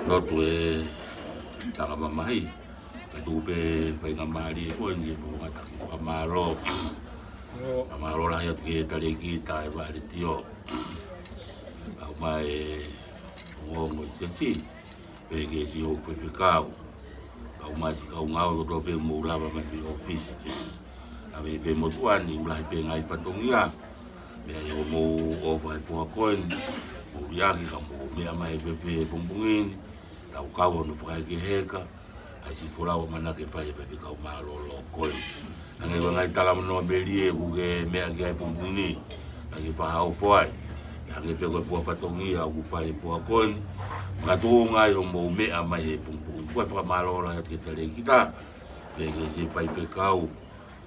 lotu e taka mamahi. Ka tu pe whainga maari e koe ni whunga taki whakamaro. Whakamaro lahi atu ke tale ki tae whaare tio. Au mai ngongo i sesi. Pe ke si o whewhikau. Kau masih kau ngau ko pe mo lava mai di office. Ave pe mo tuani ulah pe ngai fatongia. Be yo mo over po coin. Mo viagi ka mo me mai pe pumbungin. Tau kau no fai ke heka. Ai si fora o mana ke fai kau malo lo coin. Ane ngai tala no belie ku ke me ai pumbuni. Ai fa hau foi. Yang pe ko po fatongia ku fai po coin. Ngatunga yo mo me mai pumbungin. Kua whakamaro la te tare kita. Peke se pai pe kau.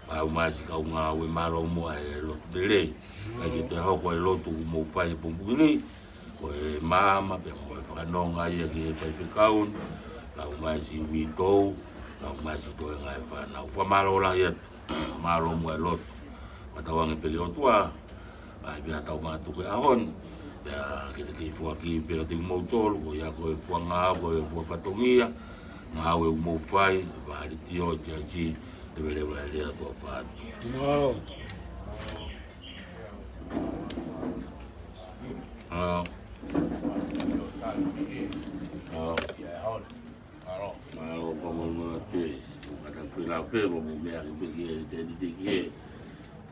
Au mai si kau ngā ue maro mua e lotu tere. Ai ke te hoko e lotu mo whai pumpuni. Ko e mama pe mo e whakanonga ia ki e whai whikaun. Lau mai si ui tou. Lau mai si toi ngai whanau. Whamaro la ia maro mua e lotu. Matawangi pele o tua. Ai pia tau mātuku e ahon. Pia ke te kei fuaki pera te umou tolu. Ko ia ko e fuanga ko e fuafatongia. Ngā ue umou whai. Whari tio i te aisi. Lewa e lea kua whāti. Wow. Maro whamanga te. Kata kui lau pe, mo mea ki peki e te dite ki e.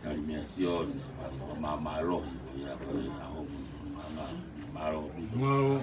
Tari mea sion. Wha mama rohi. Ia koe a homu. Maro. Wow.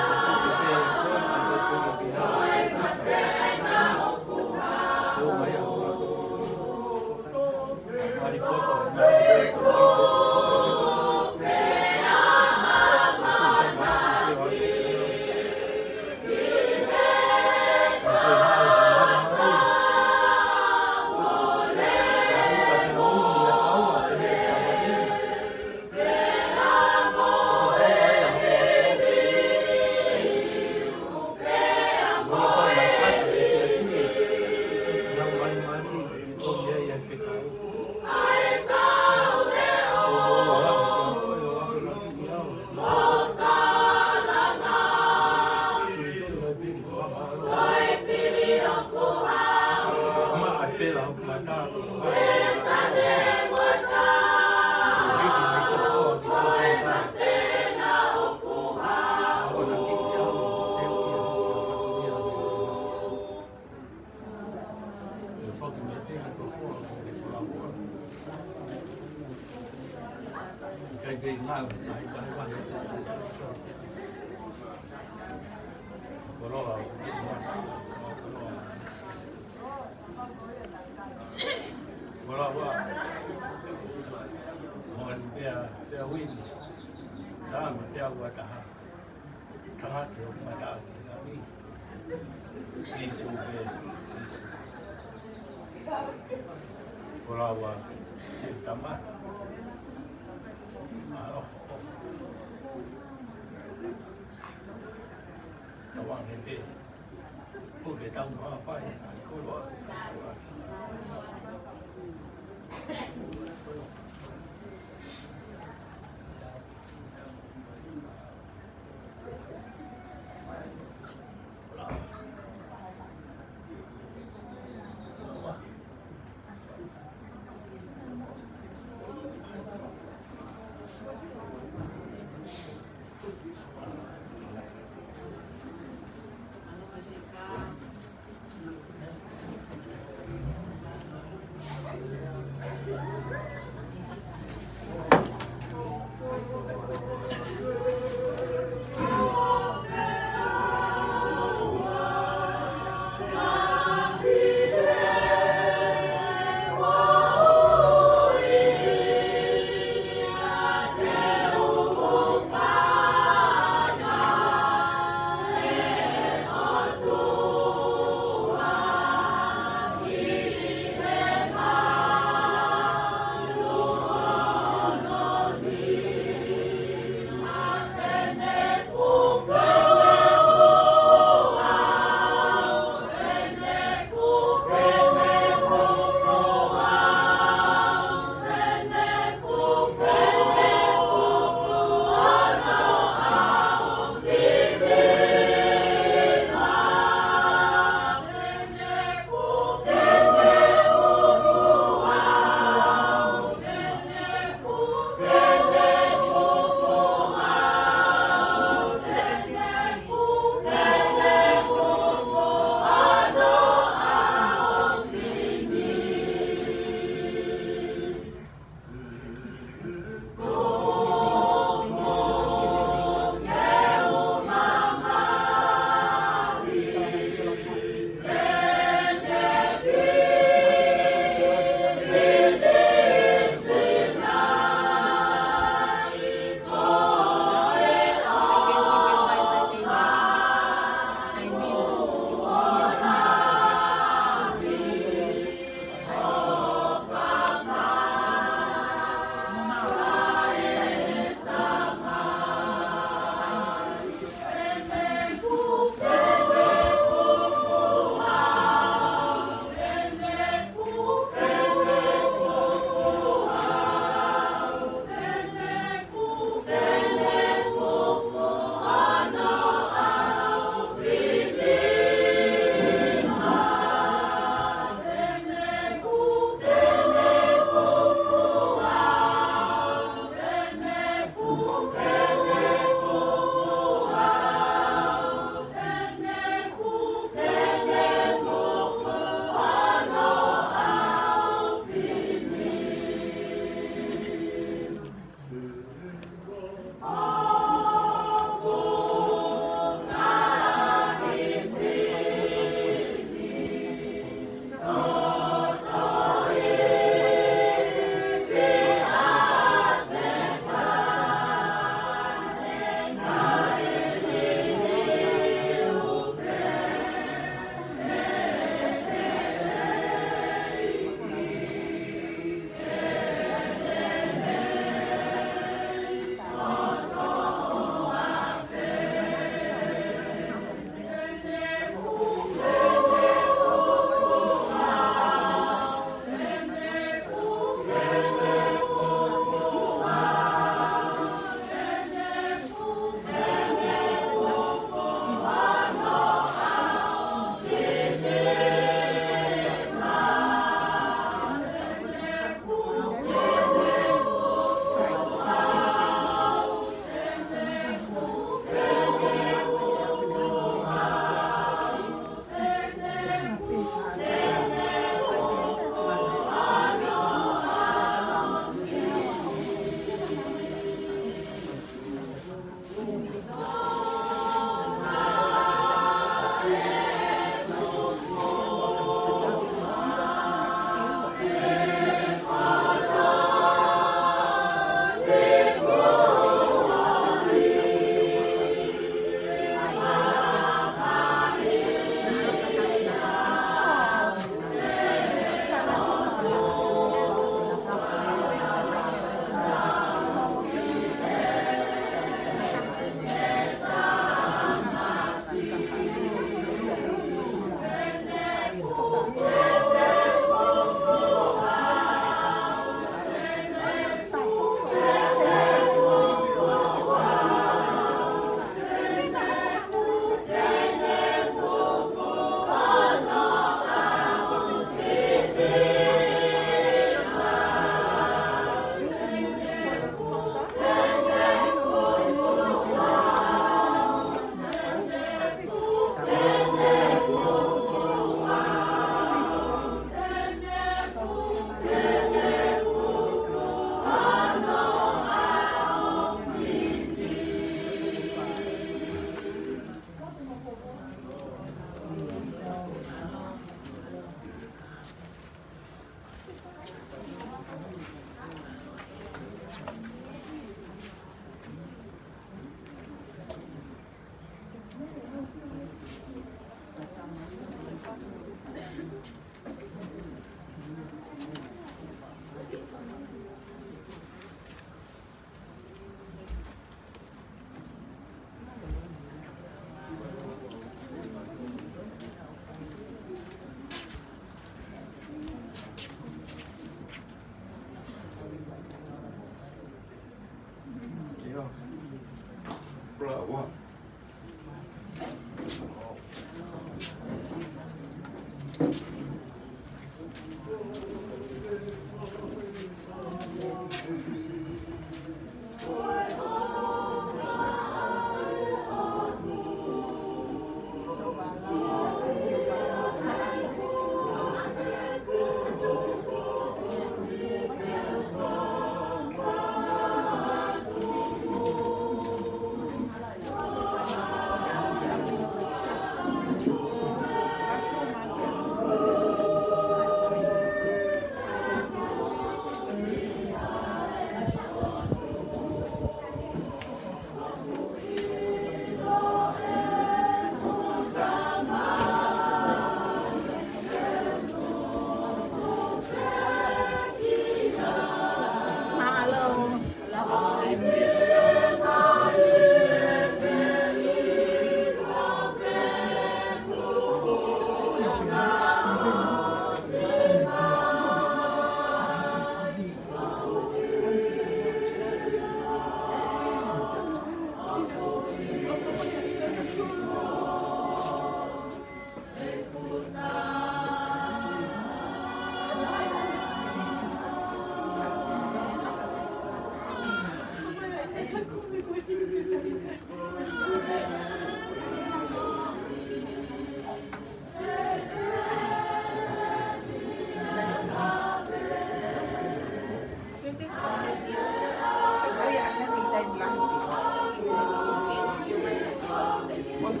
Hãy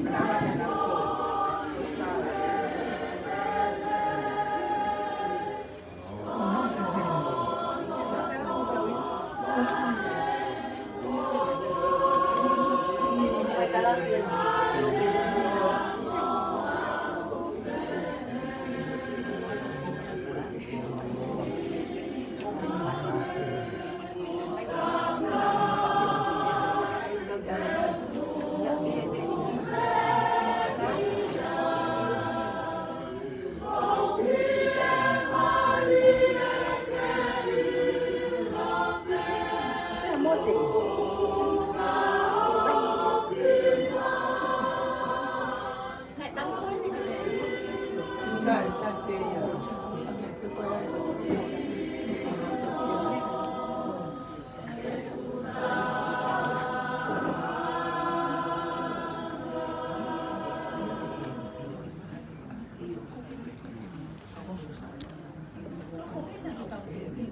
subscribe cho kênh Ghiền Mì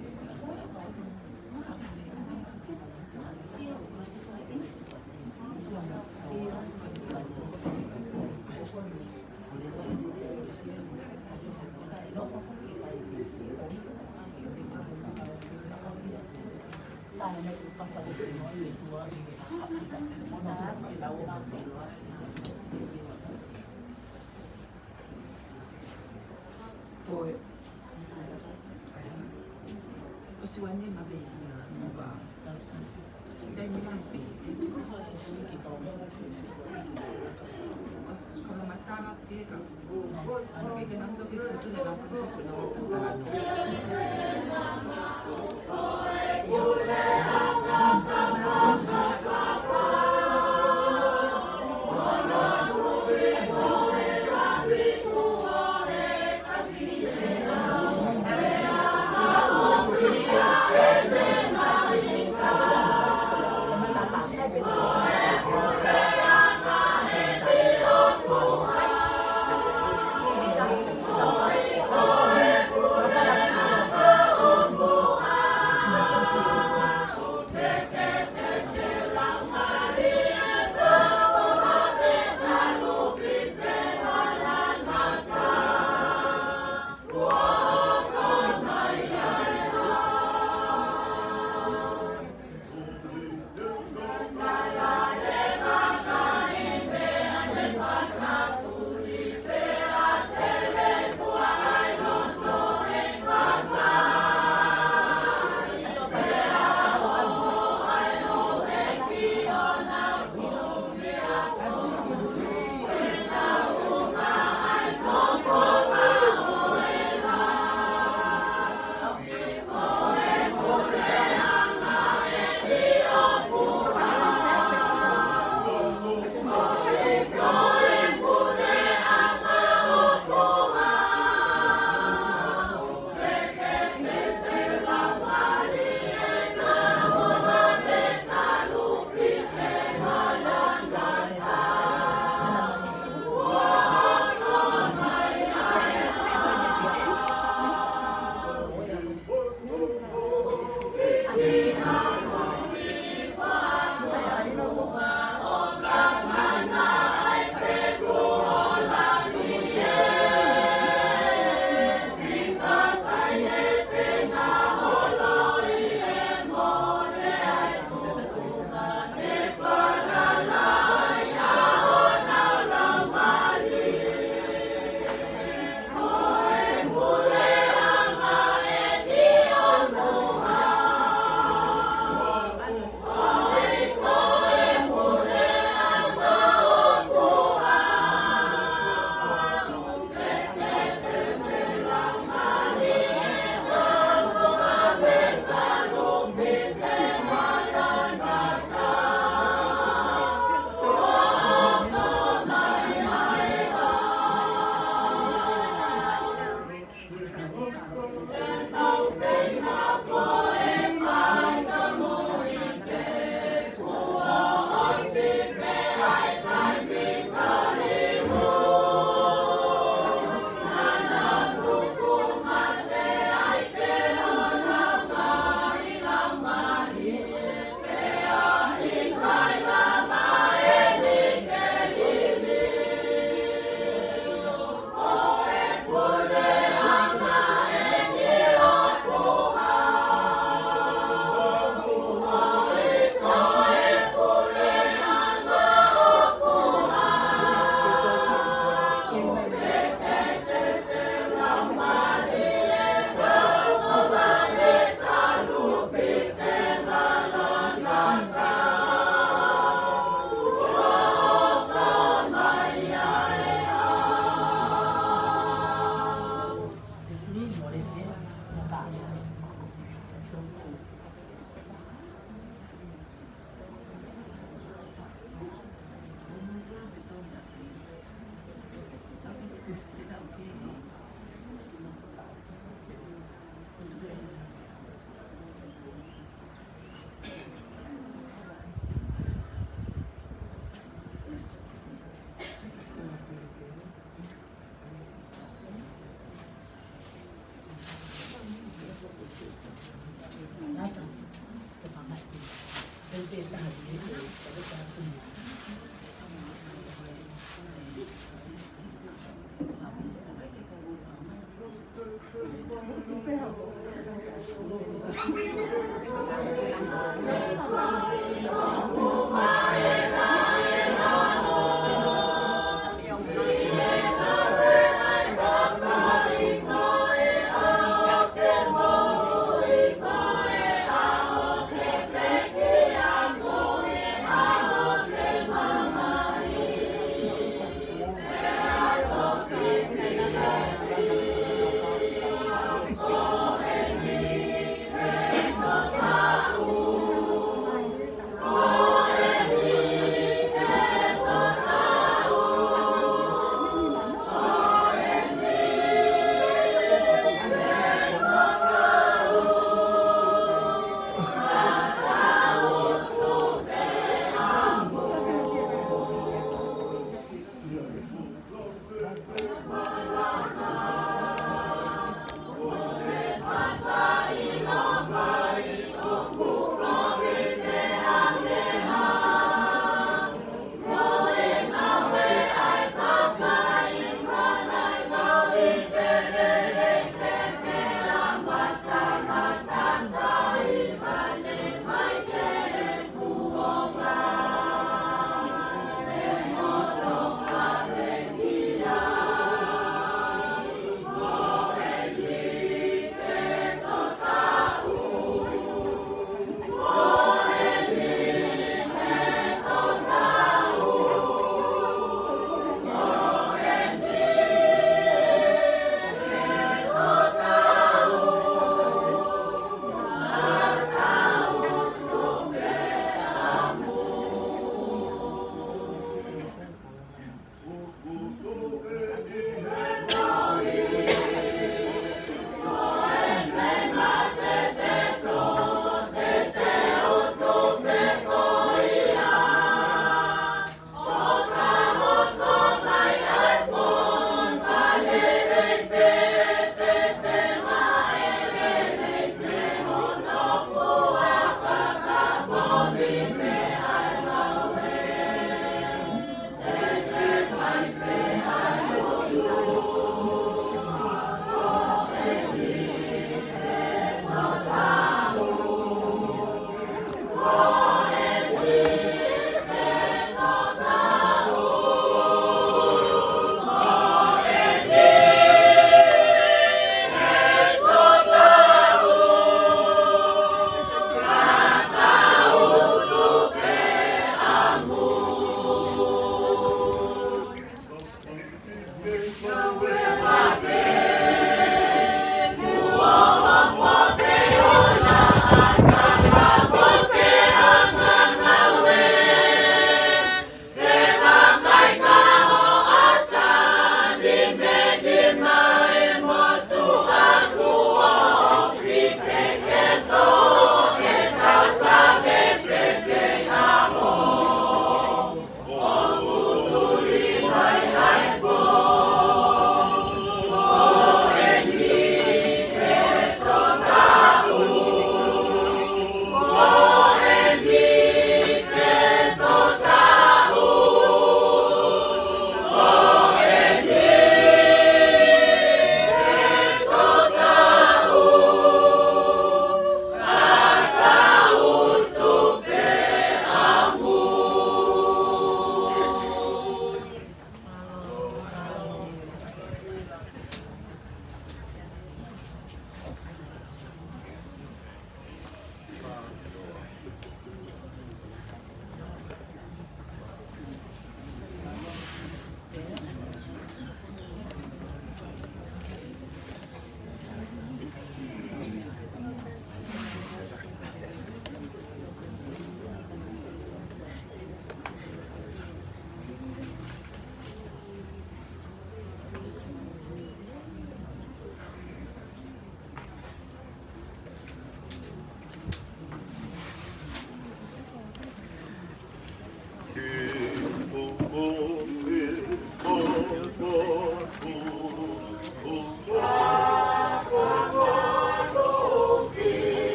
Gõ để không bỏ lỡ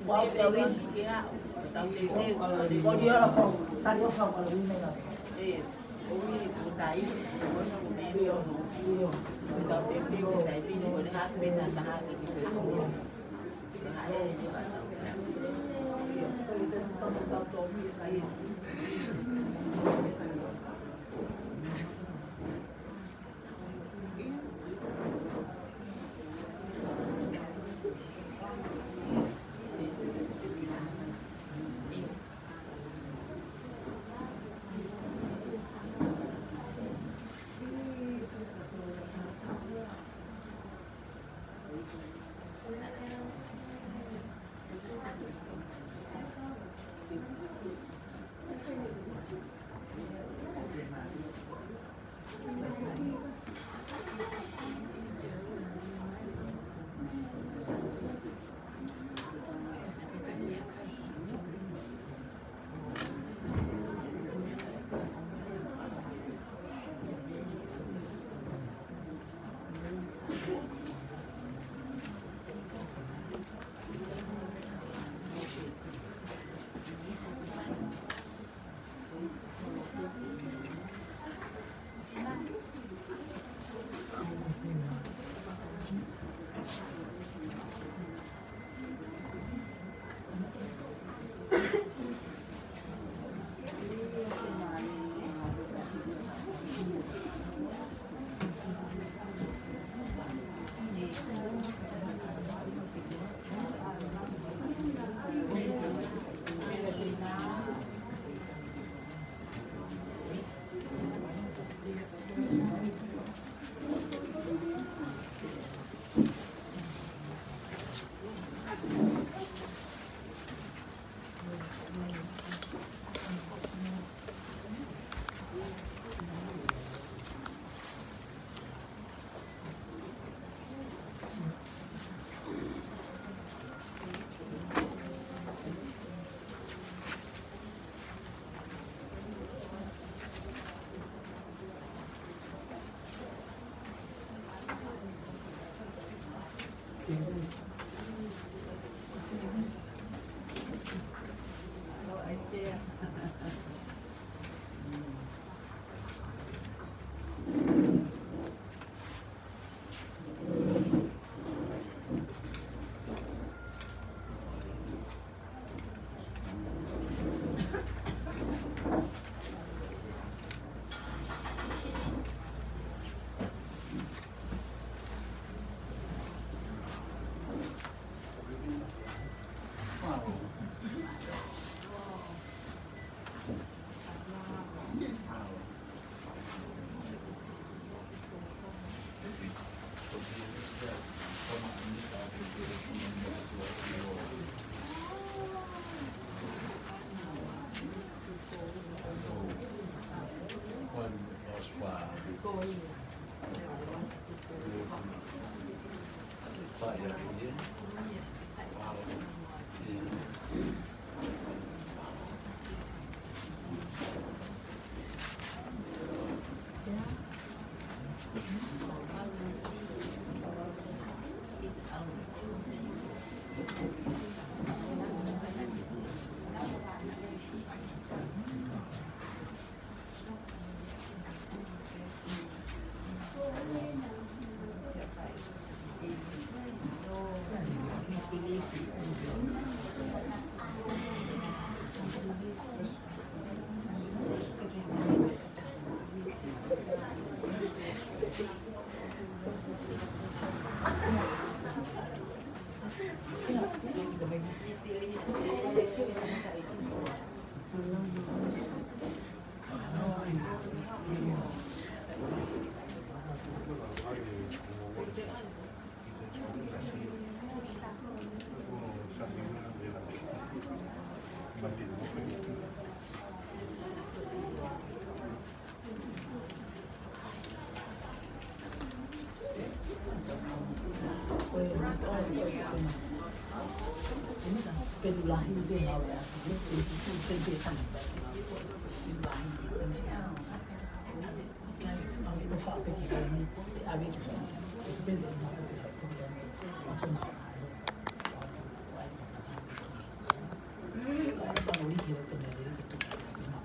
Wow, sekali. Kalau dia tadi orang kalau ini lah. เป็นลายเดียวแล้วเป็นสีเป็นเบตันแบบเป็นลายเป็นสีเอาไปฝากไปที่กันอาวิทุกคนเป็นเรื่องมาเป็นแบบทุกอย่างมาส่งมาแล้วตอนนี้ที่เราเป็นอะไรที่ตุกติกมา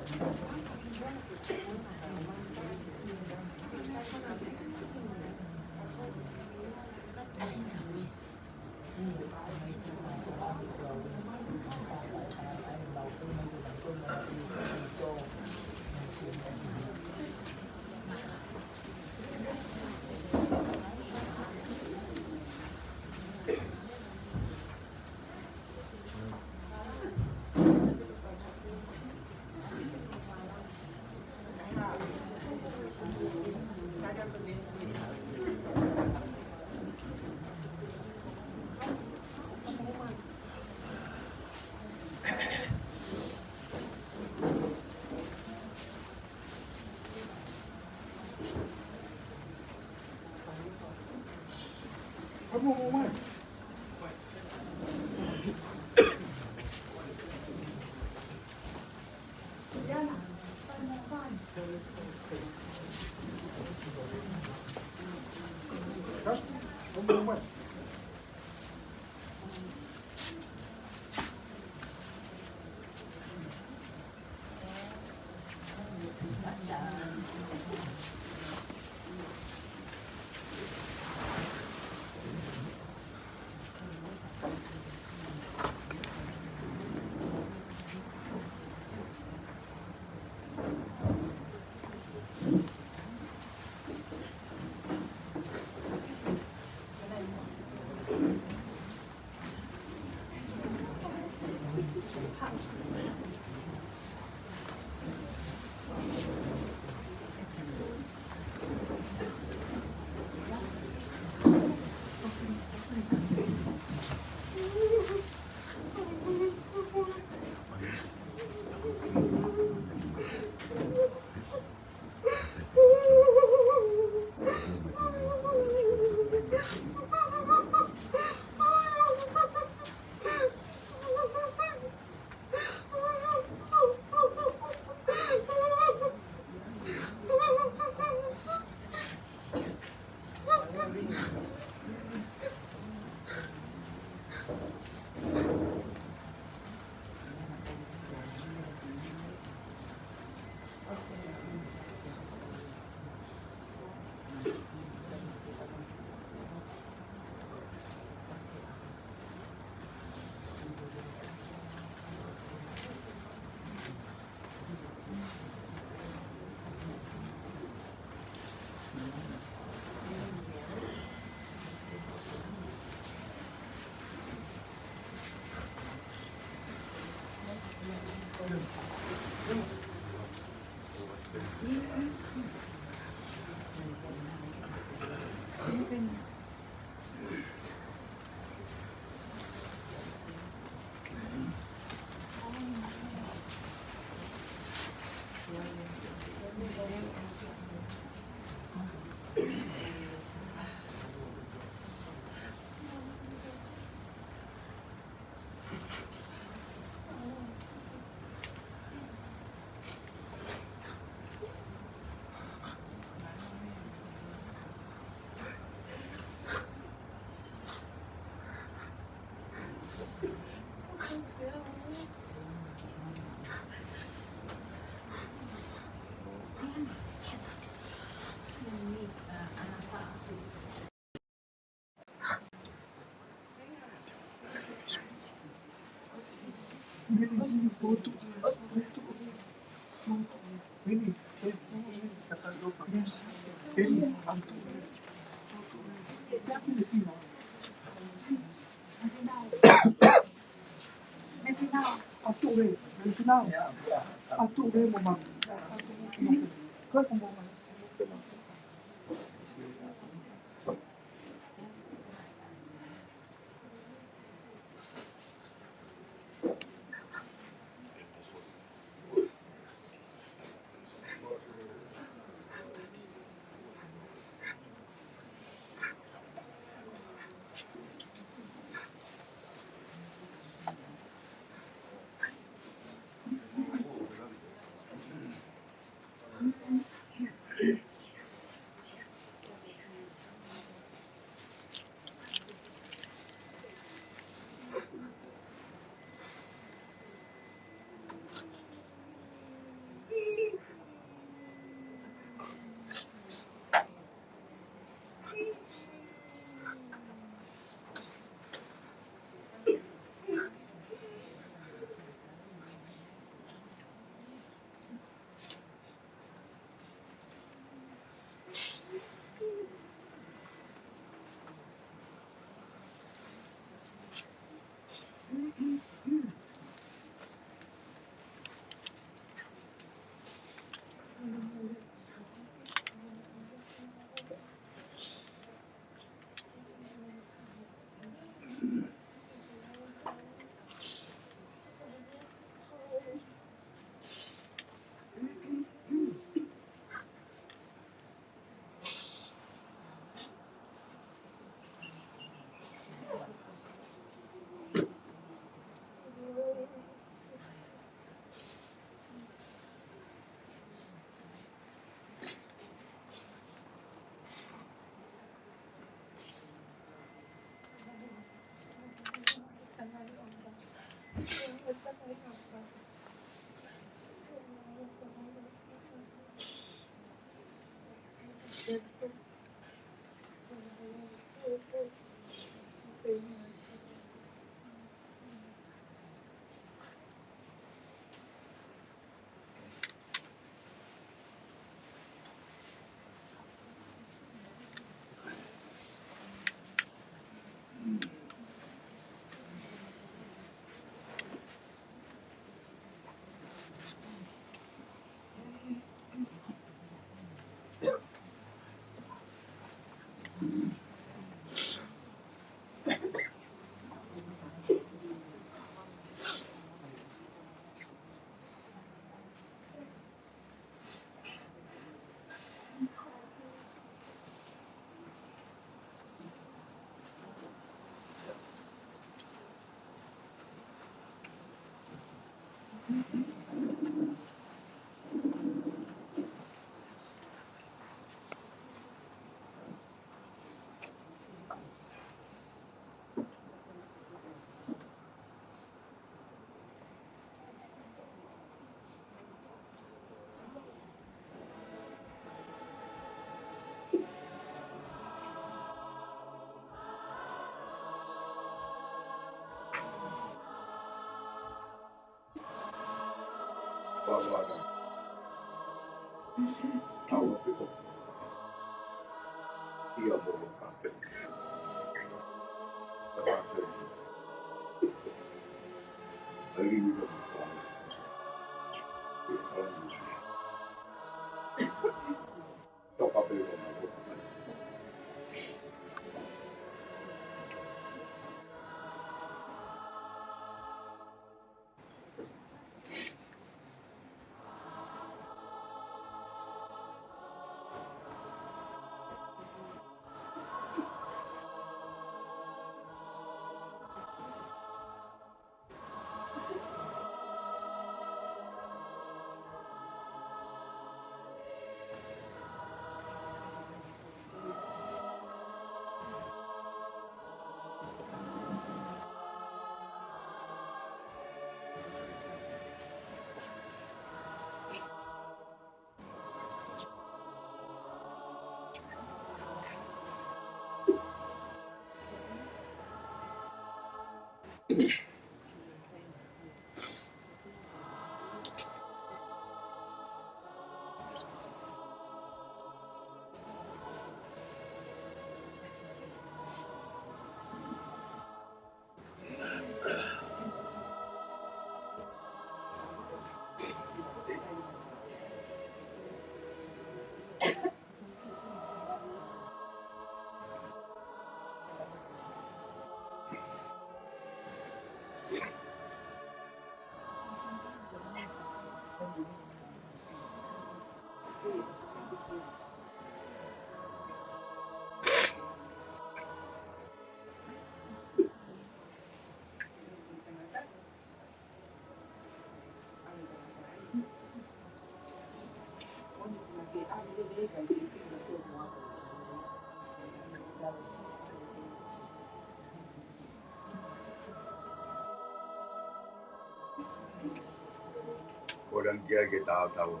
Kodan kia ke tahu-tahu.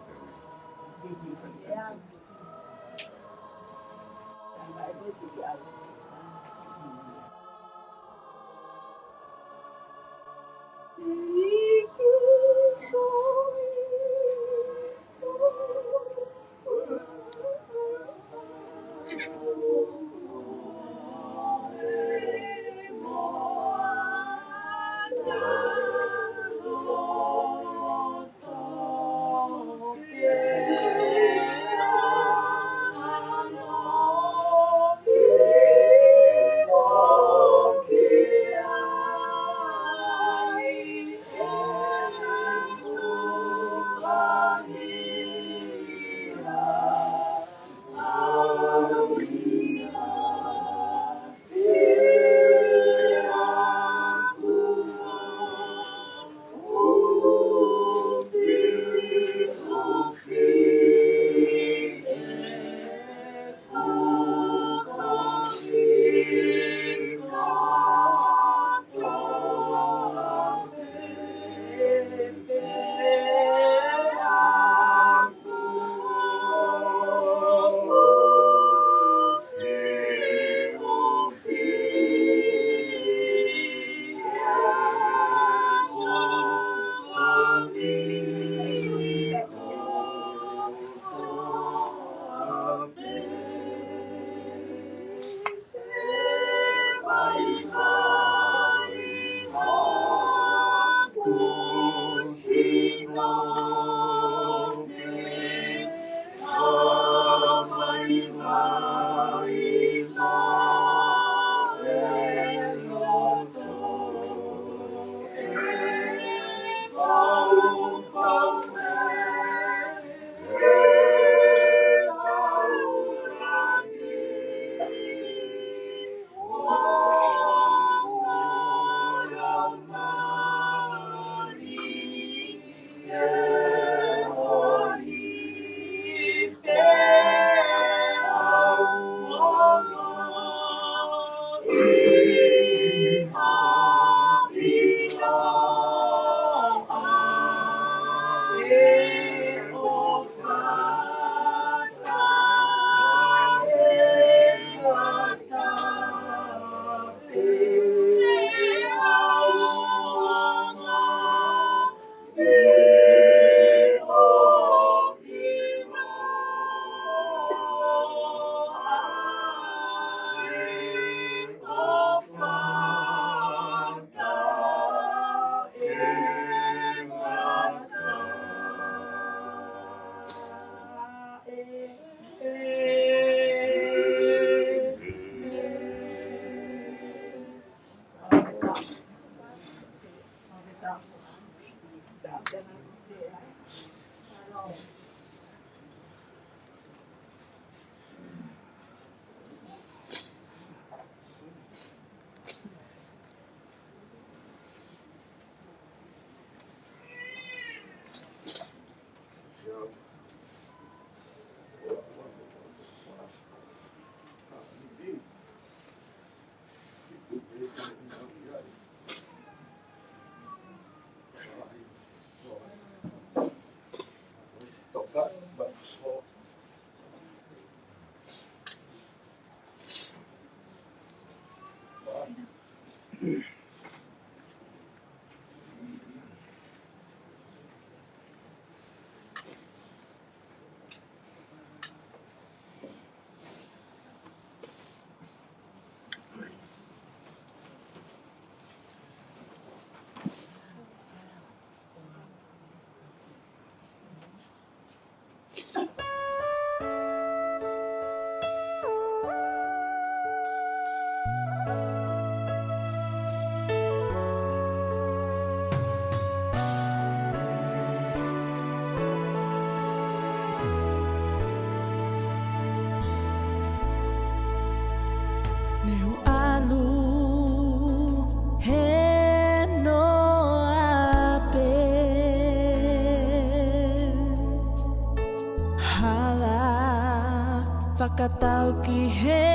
Whakatau ki he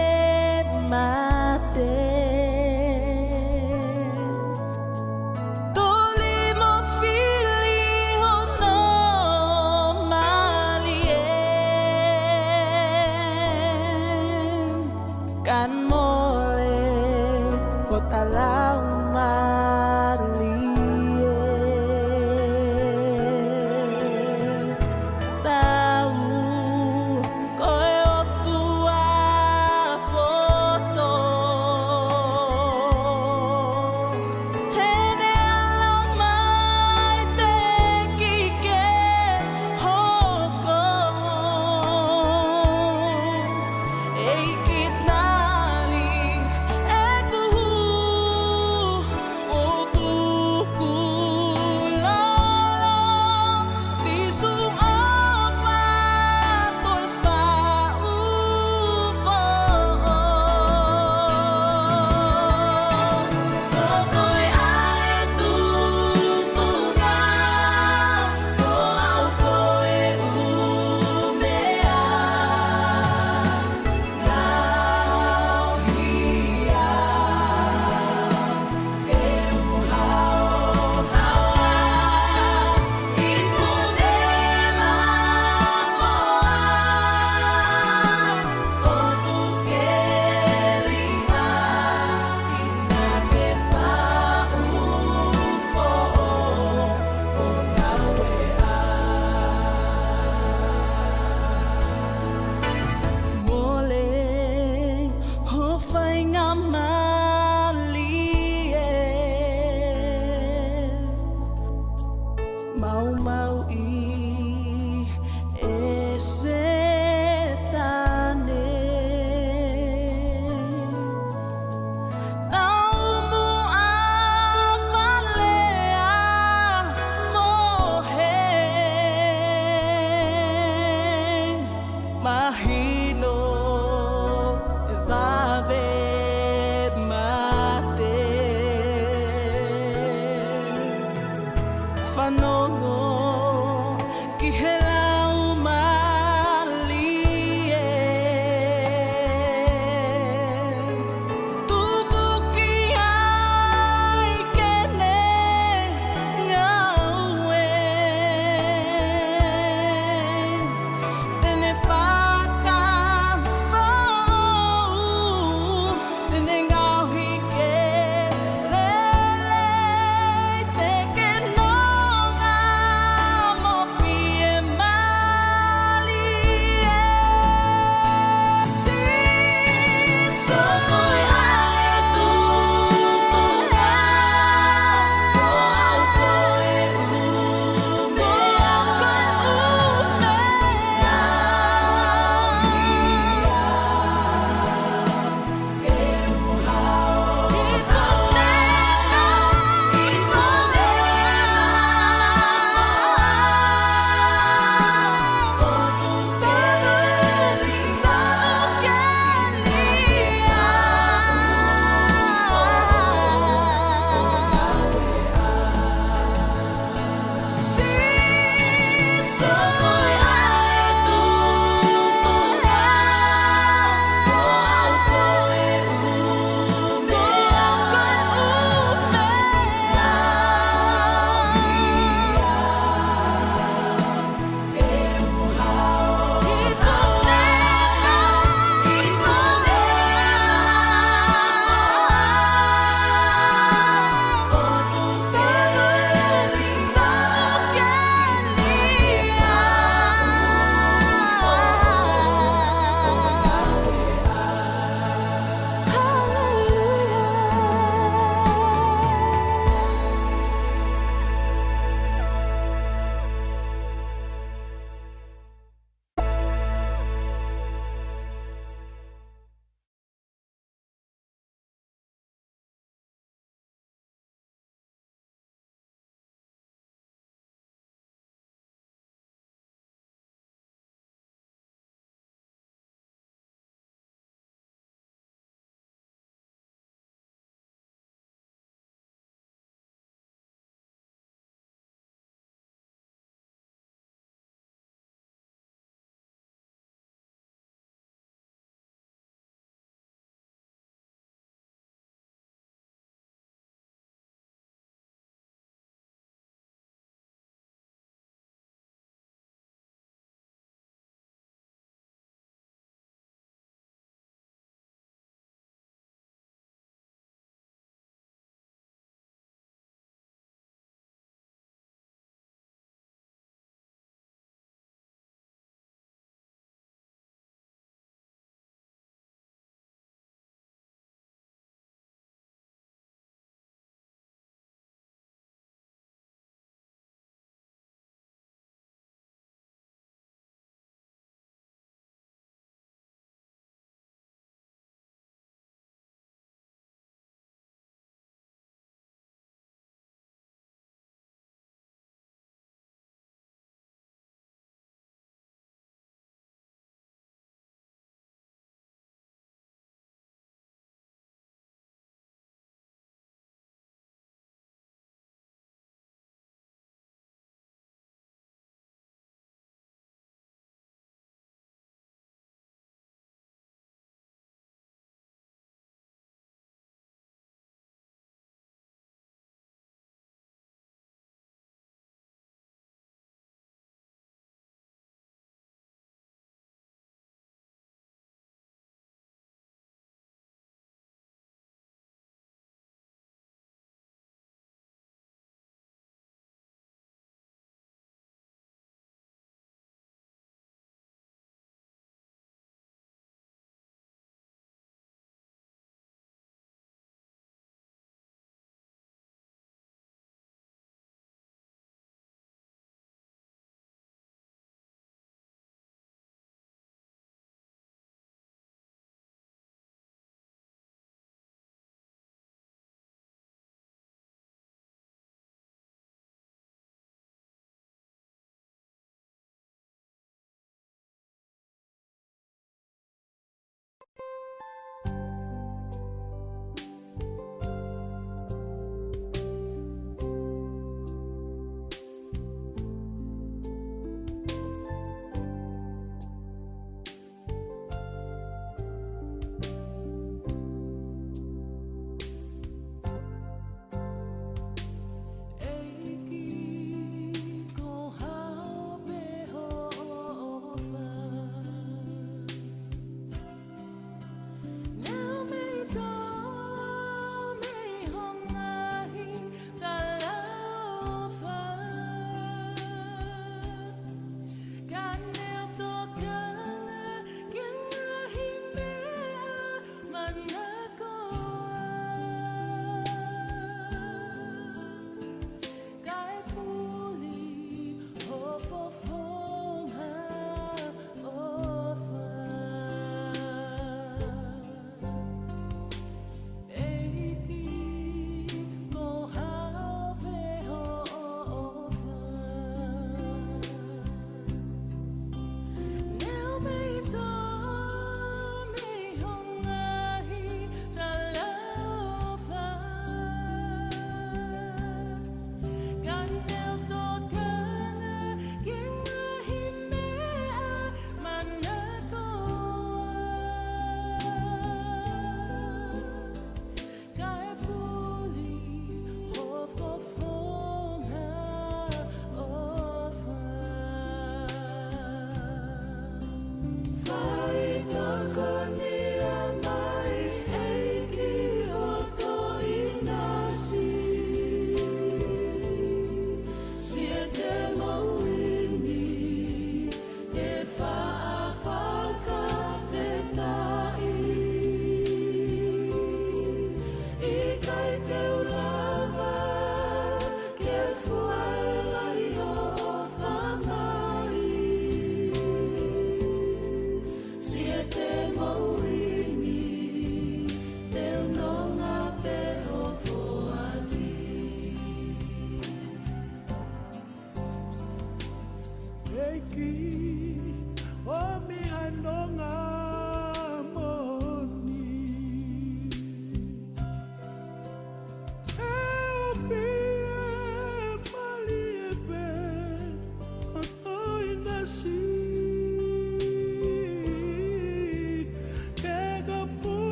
mate Tuli mo whili hono malien Kan mole ho talau malien Tau koe o tua poto Hene ala mai te kike hoko Ei ki tali e kuhu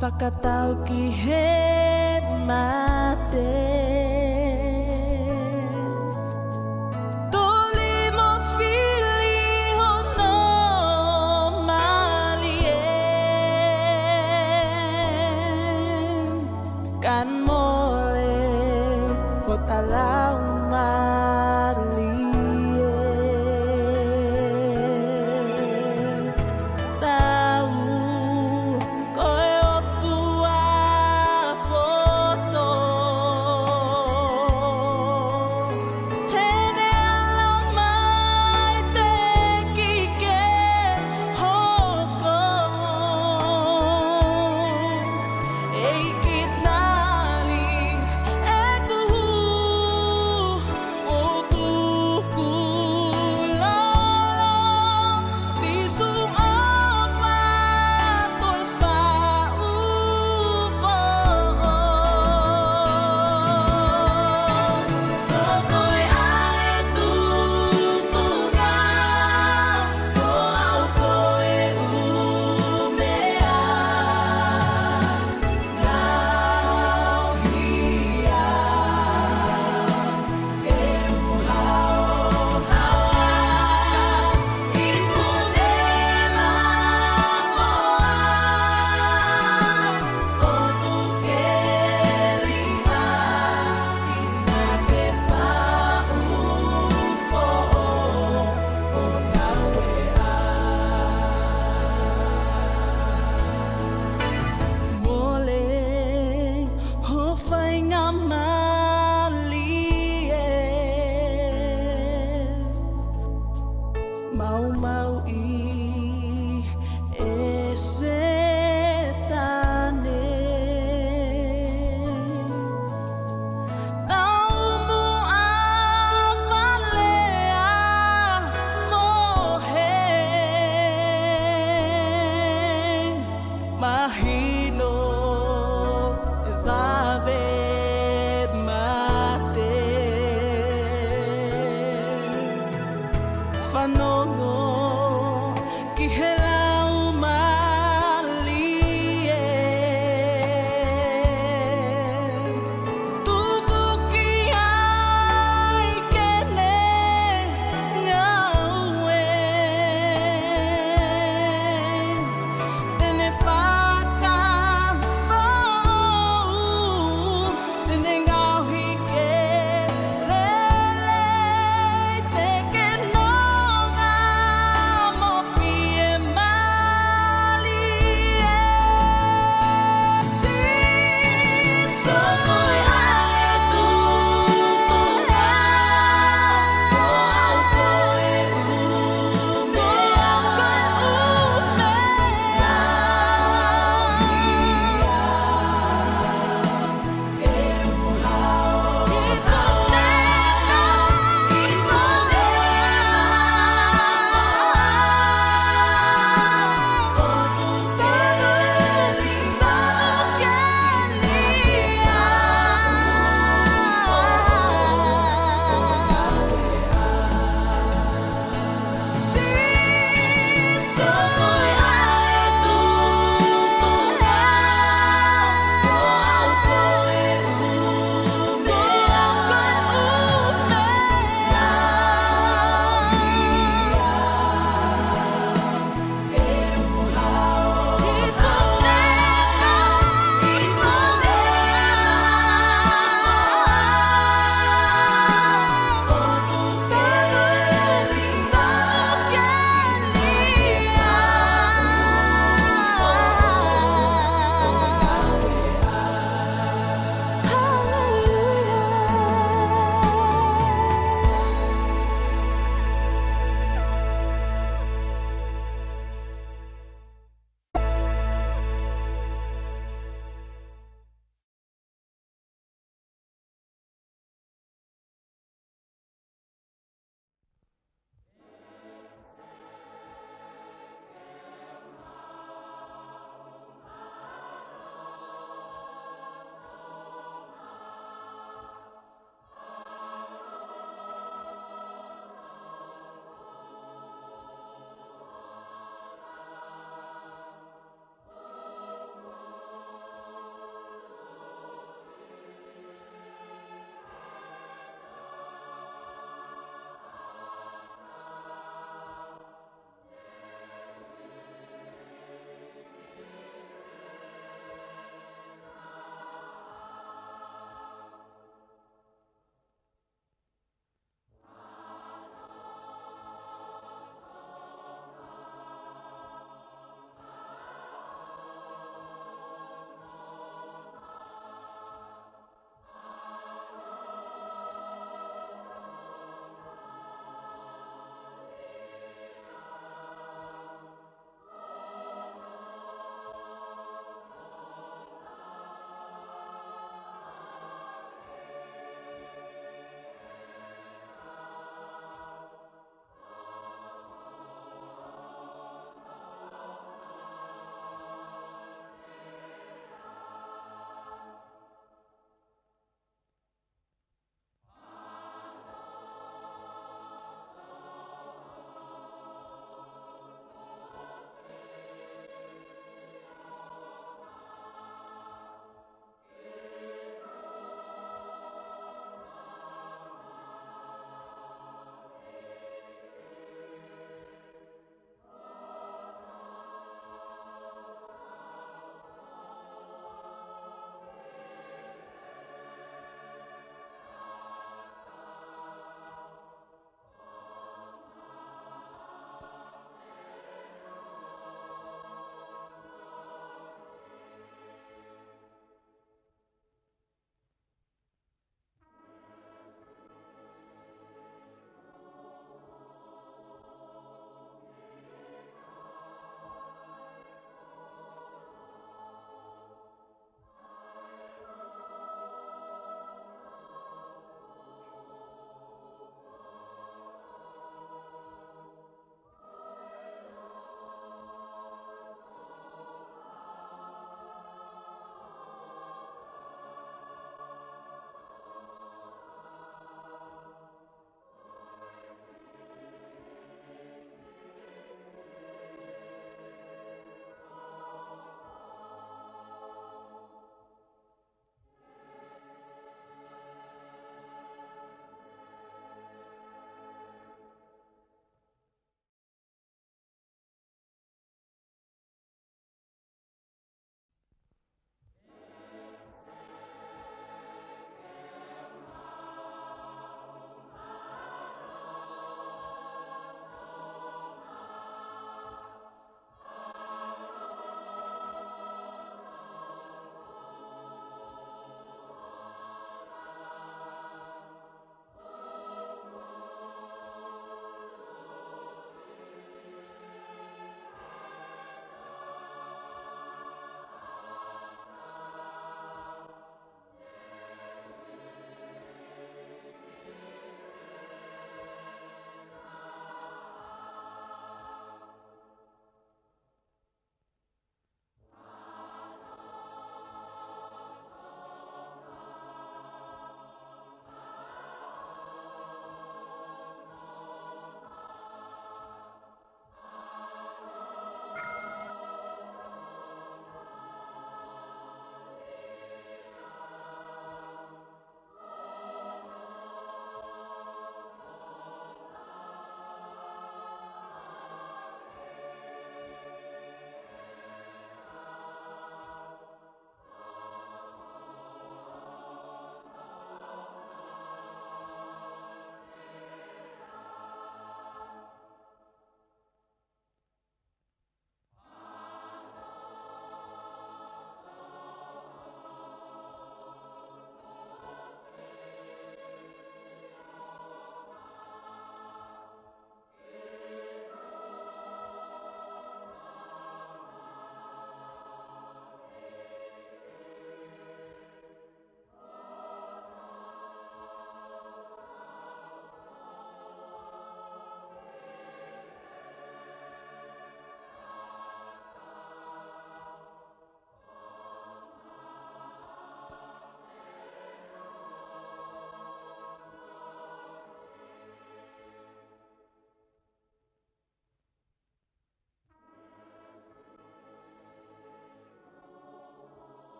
Whakatau ki he mate Toli mo fili hono malien Kan mole ho talau malien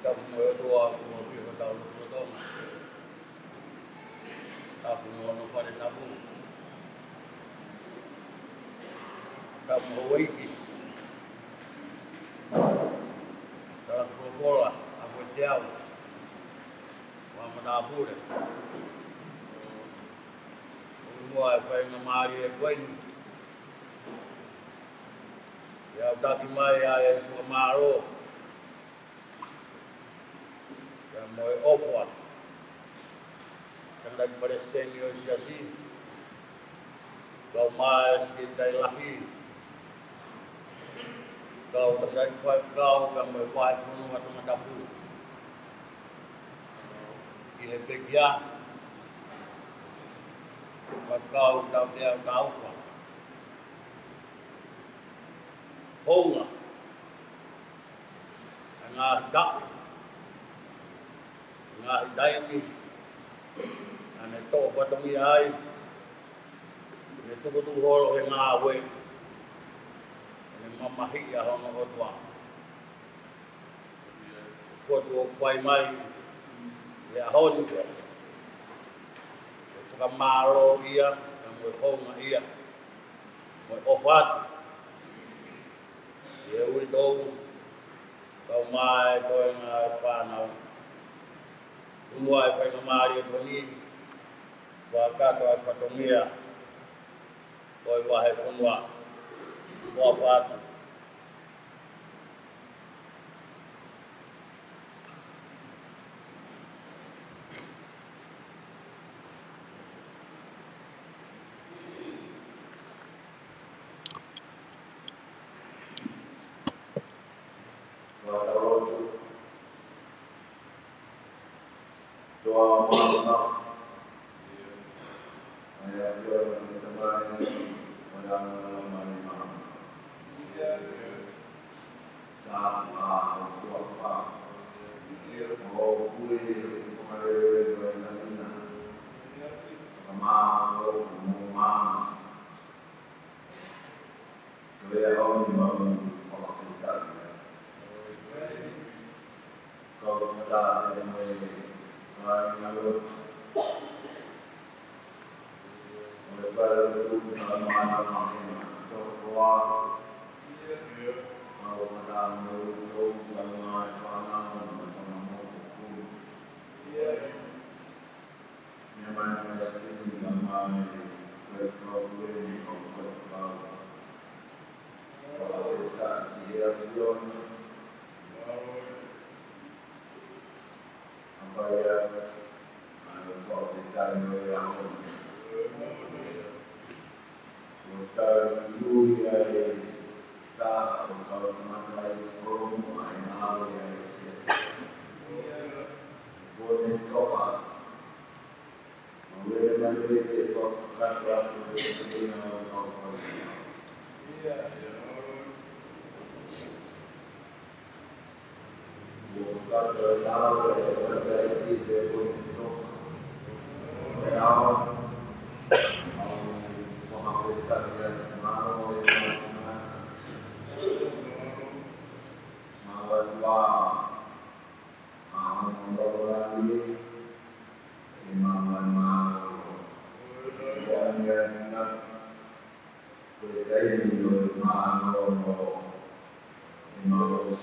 Tapu mo tua mo pio tau no toma. Tapu mo no pare tapu. Tapu mo waiki. Tapu mo bola, aku tiau. Mama tapure. Mo ai pai na mari e koini. Ya tapi mai ai ko maro. Moi ofwa kan dag palestinio siasi kau mais kita lahi kau terjadi kau kan moi wai pun waktu matapu ia begia kau tahu dia tahu honga ngah ngah dai ni ane to patongi ai ne tu holo he ngah we ne mama hi ya hono otwa ko tu fai mai ya hon ko ka maro ia mo honga ia mo ofat ye we do kau mai ko ngah pa na Umua fai mamari boni wa kato ai fatomia oi wa he funwa wa fata doa maaf ayat doa terbaik pada malam malam dah apa mau kue kemarin berlana mau mama beliau memang orang kita kau sudah lalu oleh itu mana Joshua mau datang untuk mengajar memang ada ini gambar berproblem komputer kalau kita dia belum apa ya kalau kita yang kita dulu ya kita kalau mana itu main ya boleh coba boleh nanti kita kan waktu itu bukan berlalu terjadi di itu yang menghasilkan yang mau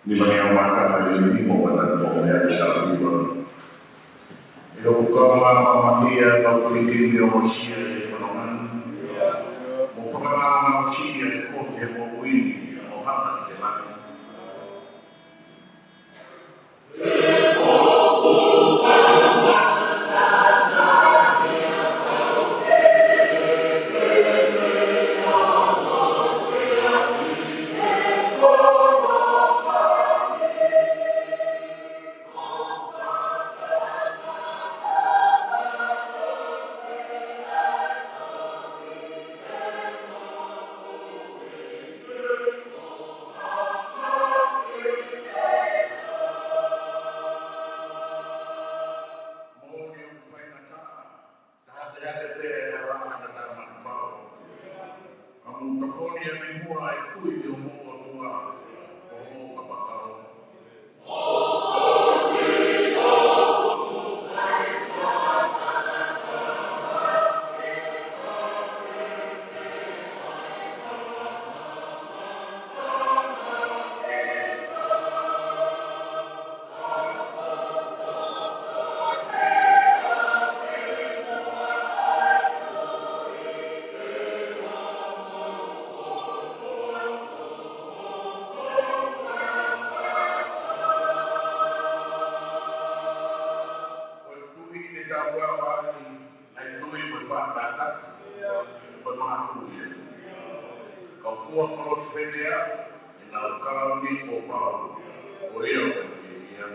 Di mana yang maka hari ini mau menentukan yang bisa dibuat. Yang utama Maria atau politik manusia di ekonomi, mufakat manusia di kota Muhammad Muhammad Kemal. te te e ranga na tama whao. Amu takoni e mi mua e kui te o mua mua o mua kapakao. Kau kolos pedea, ina kalami ko pau, o ia o fifia.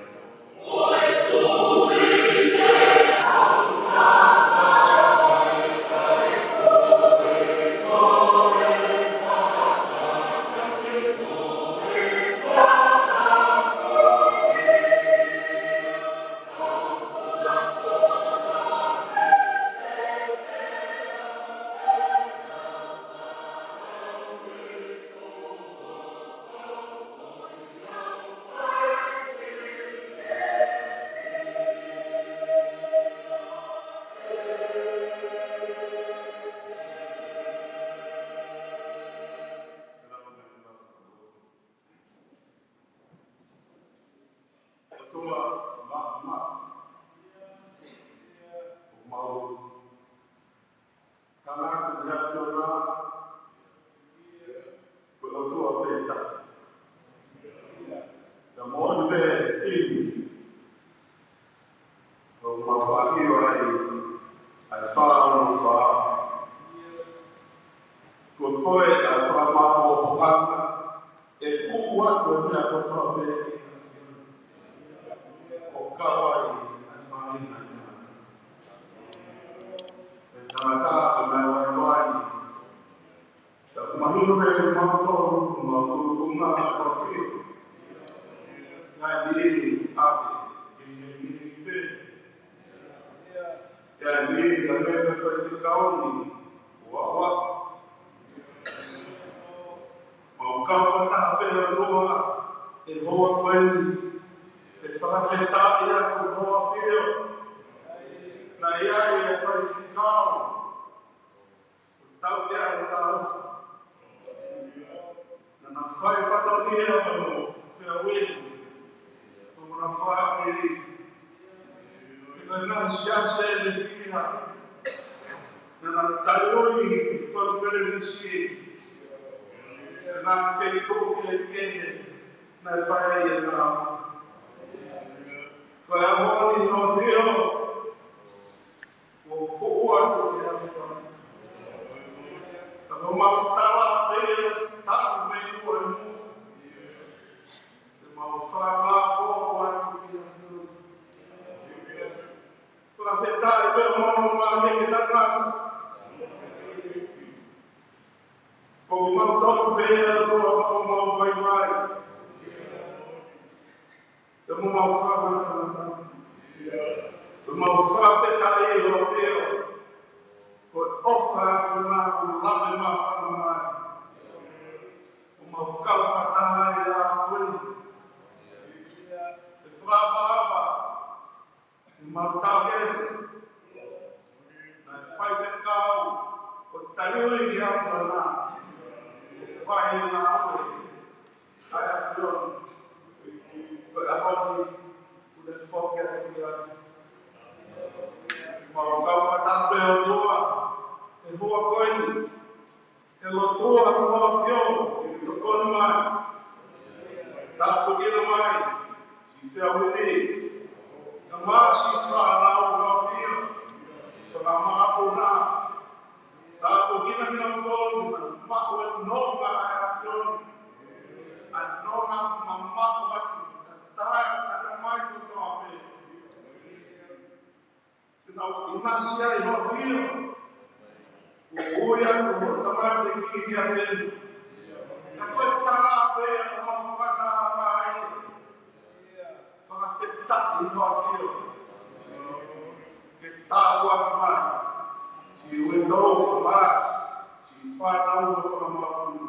whanau o whanamaku.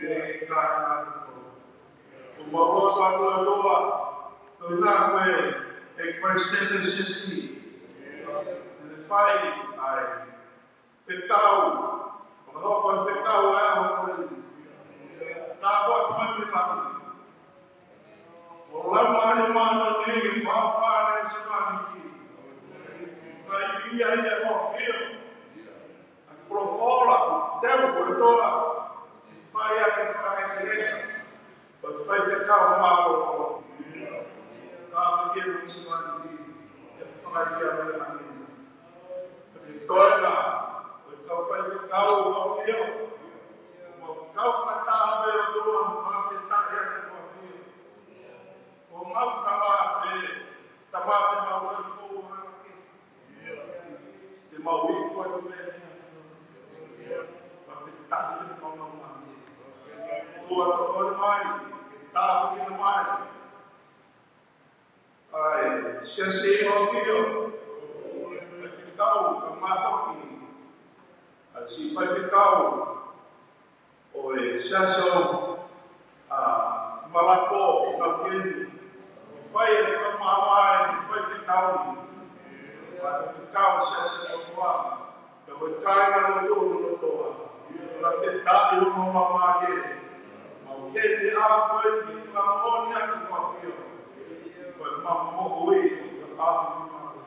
E kāna ko. O maroa whanau e loa. Toi nā koe e koe stete sisi. Ne whai ai. Whekau. O maroa koe whekau e aho koe. Tā koe koe me kaku. O lau ari mana ni whawhare se maniki. Kai ia ia o whio. A profora, teu koe toa. Whai a ke whai te reka. Pa whai te kau maro o. Tā ke me se maniki. E whai ia me maniki. Te toena. Koe kau whai te kau o whio. Kau whata me o toa whawhi tae ake o whio. O mau tama e tama te mau e fōu harake. Te mau i kua tu e te whawhi tae ake o mau mami. Tua ta kore mai, e tāpu ki na mai. Ai, sia se o whio. Whai kau ka māwhaki. Ai si whai kau. O e siaso malako na keni. Whai e whamawai, whai te kauni. Whai te kau siaso o kua. Ka wai kāinga no tōnu no toa. Ka te tāi o mamamai e. Mau keni a koe ki whamoni ake kua whio. Koe mamoho i ka āwhi mamoho.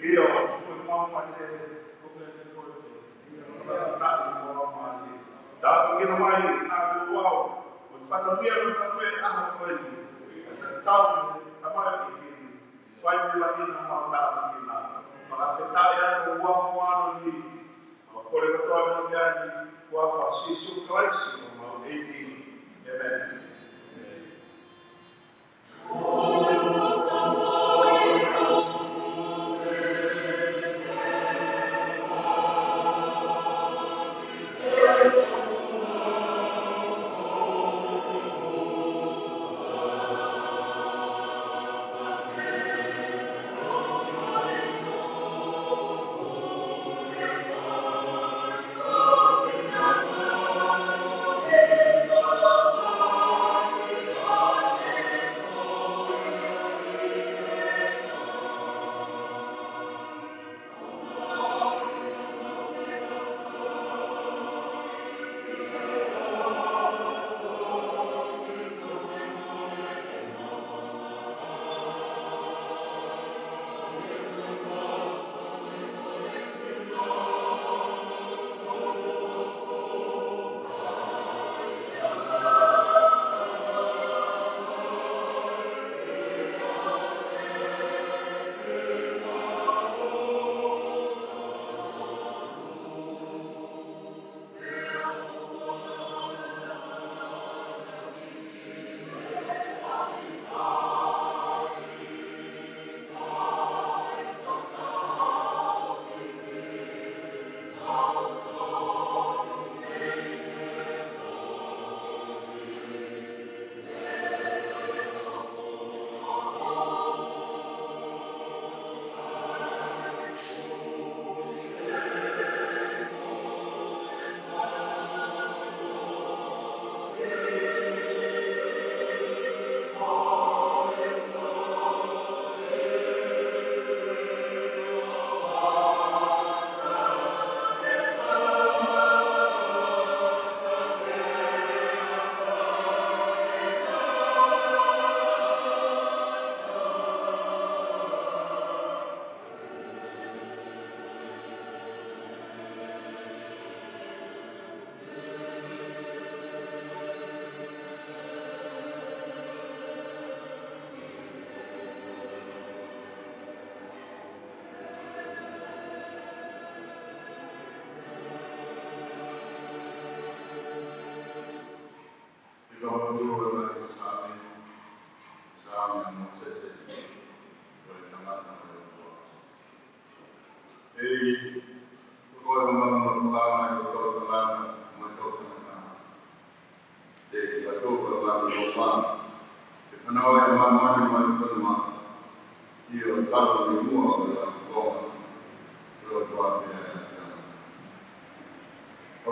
Io, koe mamate koe te koe te. Ka te tāi o mamamai e. Tāpu kina mai, āku wau, o whatamia o tape aha koe ni. Ka tau ki tamai ki kini, whai mila ina mau tāpu kina. Whakawhetai atu wau wano ni, o kore katoa na miani, kua whasisu klaisi o mau eiti. Amen.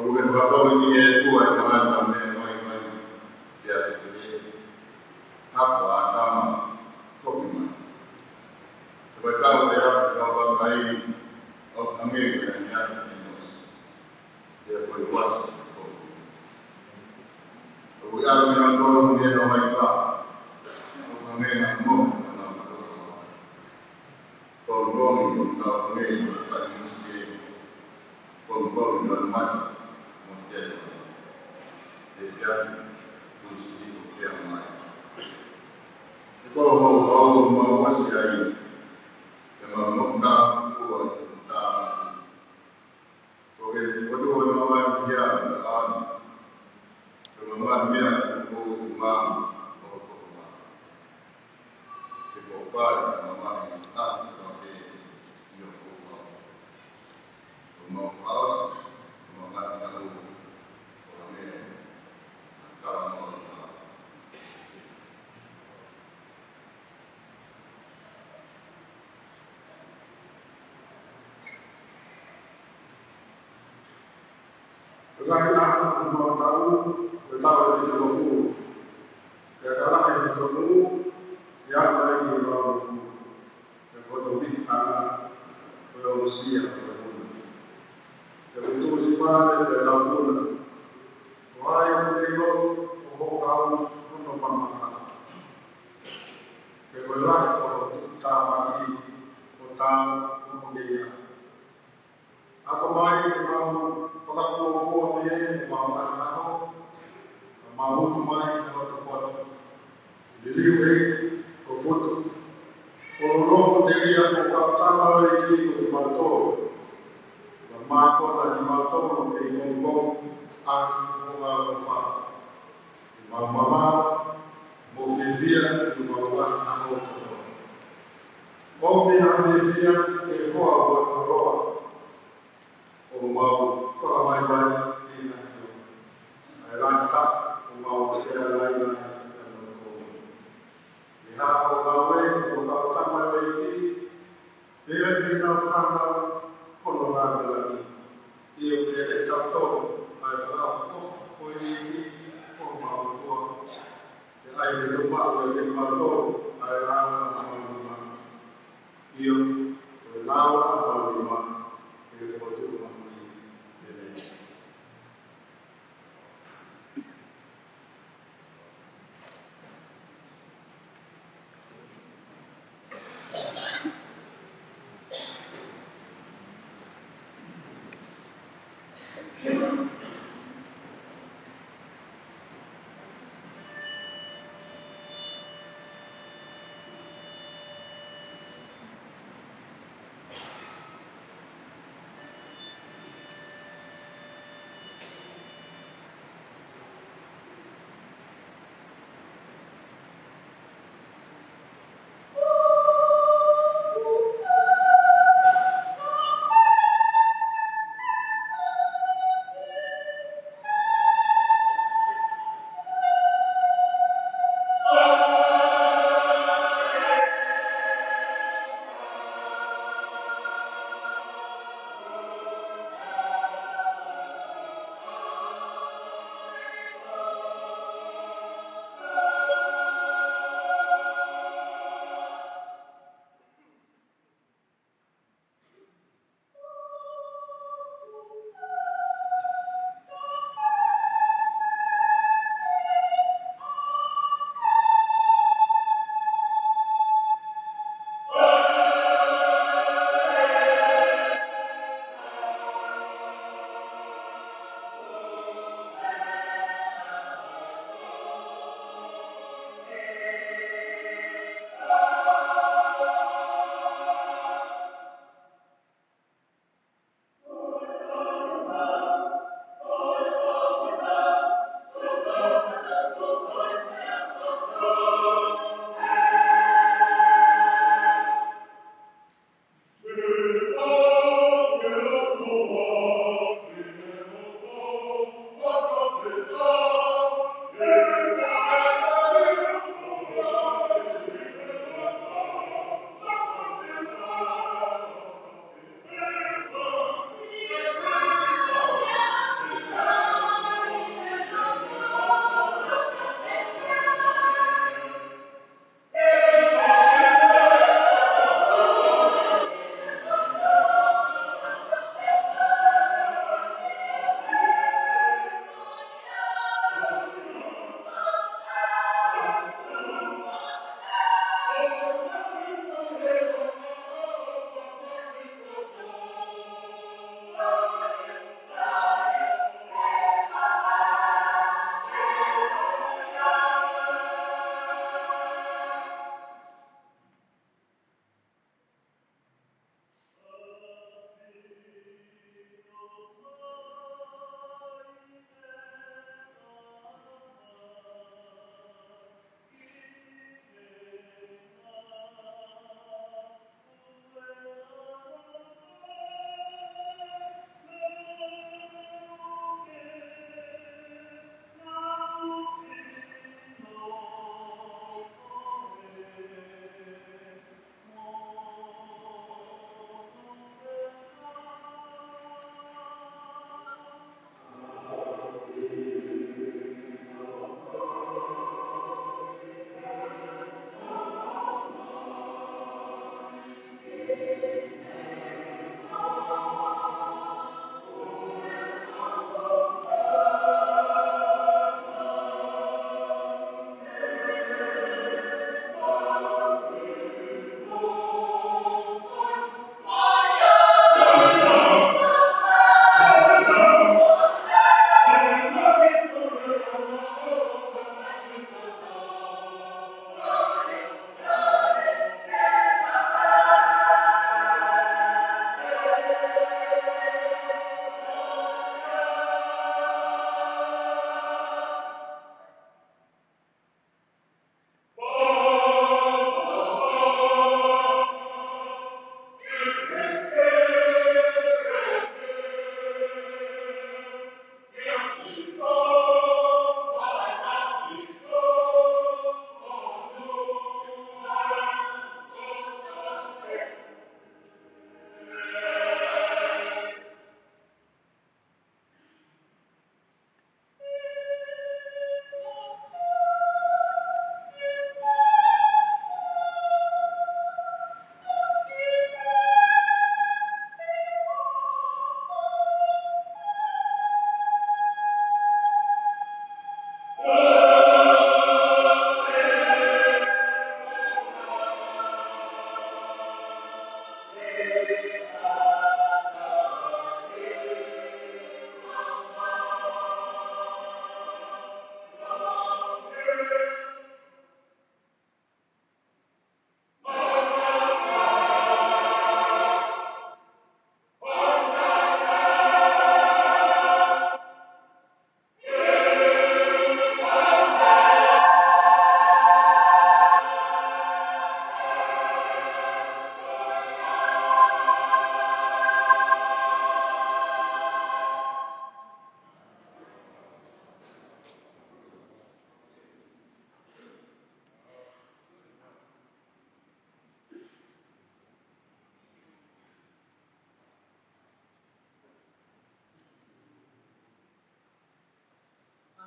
Bukan apa ini itu adalah namanya orang dia ini apa nama kopi. Sebab dia coba kali kami dengan dia berbuat. We are going to go to the Omega. Kami nak mau dalam doa. Tolong kami bagi muslim. Tolong dalam mungkin. Dia muslim yang lain. Kalau mau masih ada, kalau nak buat tak. Okey, kedua nama dia kan. Kemampuan rumah kebokar nama kita sebagai yang rumah kemampuan kalau orangnya kalau Bagaimana mau tahu betapa itu mahu. Kadang-kadang yang bertemu yang lain di bawah yang bertemu anak berusia bertemu. Yang itu siapa yang dalam wah yang beliau kau untuk pemahaman. Kebetulan kita bagi utang kemudian. Aku mari memang pelaku dia membawa aku mau kemari kalau tempat dilihat ke foto. Kalau dia bukan tambah lagi ke foto, maka lagi foto ke ngomong aku apa. Mama mau vivia membawa aku. Mau vivia ke kuah mau keramaian di lantak mau sekali lihat orang utama lagi dia tidak faham kalau lagi dia tidak tahu apa ini mau tua dia itu mau dia mau dia lawan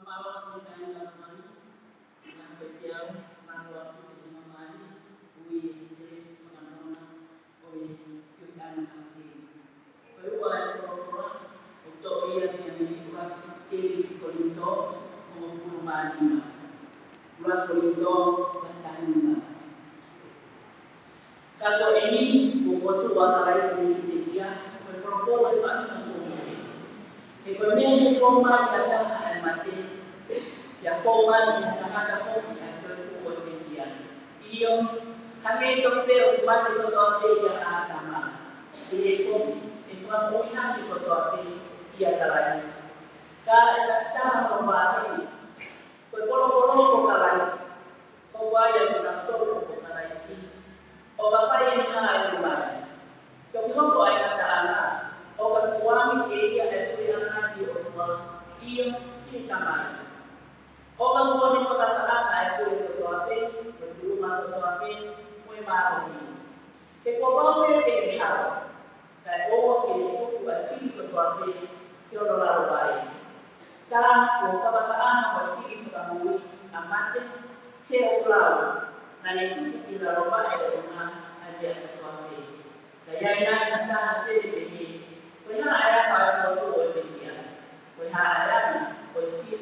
Mama kita yang mani, yang kecil, malu aku jadi mani, ui jenis mana ui kita nanti. Perluan orang untuk dia yang buat siri kolinto, mau mani, buat kolinto bertani. Kalau ini buat waktu sini dia berpropos apa ekonomi formal yang ada mati, ya formal yang ada formal yang terkuat dia. Iyo kami itu umat itu topi yang ada mah. Ini formal, informasi itu topi dia terais. Kalau cara membahas, kalau terais, kau yang nak tahu terais. Apa yang hal rumah? Kalau kau ada anak. Orang kuami dia ada yang di rumah, ia kita main. Orang kuami perkataan ada yang berdoa, berdoa, mui mahu ni. Kekobawe ini hal, dan orang ini pun buat sini berdoa, kalau lalu baik. Dan perkataan buat sini berdoa, amat keolau, dan itu tidak lupa ada rumah ada berdoa. Saya ingat tentang ini. Kaya ayah pada waktu berdia, kaya ayah bersih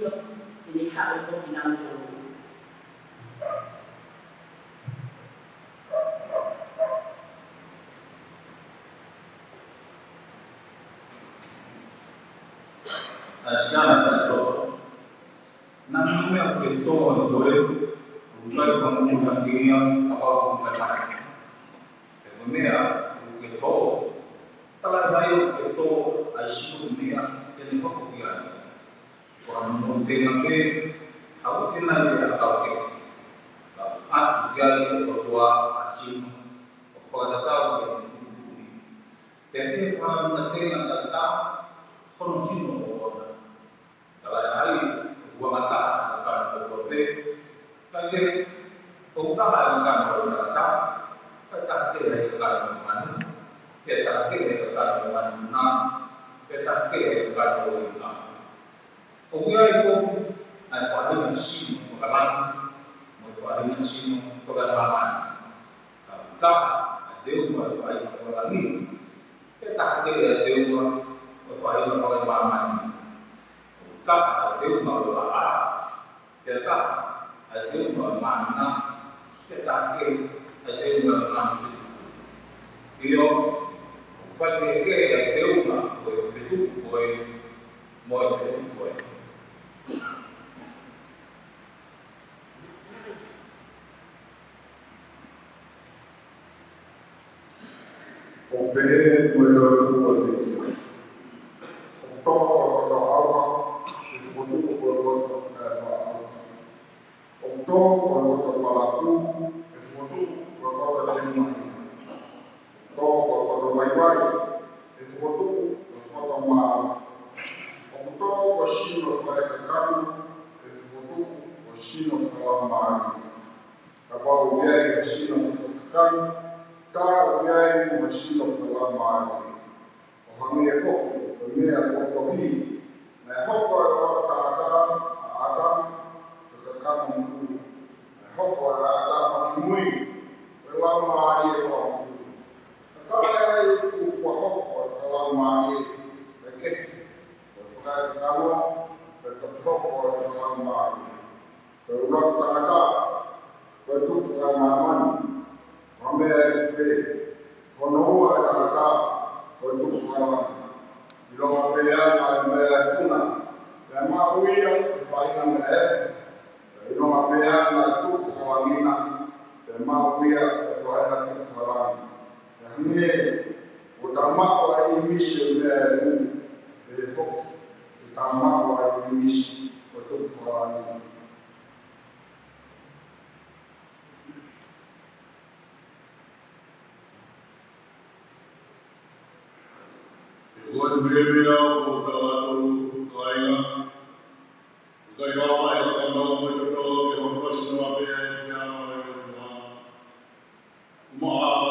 ini hal itu dinamai. Sekarang betul. Namanya kita boleh bukan pengurusan diri atau bukan. Kemudian kita kalau saya itu ICU dunia jadi apa? Orang mungkin nanti aku kena dia tahu ke. Aku jadi ketua ICU. Pada tahun ini. Jadi orang nanti nak tahu kondisi orang. Kalau hari gua mata akan berbeda. Lagi utama akan berbeda. Kita tidak akan mana. Kita kira kalau mana, kita kira kalau mana. Orang itu ada pada mesin, pengalaman, ada mesin pengalaman. Kita ada orang yang pengalaman. Kita kira ada orang yang pengalaman. Kita ada orang yang kita ada orang mana. Kita kira ada orang yang iyo fanye ke deuma ko fitu ko mo fitu ko obe mo lo ko de to ko awa ko ko ko ka sa o to ko para ku ko ko de Todo vai esse botou todo mal o todo chino vai cacau esse botou o chino para mal acabou o viagem chino cacau tá o viagem o chino para mal o hamia foco o meia foco ri na foco o tata adam cacau na foco adam muito pela mal e foco kalau itu kuah kalau mani, okey, kalau tetap kuah kalau mani, kalau tanaga, betul pengalaman, ambil SP, kono tanaga, betul pengalaman, bila ambilan ambil kuna, lama uian sepanjang bila ambilan itu pengalaman, lama uian sepanjang pengalaman. Ini utama wa misi le fo utama wa misi untuk forani Buat berbeda untuk kaya kaya apa yang kamu betul yang harus dilakukan yang mau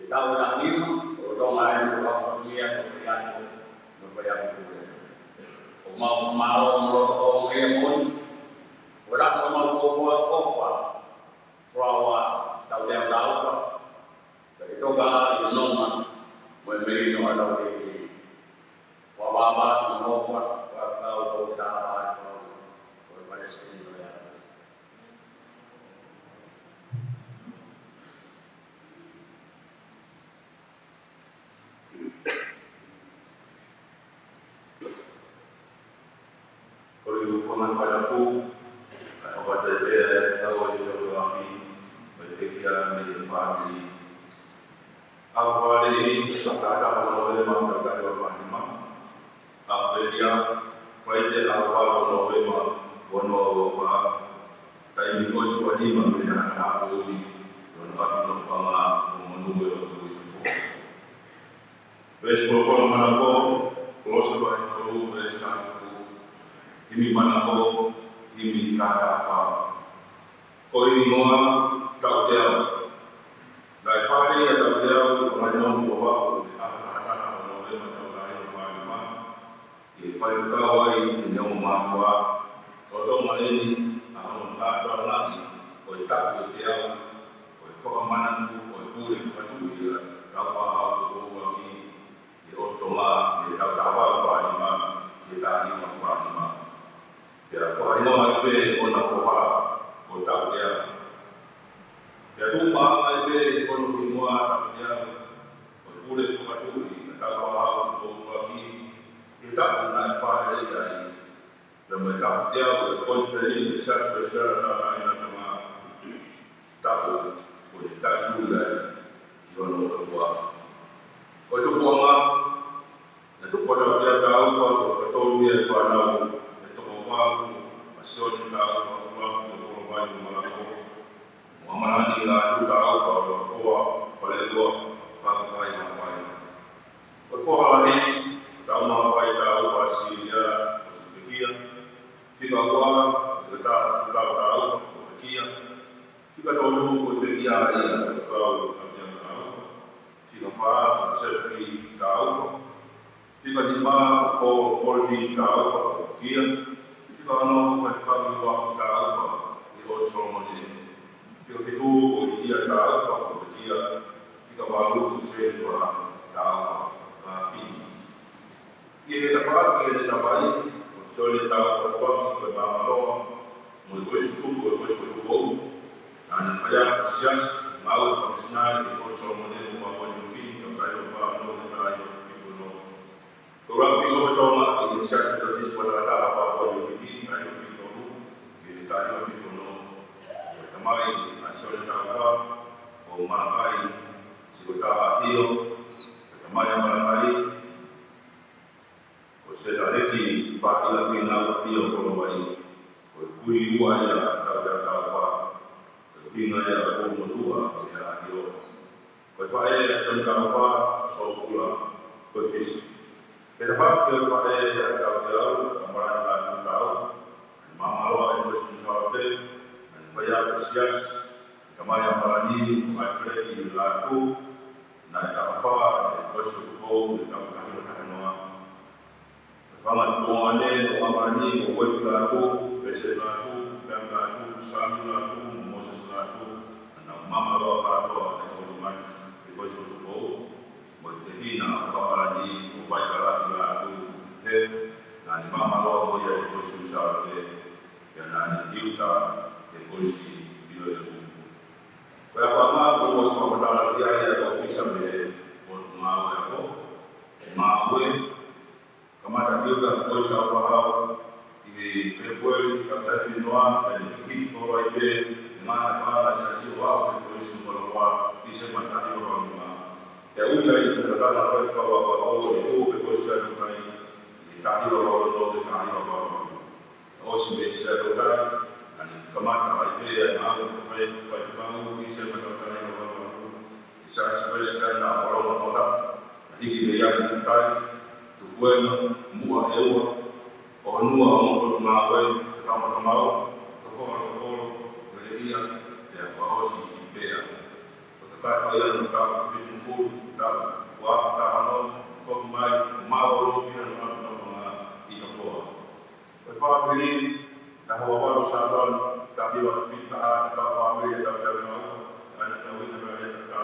Kita udah nih, udah main dia ke yang berbayar pula. Mau melotong dia pun, orang mau buat apa? Perawan tahu yang tahu. Dari itu kalau nomor, memberi nomor lagi. Wabah nomor, tahu dah apa? Berbagai sini ya. Kalau format padaku, apa terjadi tahu geografi, berdekat di family. Awal ini sekarang oleh mana berada family, apa dia faedah awal oleh mana bono fa, tapi kau sudah ni membina aku ini, dan aku nak faham menunggu itu. Besok mana kau, kalau sudah itu besok. Ini mana ko ini kata apa? Kau ini semua tak dia. Dari fahri ya tak dia. Kemudian bawa ada orang macam lain fahri mah. Ini fahri kawai ini yang mampu. Kalau mana ini orang tak tahu lagi. Kau tak dia. Kau faham mana kau boleh faham dia. Kau faham kau lagi. Dia otomat dia tak tahu fahri mah. Kita ini fahri mah. Ya, soalnya IB orang foha, kota dia. Ya, rumah IB orang semua tak dia. Boleh suatu ini, tak faham, lagi. Kita pun nak faham dia. Dan mereka dia berkonferensi secara besar dalam nama tahu, boleh tak juga di orang tua. Kau tu buang, itu pada dia tahu suatu betul dia suatu. Masih tahu soal korban Malako. Muhammad Ali lah tahu soal Foa pada itu pakai apa? Foa lagi tahu apa tahu pasti dia berfikir. Jika gua kita tahu berfikir. Jika dulu berfikir ya tahu yang tahu. Jika faham sesuatu tahu. Jika lima polri tahu berfikir. Kalau faz kami waktu tahu, itu semua ni. Jika itu dia tahu, dia jika baru saya tahu, tapi ia dapat soleh tahu waktu berbama mulus dan saya siap mau profesional itu semua ni semua mungkin kalau faham kita itu. Orang bisa berdoa ini siap terus pada apa ini kayu fitonu, kayu fitonu. Kemarin asal tahu, makai sebuta hati, kemarin makai. Saya lagi pakai final hati orang baik. Kui buaya tahu, kui naya orang tua ya hio. Kui saya asal tahu, sokula, kui fisik. Kenapa kepada tahu amaran tahu, mamalah itu sesuatu, saya bersiap, kemarin ini masih di laku, nak apa, terus berkumpul, kita berkahwin dengan Fahaman tuannya, amaran ini buat laku, besar laku, dan laku, sami laku, Moses laku, dan mamalah atau rumah, terus berkumpul, bertehina amaran ini. Baca lagu dan mama lo dia itu susah dan ada juta polisi bila itu. Berapa lama bos pemerintah dia ya ofisial dia mau apa? Mau kemana juga bos kau di Februari kata Finwa dan ini kalau itu mana sesi waktu polisi kalau bisa mati orang. Ya udah itu kata first kalau itu berkuasa dengan kahir orang aussi berkata dan kemana itu yang aku kamu bisa mengatakan bisa sebenarnya orang orang jadi dia kita tu fue mua euro o nua o mawe kama mau to fo dia ya fo si bea kata yang kita fitu fu da wa ta no fo family na hawa saban tapi wa fitna ta family ta ta ana ta wina ba ta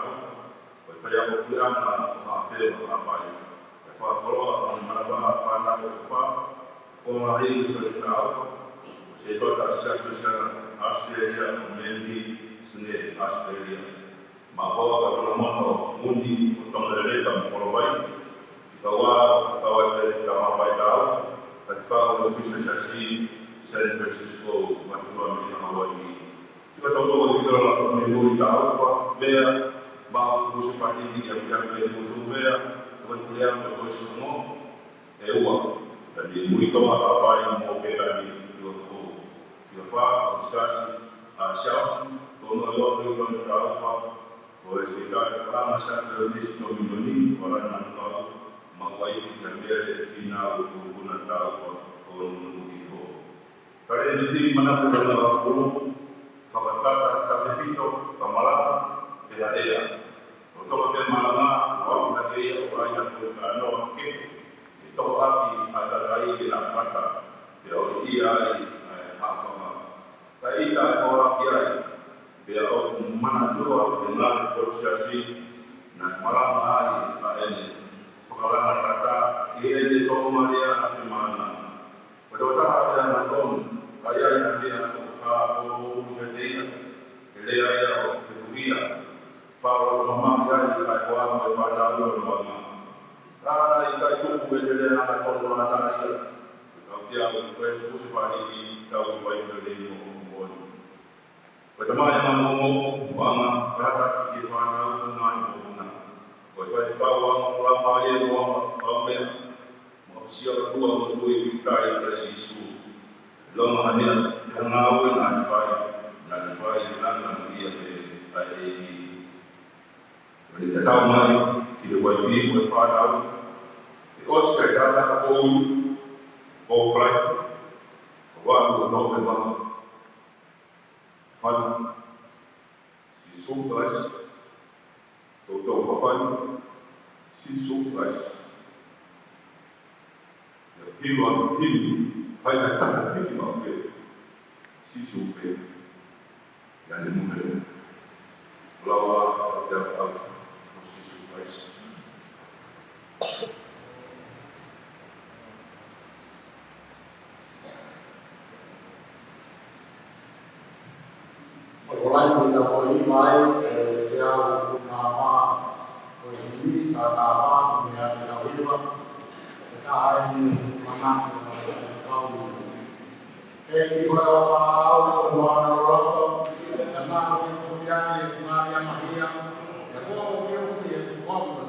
wa fa ya ko ya na ha fe ma ba ya fa ko ma ba fa na ko fa fo ma ri so ta se to ta sa ko sa Australia mendi sene Australia ma ko ka ko ma to mundi to ma le ta ko bai kawa se ta ma bai ta Katika ofisi ya San Francisco matua mili Hawaii. Jika tahu kita lakukan memori tahu via bahawa kursus pagi yang berbentuk via teman kuliah berdoa semua ewa dan di itu apa yang mau kita di UFO. UFO organisasi Asia tono lalu kita tahu boleh kita masa terus dominasi orang nanti mawai kambere final kuna tafa on info tare ndi mana kwa kulo sabatata tabefito kamala ya otomo te malama wa na ke wa ya kwa no ke to aki ada rai ke na pata ya ori ai afama ta ita ko aki ai be o mana to ke na ko siasi na malama ai a ene Kalau kata ia di Tomaria di mana, pada ada naton, ayah yang dia aku jadi dia ayah dia, kalau mama dia ayah aku pada mama, karena itu menjadi anak naton ada ayah, kalau dia berkuasa pagi tahu baik dari mohon. Pada mana mohon mama kata kita nak mengenai Wafai kawan lama dia orang ambil manusia tua mendui bikai kesisu. Lama hanya yang awal nanfai dengan dia ini. Jadi kita tahu mai kita wifi tahu. Because kita ada kau flight, waktu tahu memang fun, si sukses. Toto kapan si sukses, hilang hanya tak hilang ke si sukses yang dimulai lawa jatuh si sukses. Orang kita boleh main dia nama ini nama dia Wiwa kita ini mana tahu ini kalau tahu mana roto nama itu dia Maria Maria ya kau sih kau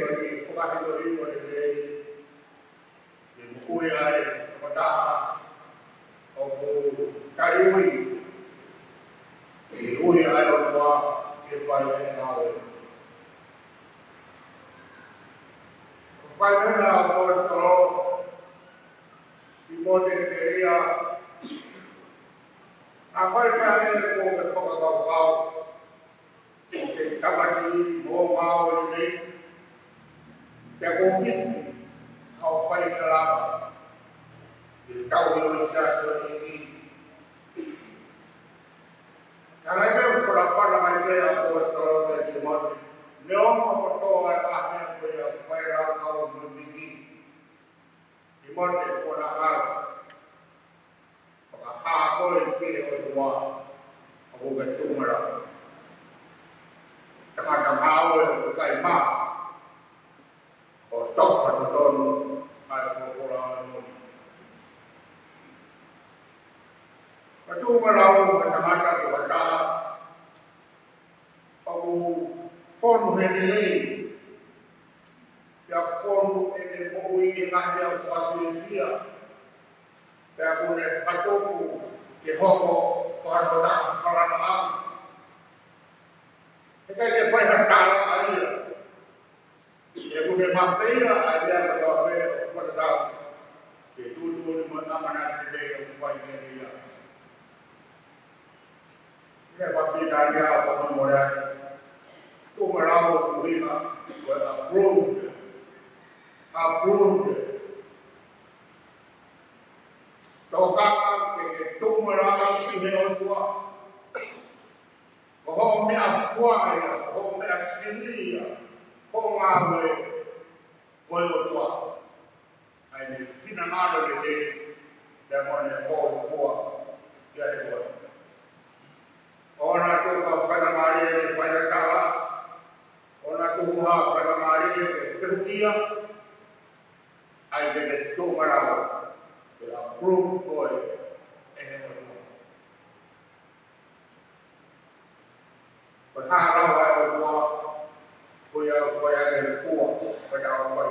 bagi whakahi o rimo le lei, e mukui ai whakataha o ku kariui, e ui ai o kua ke whai e ngawe. Whai mena o kua storo, i mote te ria, a whai pēr e ko ke whakakau, o ke tamasi mō māo i nei, te kōpiti, hau whai te rama, i tau i o siaso i ni. Kārai mea kora whana mai te a kua storo te ki mote, me ongo kotoa e ahmea koe a whai rau kau mōmiki, i mote kona hara, whaka haa koe ki o tua, a huka tūmara. Tamata mao e kukai maa, o tofa to tonu ai kōkora o mōni. Ka tūmara o ka tamata ko wata, o ku whonu he ni lei, kia whonu e ne mōi e ngāti au whatu e whia, pēr kone whatoku ke hoko whanota wharana au. E kai ke whai hatara ai ia. E kune mawhea ai rea ka tau whea o whanatau. Ke tūtū ni mana te rei o whai kene ia. Ke whapita ia o whamamore ai. Tūmarau o kuhinga o e approved. Approved. Tōkaka ke tūmarau ki he o tua. Ko ho mea whaia, ho mea sinia, ho ngā moe, koe o tua. Ai ne whina ngāra le te, te mone hōi kua, ia te koe. Ona tūka whanamāria te whainakara, ona tūha whanamāria te whirukia, ai te tūmarau, te approve koe, e he o tua. But how do I walk? We are going to walk without what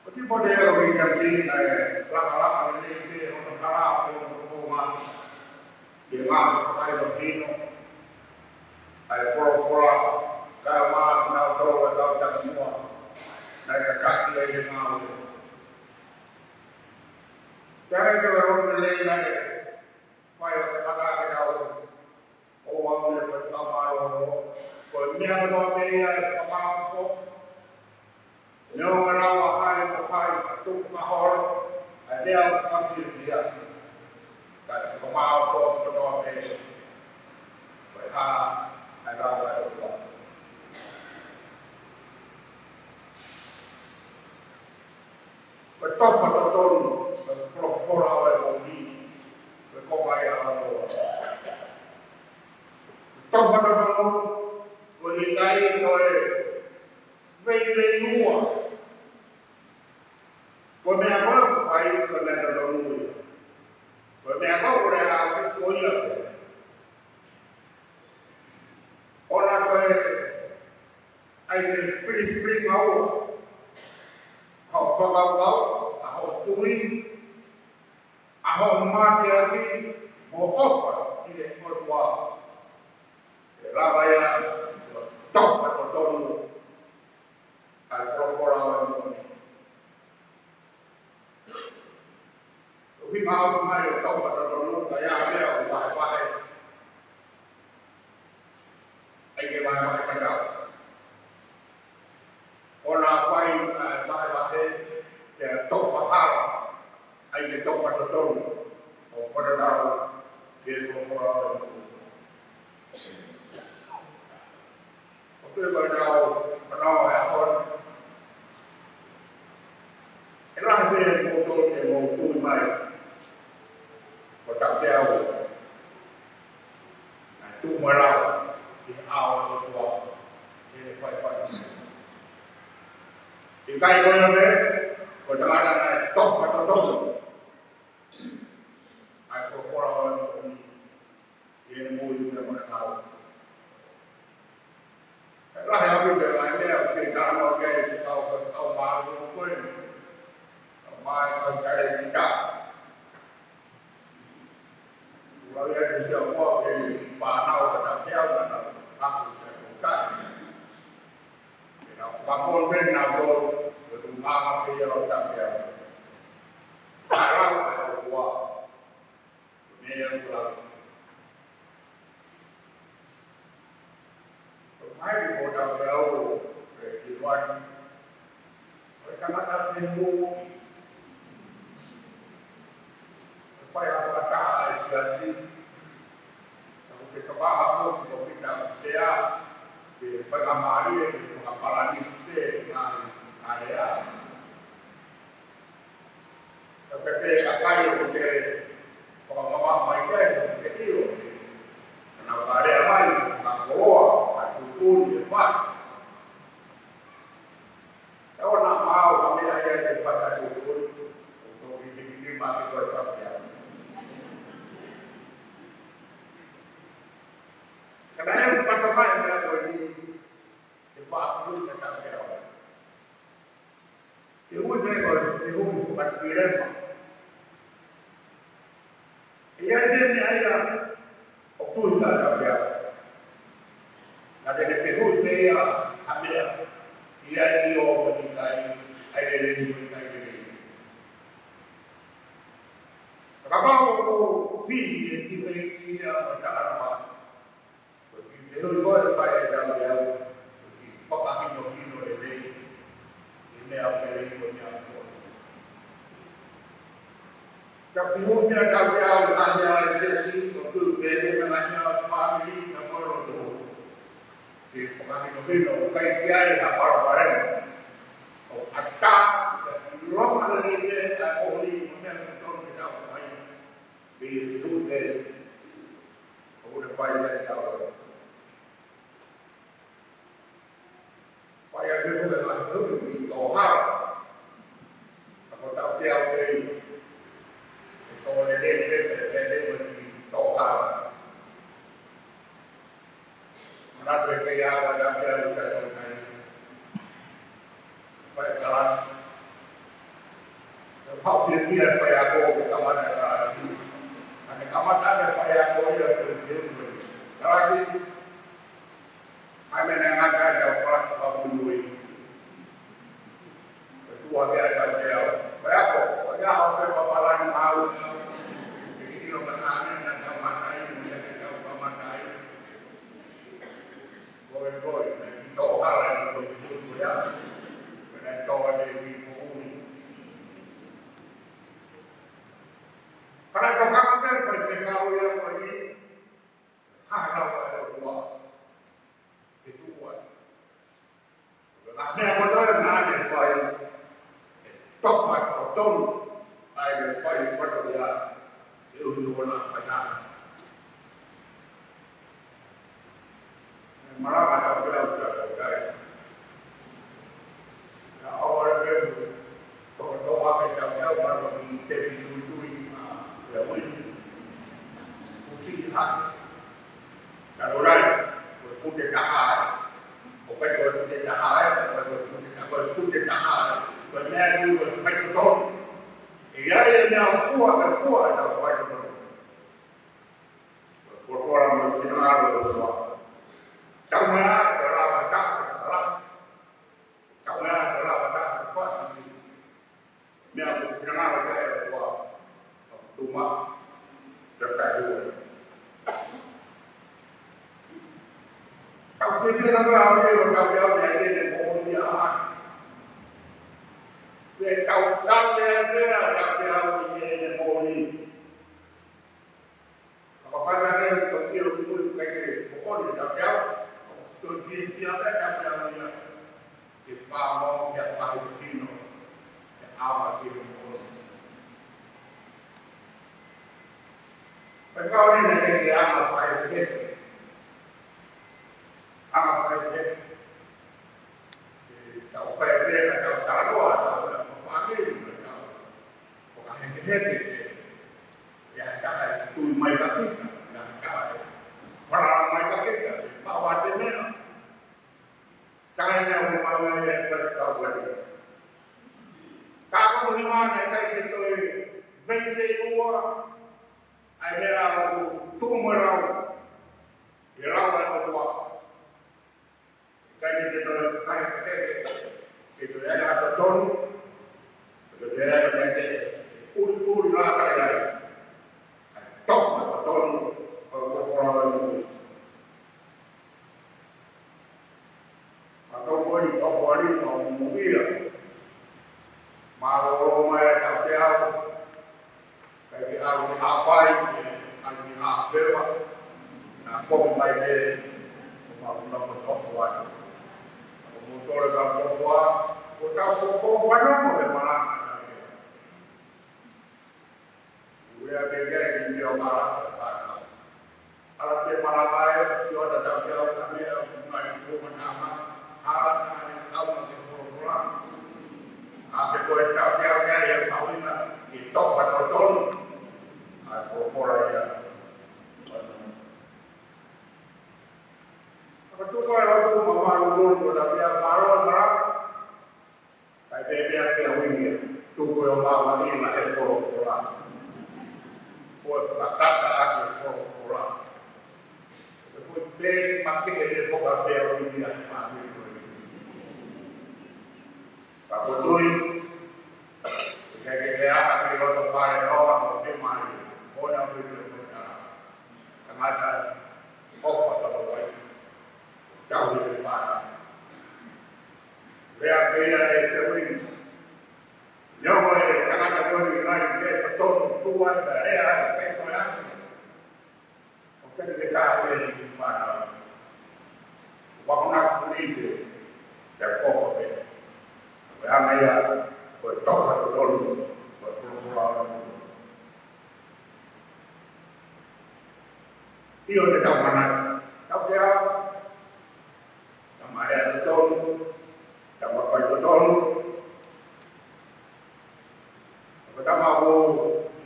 but you put there we can see Laka on the Kara, on the Imam Saino, I for Kama now go without that more, like a calculated now. Carry the road to lay like Why o wau le pamaro ko mea no me ai pamaro no ana wa hai ko hai tu ma hor a de au ka fi dia ka pamaro ko no me ko ha ai ra wa ko ko to pa to ko fora wa ko ni ko vai a lo tau whanakau, ko ni kai koe vei ua. Ko mea kau whai ko mea taronui. Ko mea kau kore a ko ia. Ona koe ai te whiri ngau. Hau whakau, a hau tui, a hau mate a ki, mo ofa i te kotua. Rabaya, tofa to tonu, al propora o moni. We have my tofa to tonu, kaya lea o vai. Ai ke vai kanda. Ona vai, te tofa hara, ai ke tofa to tonu, o pora dau, ke propora o moni. Tôi gọi đầu là con cái loại về mô tô để mô tôi mày có tập đeo tu mà lao thì ao của thì phải thì cái coi như thế còn đó là tốt và tốt ai có khoa thì môi là một ao Kalau yang di Jawa ini panau tetap jauh dan aku saya bukan. Kita bangun benar berumah dia tetap jauh. Sekarang ada dua. Ini yang pulang. Kemarin modal jauh kehidupan. Mereka ada sembuh. Supaya mereka asiasi. Kalau kita bahas itu kita saya di pengamari di pengapalan istri dengan area. Tapi kakak yang punya pengamat mereka itu kenapa ada lain pengakuan atau pun depan. Kalau nak mau kami ayat depan itu untuk ini mati berkata. Karena yang pertama yang berada di depan itu tetap jauh. Ibu saya kalau bukan kirim. Ia ini ayah oktober tetap jauh. Ada di situ dia ambil ia dia menikahi ayah ini menikahi ini. Kalau aku pilih kita ini macam apa? Itu juga saya jauh jauh. Pakai kilo ini apa yang punya aku. Tapi punya jauh hanya sesi untuk beda dengan family nomor itu. Di pakai kilo kayak dia apa barang. Atas lama lagi aku ini punya betul kita main. Di situ deh. Aku dah bayar jauh. Supaya dia bukan lebih tohar. Kalau tak dia okey, kalau dia lebih tohar. Mana berkaya pada dia bisa terkait. Supaya jalan. Kalau dia supaya aku kita mana lagi. Ada kamar ada supaya aku dia berdiri. Lagi. Kami dengan ada orang sebabului. Ketua dia ada jauh. Berapa? Berapa kepalan tahu? Ini orang aneh dan kamatai dia kita kamatai. Boy, kita orang yang berbudi ya. Menentukan diri pun. Karena kau kan bersekau yang bagi harap ada dua. Itu buat. Karena apa tu yang ada file, tokat atau ada file pada dia itu dua nak macam. Malah ada bela bela. Orang dia kalau apa yang dia baru di TV itu ya boleh. Fungsi hak. Kalau lain berfungsi kahar, bukan berfungsi kahar, berfungsi kahar, berlaku berfungsi ton. Ia yang kuat ada kuat betul. Berkorban bersinar bersuara. Karena adalah kuat sih. Dia bersinar ada kuat. Cuma terkait. Kalau kita nak awal berkata dia ni dia. Dia kau dia dia ni. Apa dia kecil itu kayak pokok dia. Untuk dia dia. Kita mau dia tahu dino. Apa dia mau. Kalau ni nak dia apa dia. Apa itu? Tahu saya dia tahu tahu ada pemakai bukan henti. Ya kan tu mai kaki, ya kan. Orang mai kaki, bawa dia. Caranya rumah yang terkau lagi. Kalau rumah yang kayak gitu, beli dua, ai le au tu mo rau e rau ai o tua kai te no sai ke te ia ta tonu ke te ia me te uri la kai ai top ta tonu o ko atau bori no mubia malo mai ta te au kai au ni hapai ni ha fewa na ko mai de ma no ko wa mo tole ka ko wa ko ta ko wa no me mala ue a bege ni yo mala ala te mala mai yo ta ta yo ta me mai ko ma ala ni au na ke ko ra a ke ko ta ya ya paulina i to fa to ton a ko fora ya a tu ko ro ko mama ro ko da ya maro mara kai be be a ke wi tu ko yo ma ni na e ko fora ko ta ta a ke ko fora ko be ma ke de ko ba be wi ya ma ni Pakutui, kaya kami kalau pakai orang mesti mari, orang itu kita, kenapa? Oh, kalau baik, jauh lebih parah. Lihat dia itu, nyawa kenapa kau bilang dia betul tuan dia kayak tu ya? Mungkin kita lebih parah. Bangunan itu, terpokok dia. Amaya ko toka ko tolu ko fura iyo de kamana kapya amaya ko tolu kama fa ko tolu ko tama ko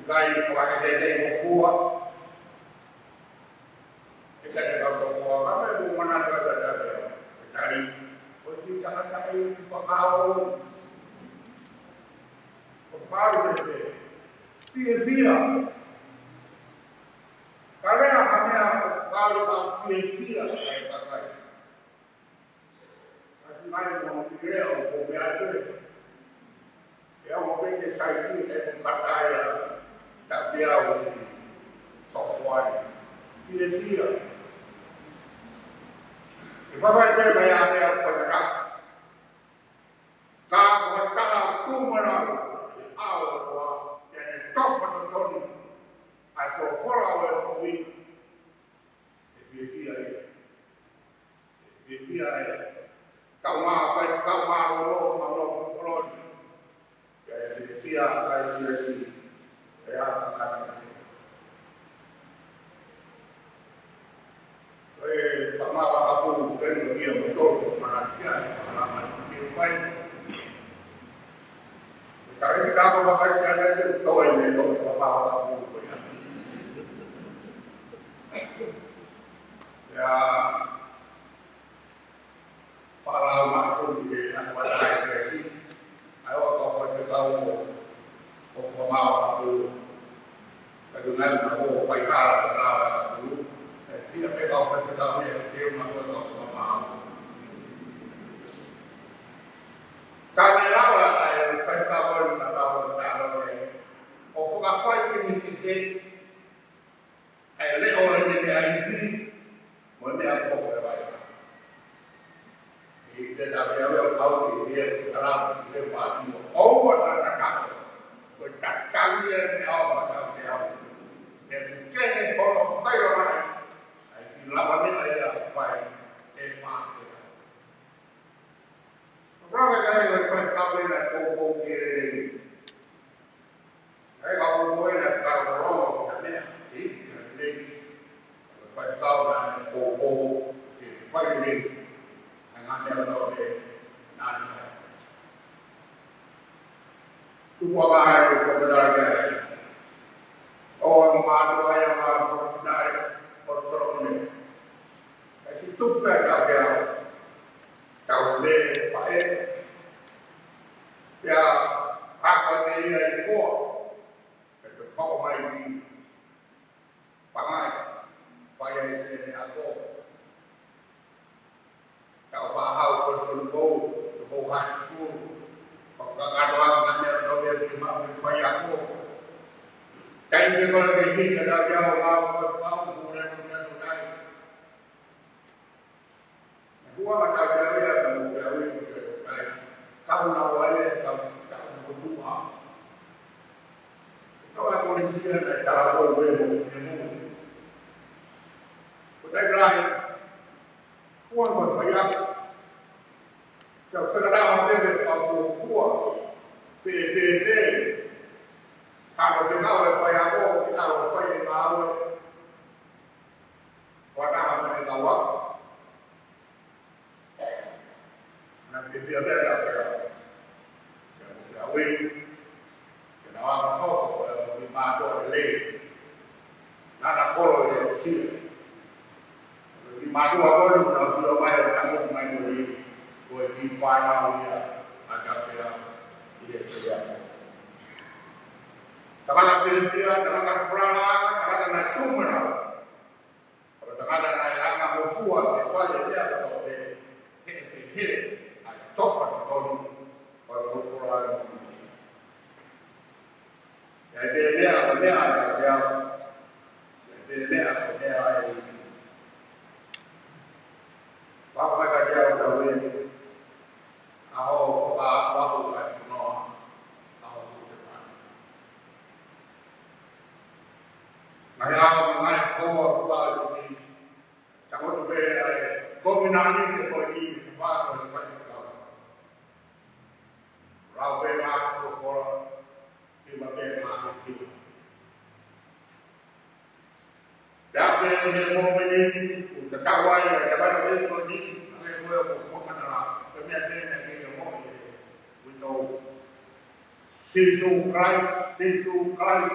gai ko ake de ko kuwa eka de ko kuwa kama ko mana ko da tari ko ti ka kai fa kao Padre, via. Karena hanya Padre via saya pakai. Kasih main mau pikir mau biasa. Ya mau pikir saya ini saya percaya tak dia tokoan. Via. Bapak saya bayar dia pendekat. Kau tak tu merah. Top of the tone, I for 4 hours a week. If you kau mahu road, if you sama aku kan dia betul mana dia baik. Kalau kita bapak sekalian itu tahu ini untuk bapak aku punya. Ya, para makhluk di anak saya ini, ayo kau tahu, kau mau aku, kadang aku bayar aku, tidak kau tahu ya dia mau kau mau. Karena lawan ayat perkawan atau dalam of a fighting ticket, I let all in the ID when they are over by. If they are very out here, around the party, over the camp, but that can be an hour of the hour. Then get it for a fire, I love a fire, a mark. Berapa kali lepas kawin nak kau kiri, kau kawin nak kau orang macam ni, lepas kau nak kau kiri, dengan dia tu dia nanti. Tu apa hari sebenarnya? Orang malu yang malu sebenarnya orang ni, kasi tu berapa dia? Kau boleh pakai, ya apa dia ini kau, itu kau main ni ako. Kau faham ko high school. Pagkakatawa ka niya daw yung mabibay ako. Kaya hindi ko nag-ibig na daw yung mga muna mo na tunay. Nakuha ka daw yung gawin mo sa tunay. Kau nawala, kau nakuha. Ikaw ako rin siya na itarapol mo yung mo. Kutay lahat, kuha magpayak. Kau sekarang ada Papua, PPP, kalau kita oleh aku, kita oleh tahu, pada apa yang tahu, nanti dia ada apa ya, yang mesti kita orang tahu, lima dolar leh, nada kalau dia sih, lima dolar kalau dia bayar tanggung main beli. Boleh di final dia ada dia dia. Kalau dia dengan frana, kalau nak cuma, kalau dengan nak nak buat, kalau dia atau dia, top atau kalau frana. Jadi dia apa kerja orang Aku bawa buat semua, aku semua. Naya mengenai kau buat ini, kamu tu kombinasi seperti apa yang saya tahu. Rawe aku kau tiba-tiba mati. Tapi yang mau ini, untuk kawan yang dapat ini, aku bukan orang. Kemudian Jesus Christ.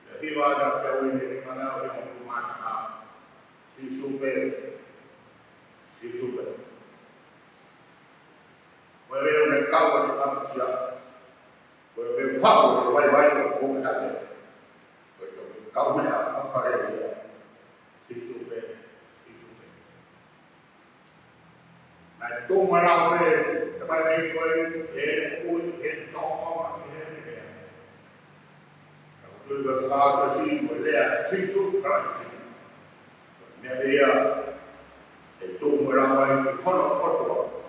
Jadi ada jauh ini mana yang mana Jesus. Boleh orang kau di manusia, boleh kau baik bukan ada. Kau mana apa dia? Jesus. Nah, itu merawat sebagai pun tolong ini. Kalau berkata sih boleh sisuk kerja. Dia itu merawat kotor.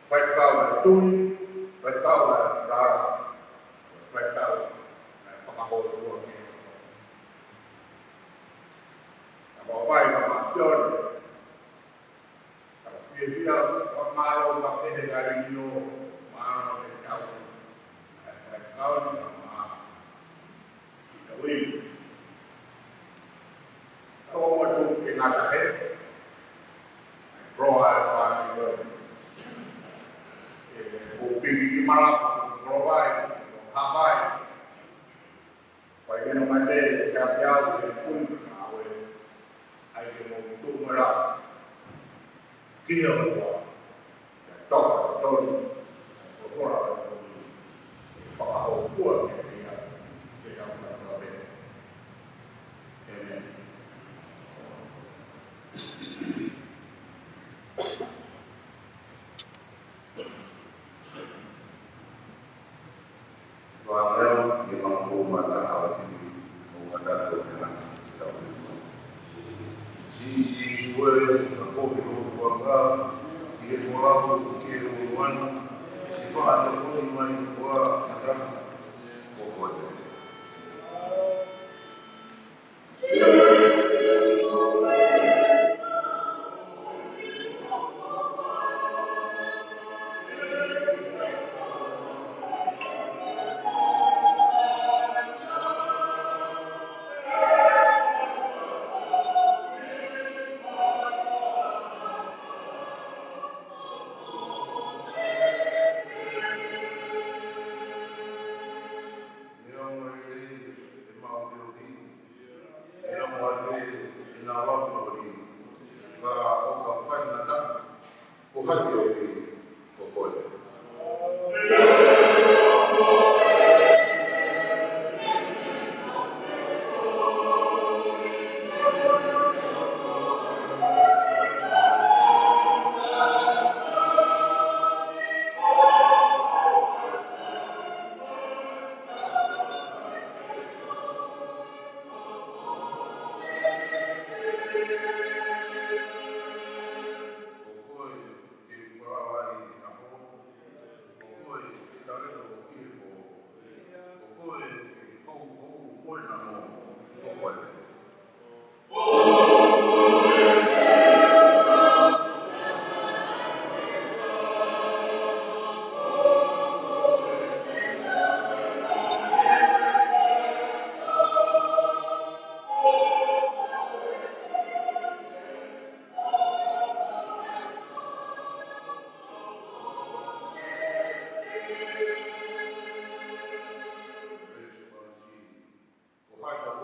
Fatkau tun, fatkau darah, fatkau pengawal tuan. Apa yang maksud? Dia malu pakai negara ini, malu tahu sama Dewi. Kalau mau kita dah proa apa kopi di malam, proa hambai. Bagi nama dia, jauh pun awal, ayo untuk merah. Kia ora, toh, ora, pahau dia berapa. Amen. Soalnya memang rumah dah ini rumah dah terkenal. Si aku berbuat dia orang keruan sifat pun main buat ada pokok.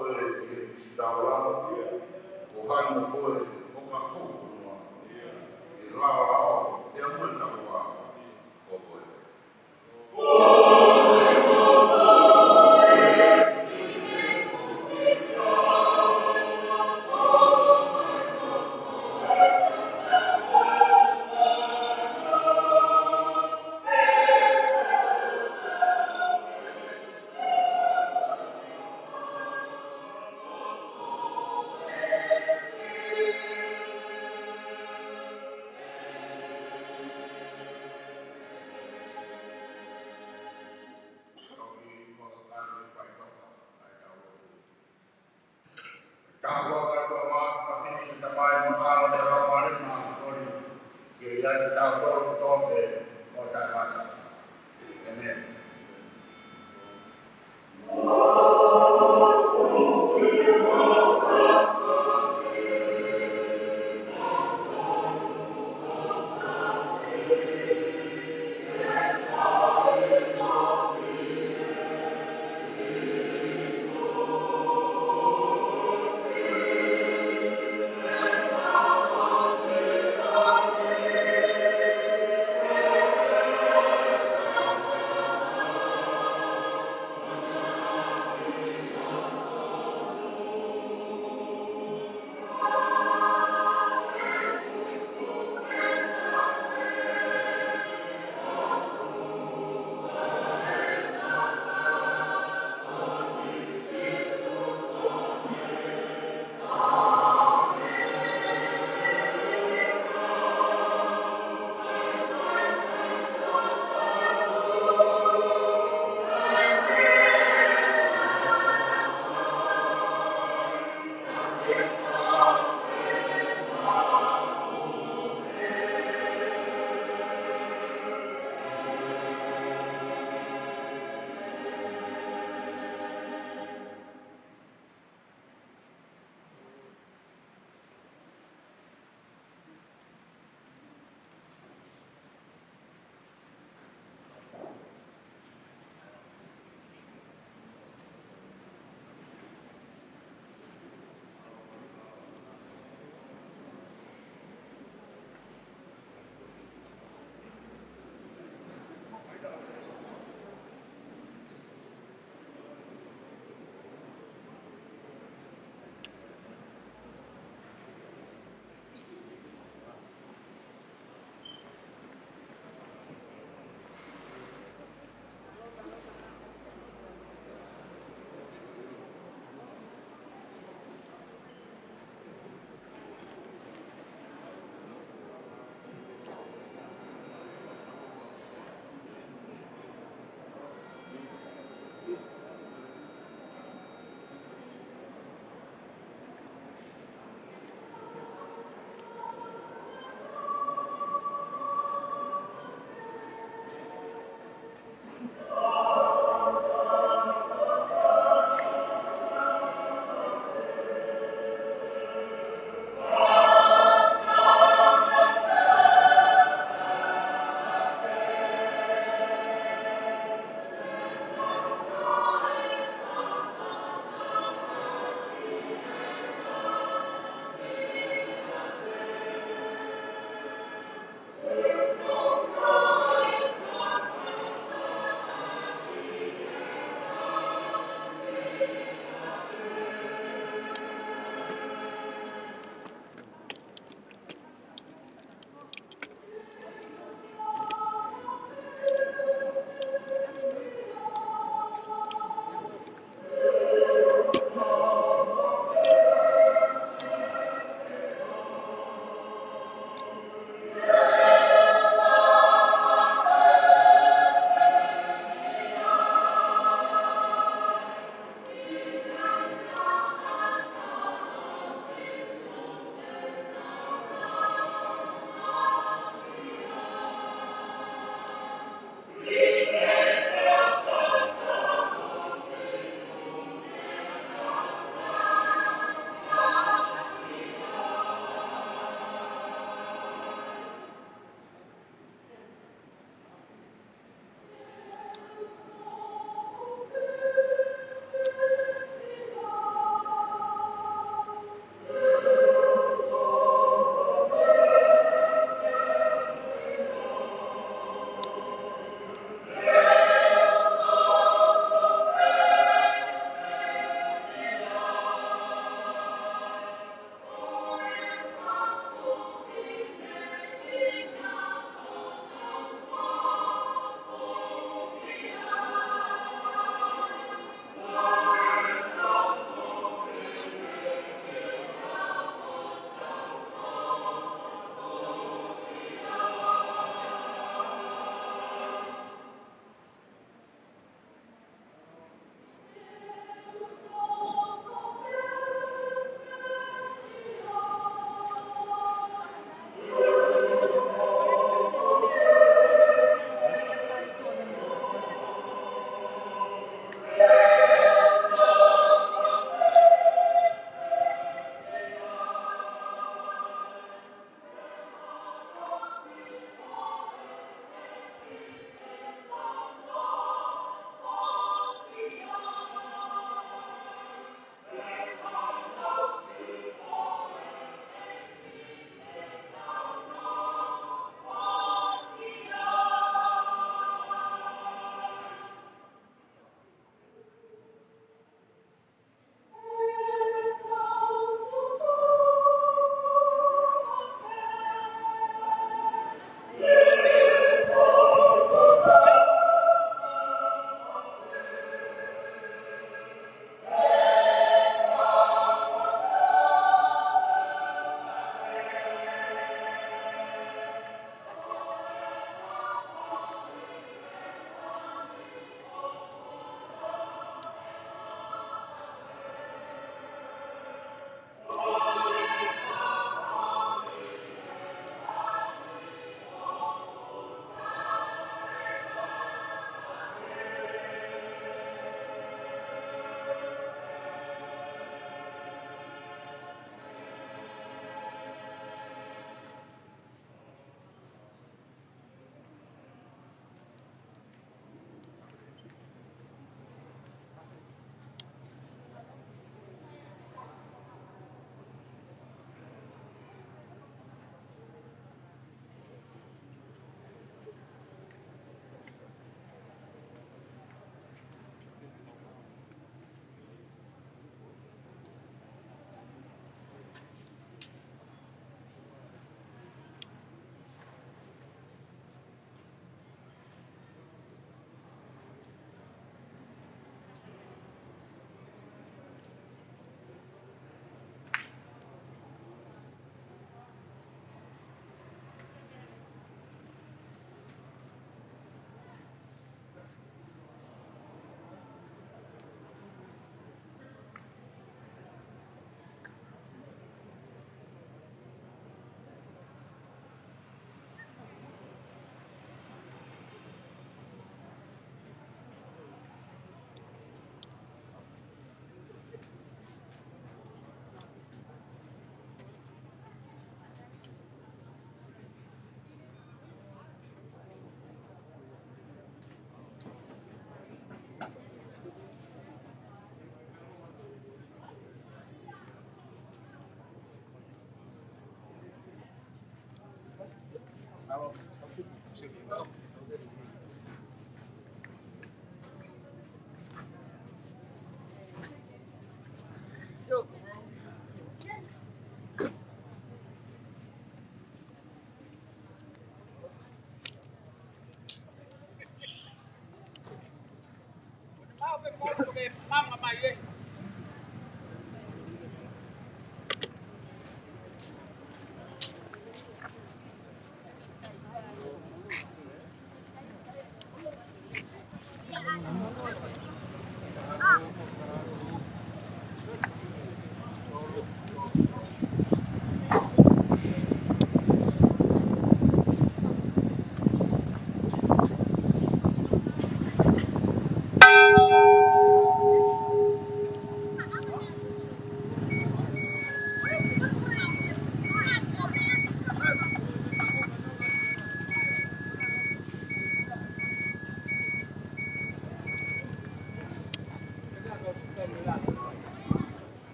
koe e Sitaurao, o hai na koe o ka hoko noa. E rao rao, e amue na koa o koe.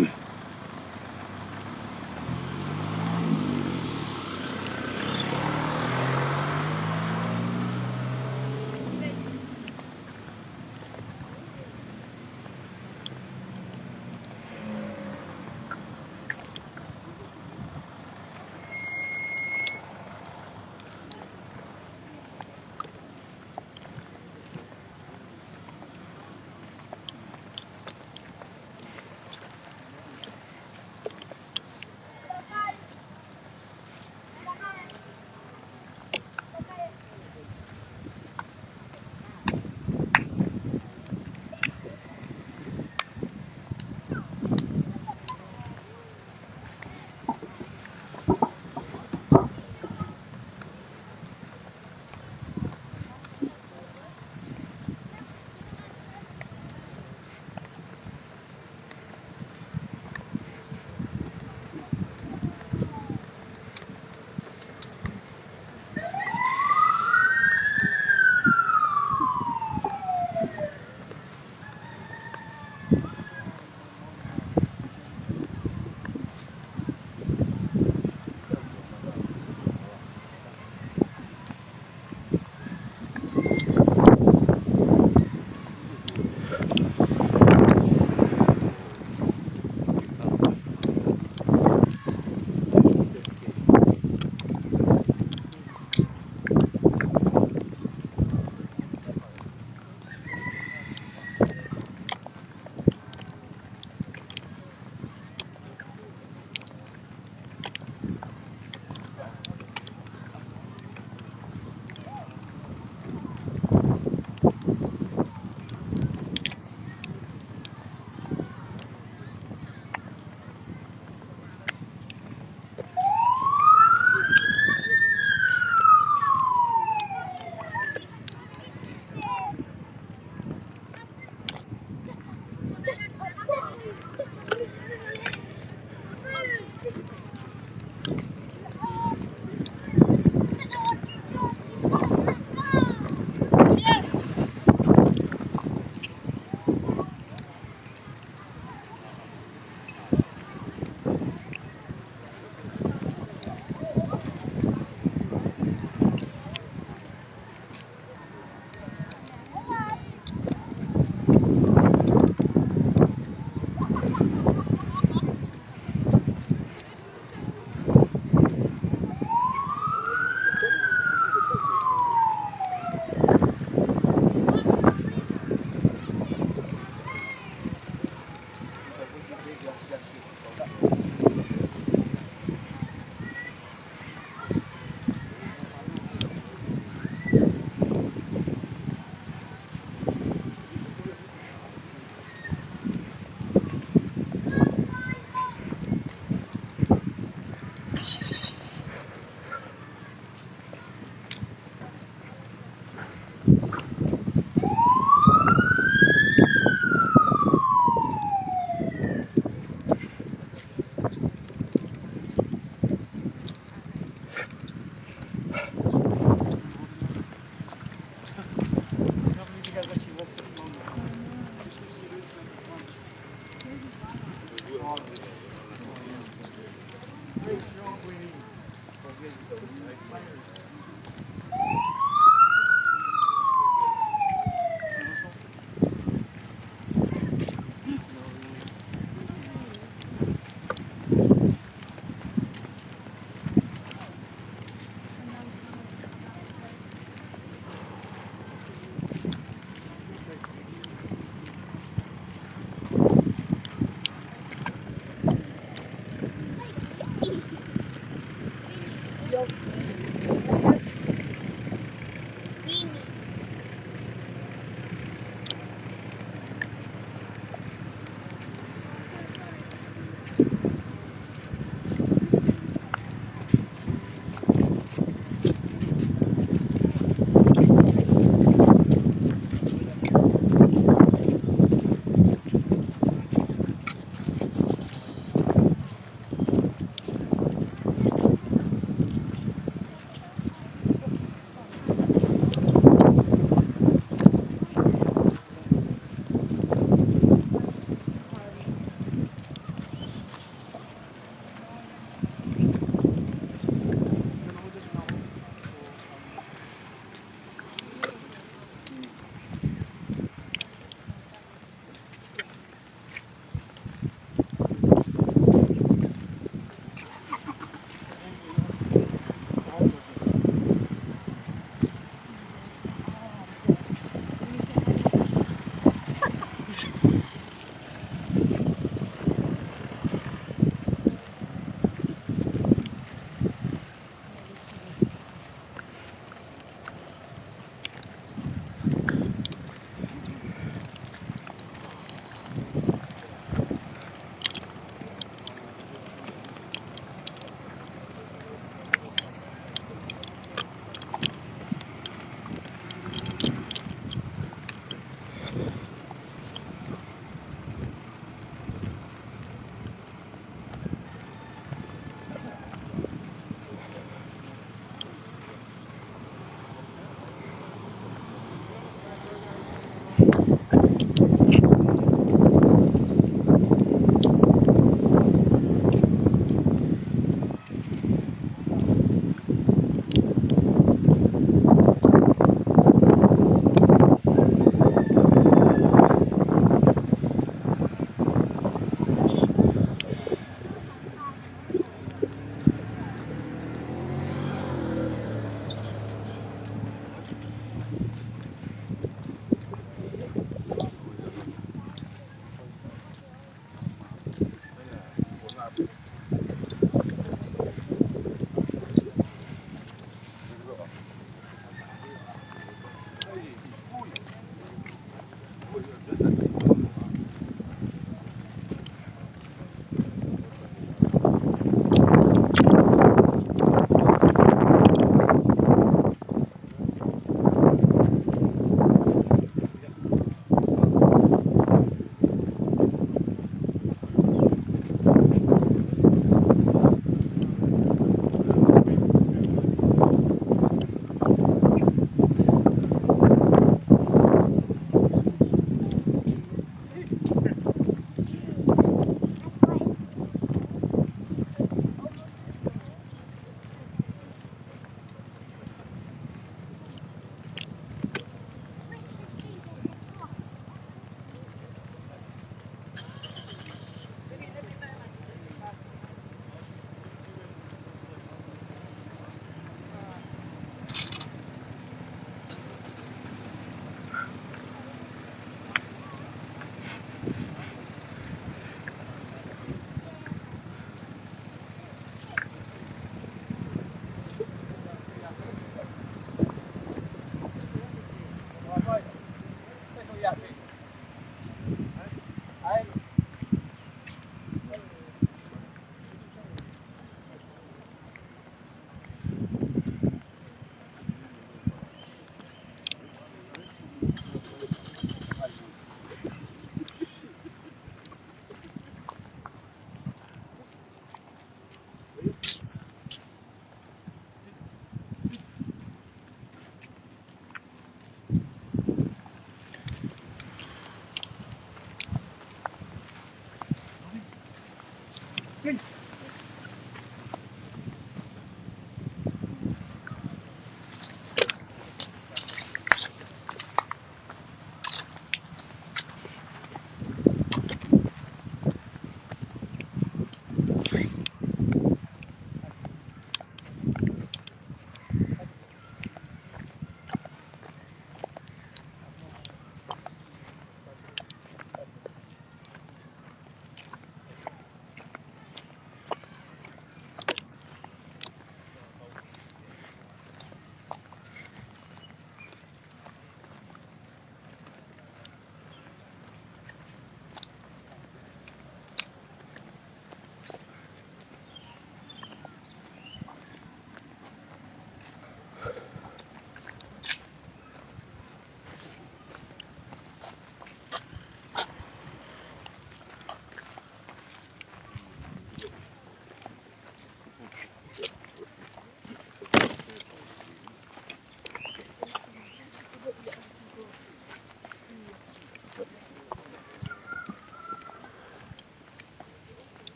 Yo.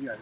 Iya.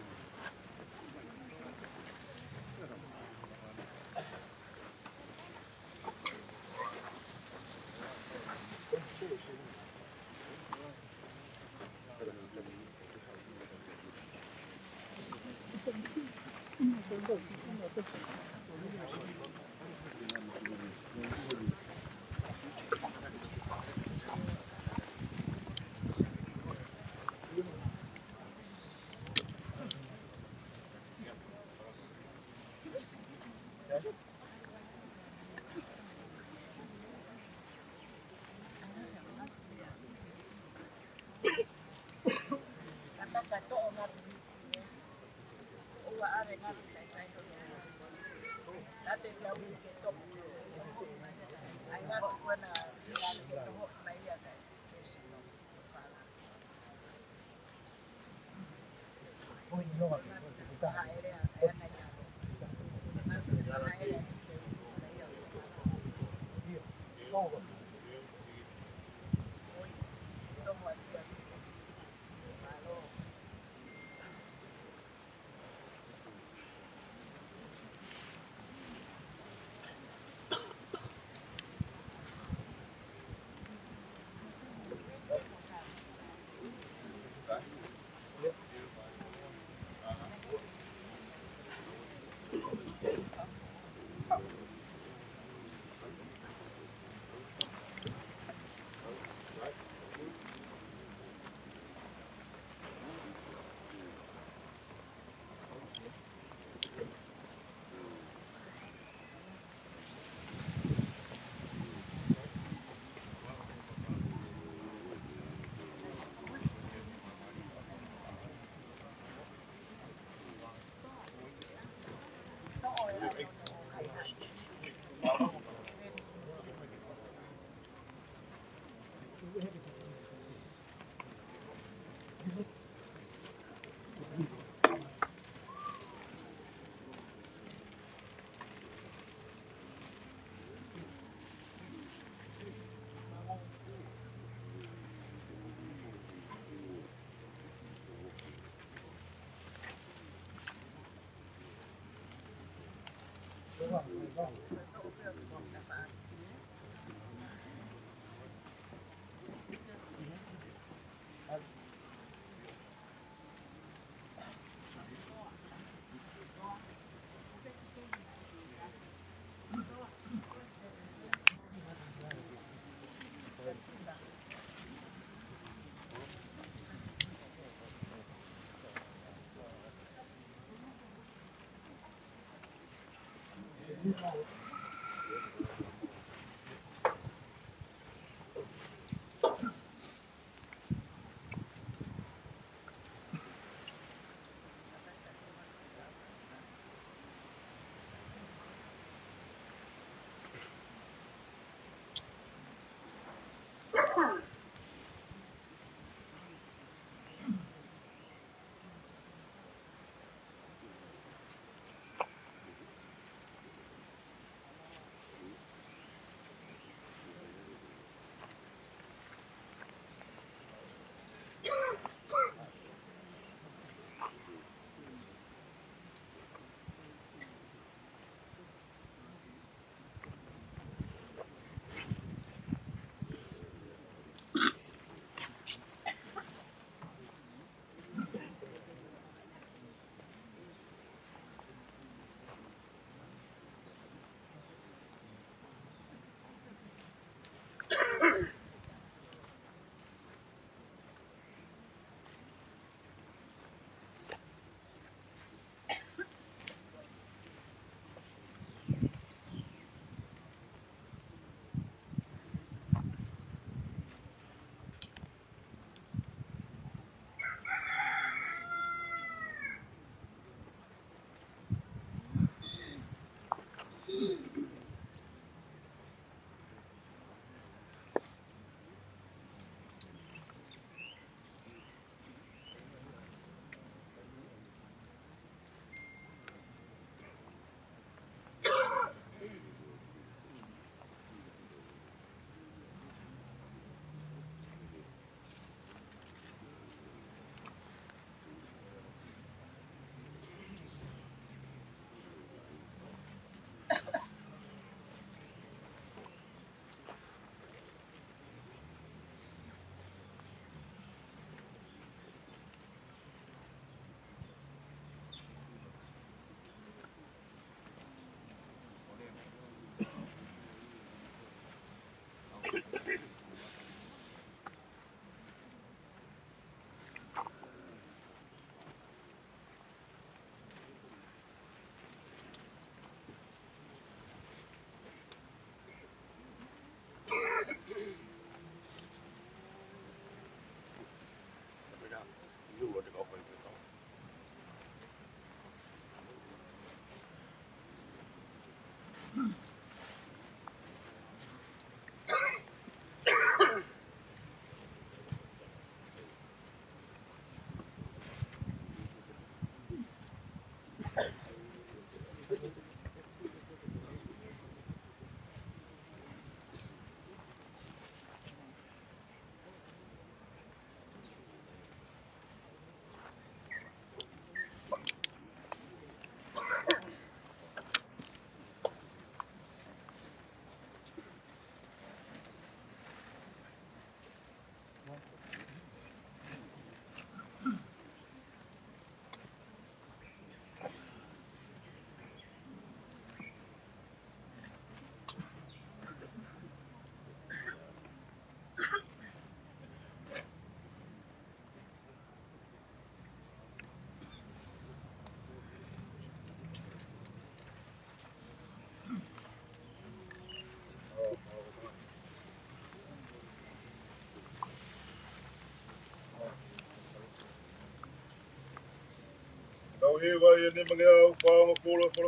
Tau hewa ia ne mange au whaonga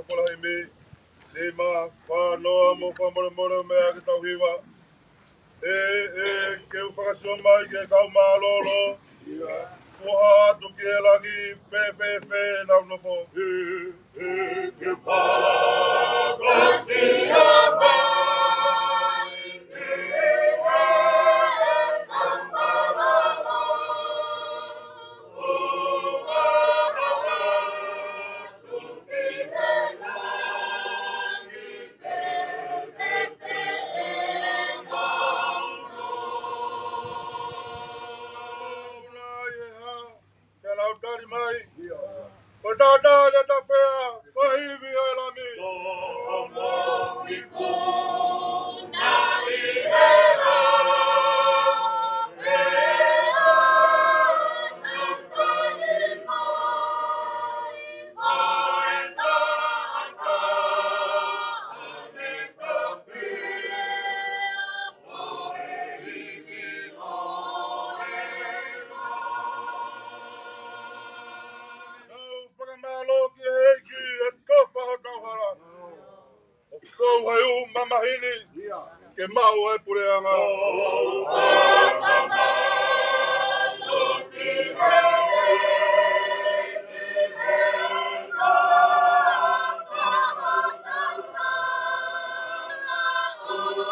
kola he me. Lima whanoa mo whamore mea ke tau hewa. Ke whakasua mai ke kau mālolo. Koha atu ke langi pe nau nofo. Ke whakasia mai ke kau mālolo. Tari mai. Patata de ta fea, pahivi ai lami. Tomo iku na ihera. Ea na talima. Aeta ata. Aneta fea. Pahivi whakamalo ki heiki e tofa ho tauhara. O kou hai u mamahini ke mau e pureanga. O whakamalo ki heiki e tofa ho tauhara. O whame u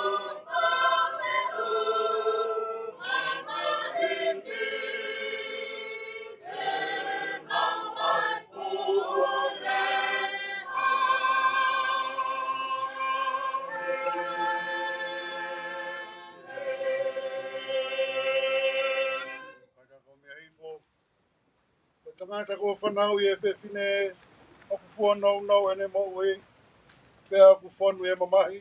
mamahini Tangata ko whanau i e whewhine aku whanau ene mo ui pēr aku whanu e mamahi.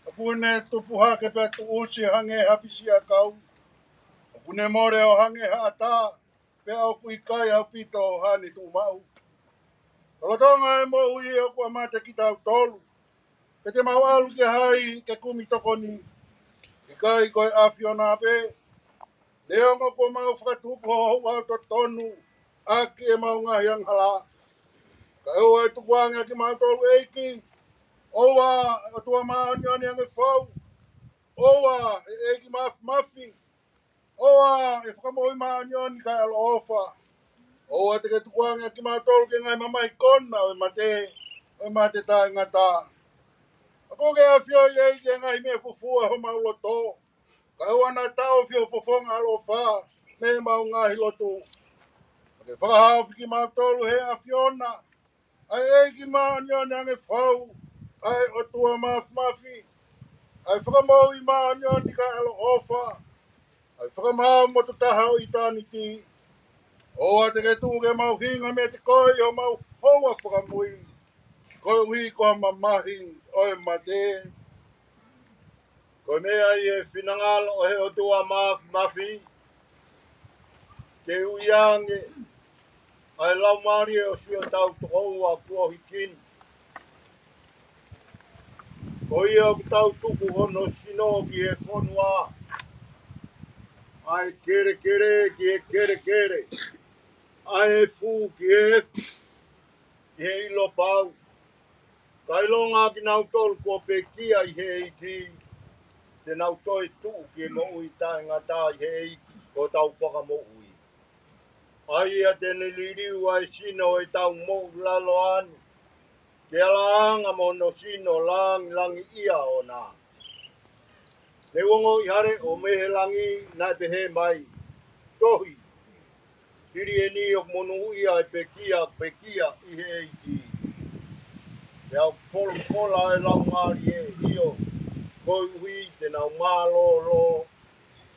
Aku ne tupu hake pēr tu usi hange hapisi a kau. Aku ne more o hange haata pēr aku i kai au pito o hani tu mau. Talotonga e mo ui e aku amate ki tau tolu. Ke te mau alu ke hai ke kumi tokoni. I kai koe awhiona pe. Leonga ko mau whakatupu ho au to tonu. Aki e mau ngahi ang hala. Ka eo e tukuanga ki mau tolu eiki. Owa o tua maani ani ang e whau. Owa e eiki mafi. Owa e whakamoi maani ani kai alo ofa. Owa te ke tukuanga ki mau tolu ke ngai mamai kona o e mate tae ngata. Ako ke a whio i eiki e ngai me fufua ho mau loto. Ka eo ana tau whio fofonga alo wha. Me mau ngahi lotu. Ke whakahau ki mau tolu he a whiona. Ai eiki maani ani ang e whau. Ai o tua mafi. Ai whakamau i maani ani kai alo ofa. Ai whakamau mo taha o i tāni ki. Oa te ke tū ke mau hinga me te koi o mau hoa whakamui. Koi ui koha mamahi o e mate. Ko mea i e whinangalo o he o tua mafi. Ke uiange. Ai lau maari o sio tau tokou a kua hikin. Ko ia o tau tuku hono sino ki he konua. Ai kere ki he kere. Ai e fu ki he ilo pau. Kai longa ki nau tolu kua pekia i he iki. Te nau toi tuu ki mo ui tae ngata i he iki. Ko tau whaka mo ui. Ai ia tene liriu ai sino e tau mo lalo anu. Ke alaanga mo no sino langi ia o nā. Ne wongo i hare o mehe langi nai te he mai. Tohi. Hiri e ni o monu ia e pekia i he iki. Te au pola e lau ngari e hio. Koi hui te nau mālo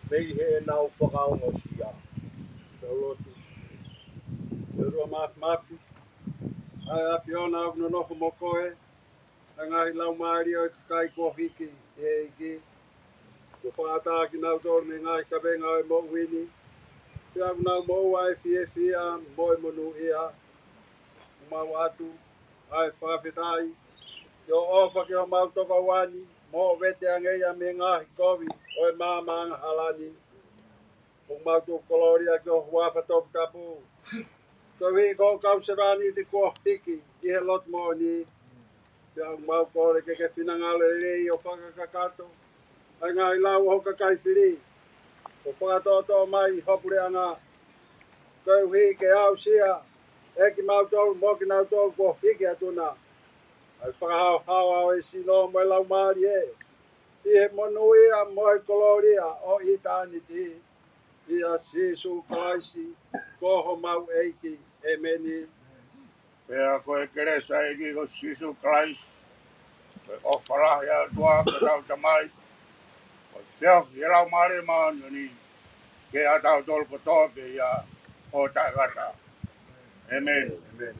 mei he nau whakaongo sia. Taulotu. Te rua mafi. Ai a whiona au no nofo mo koe. Ngai lau maari o kai ko hiki e iki. Ko whaata ki nau tōru me ngai ka venga o mo wini. Te au nau mo ai fia mo e monu ia. Mau atu. Ai whawhetai. Te o ofa ki o mau toka wani. Mo vete angeia me ngahi kovi. O e māmanga halani. O mau tō koloria ki o huafa tofu tapu. Ko hi ko kau serani di ko hiki i he lot mo ni yang mau ko le ke finangale le o whakakakato ai ngā i lau ho kakai whiri ko whakatoto mai hopure anga kau hi ke au sia e ki mau tolu mo ki nau tolu ko hiki atuna ai whakahau hau au e sino mai lau maari e i he monuia mo e koloria o i tāni ti i a Jesu Kraisi koho mau eiki e meni Pea koe keresa e ki ko Jesu Christ. Koe ofara ya tua ko tau tamai. Ko teo ki rau mare maanu ni. Ke a tau tol ko tope ya o tagata. Amen. Amen.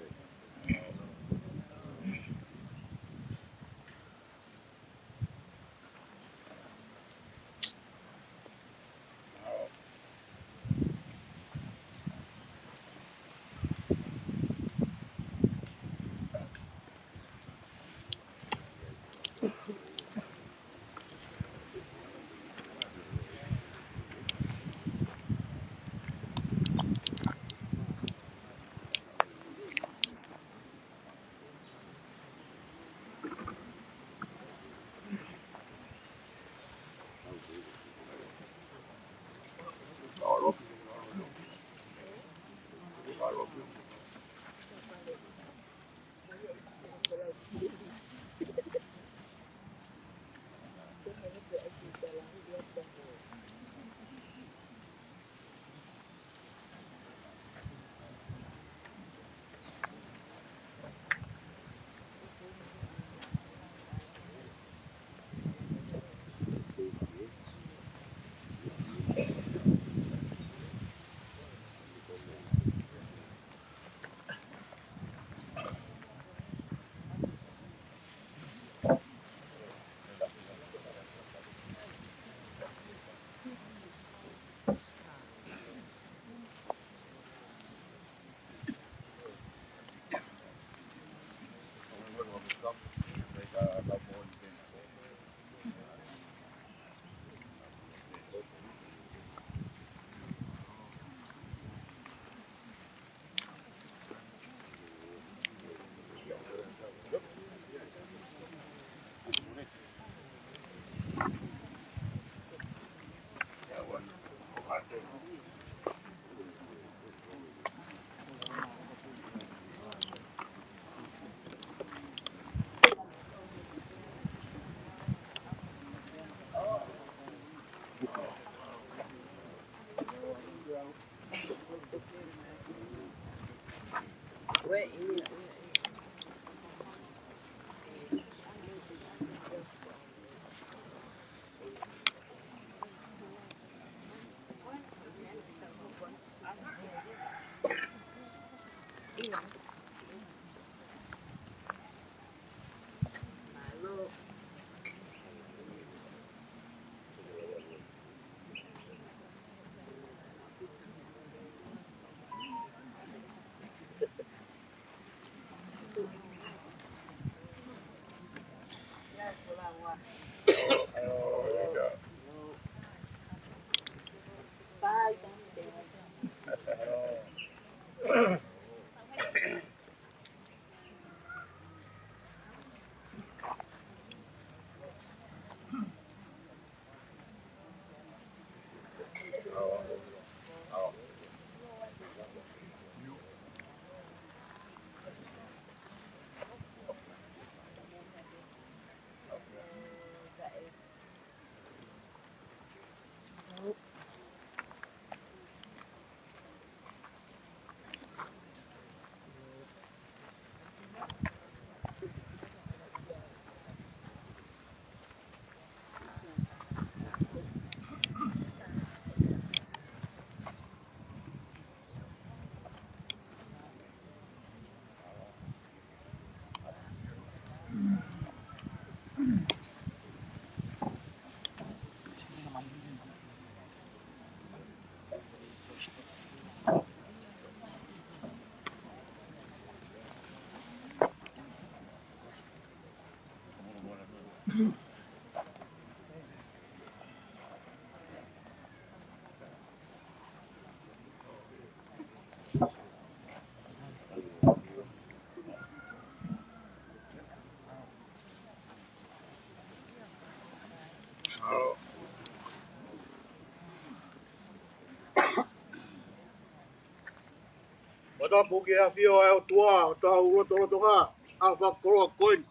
Pada puki a fio e o tua, o tau roto ka, a whakoroa koin.